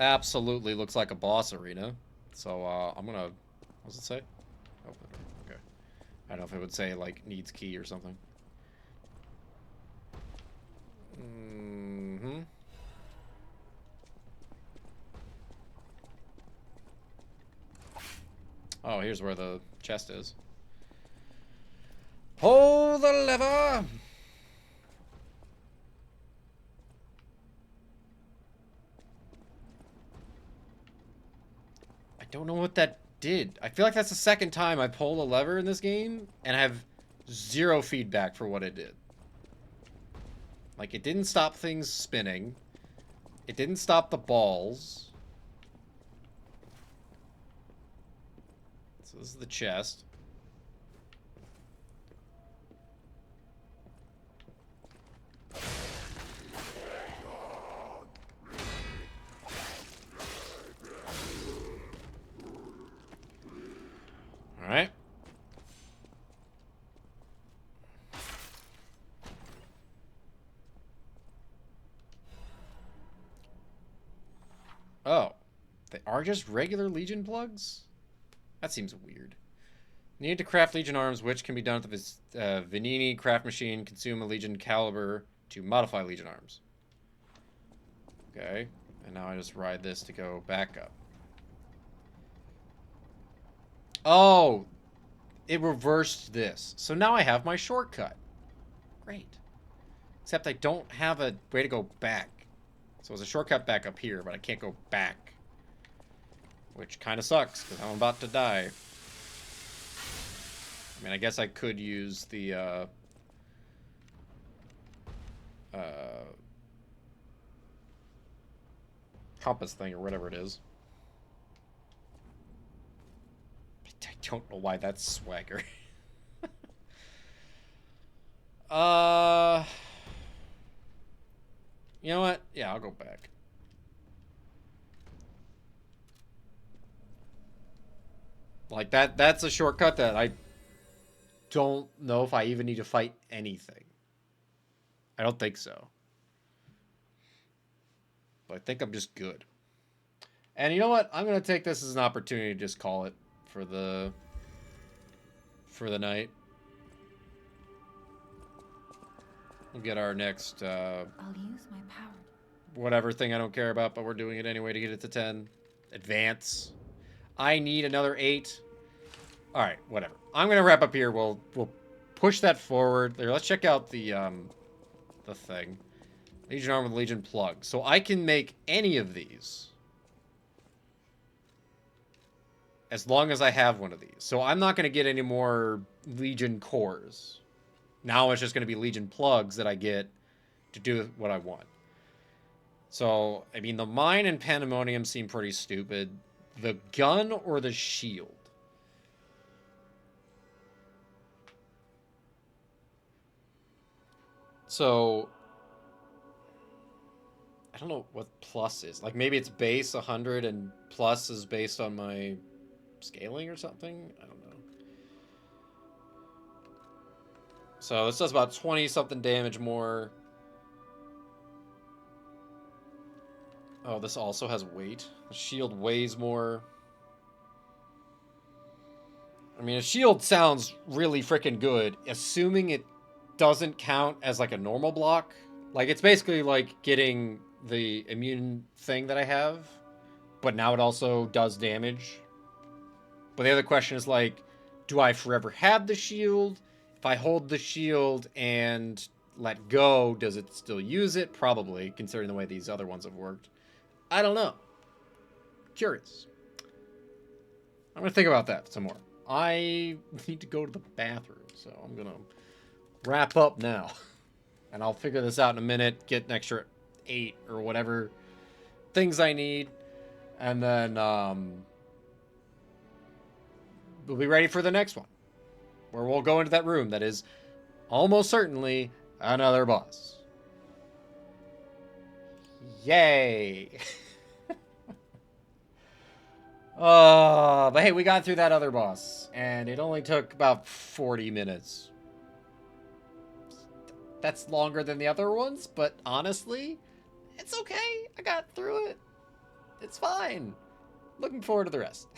absolutely looks like a boss arena. So I'm gonna. What does it say? Oh, okay. I don't know if it would say like needs key or something. Mm-hmm. Oh, here's where the chest is. Pull the lever! I don't know what that did. I feel like that's the second time I pulled a lever in this game, and I have zero feedback for what it did. Like, it didn't stop things spinning. It didn't stop the balls. So this is the chest. Alright. Oh. They are just regular Legion plugs? That seems weird. Need to craft Legion arms, which can be done with this Vanini craft machine. Consume a Legion caliber to modify Legion arms. Okay. And now I just ride this to go back up. Oh! It reversed this. So now I have my shortcut. Great. Except I don't have a way to go back. So there's a shortcut back up here, but I can't go back. Which kind of sucks, because I'm about to die. I mean, I guess I could use the, compass thing, or whatever it is. I don't know why that's swagger. You know what? Yeah, I'll go back. Like, that's a shortcut that I don't know if I even need to fight anything. I don't think so. But I think I'm just good. And you know what? I'm going to take this as an opportunity to just call it for the night. We'll get our next I'll use my power. whatever thing I don't care about, but we're doing it anyway to get it to 10. Advance. I need another 8. All right, whatever. I'm gonna wrap up here. We'll push that forward. There, let's check out the thing. Legion arm with Legion plug. So I can make any of these as long as I have one of these. So I'm not gonna get any more Legion cores. Now it's just gonna be Legion plugs that I get to do what I want. So, I mean, the mine and pandemonium seem pretty stupid. The gun or the shield? So, I don't know what plus is. Like, maybe it's base 100 and plus is based on my scaling or something? I don't know. So, this does about 20-something damage more. Oh, this also has weight. The shield weighs more. I mean, a shield sounds really freaking good, assuming it doesn't count as like a normal block. Like, it's basically like getting the immune thing that I have, but now it also does damage. But the other question is like, do I forever have the shield? If I hold the shield and let go, does it still use it? Probably, considering the way these other ones have worked. I don't know. Curious. I'm going to think about that some more. I need to go to the bathroom, so I'm going to wrap up now. And I'll figure this out in a minute, get an extra 8 or whatever things I need. And then we'll be ready for the next one, where we'll go into that room that is almost certainly another boss. Yay! But hey, we got through that other boss, and it only took about 40 minutes. That's longer than the other ones, but honestly, it's okay. I got through it. It's fine. Looking forward to the rest.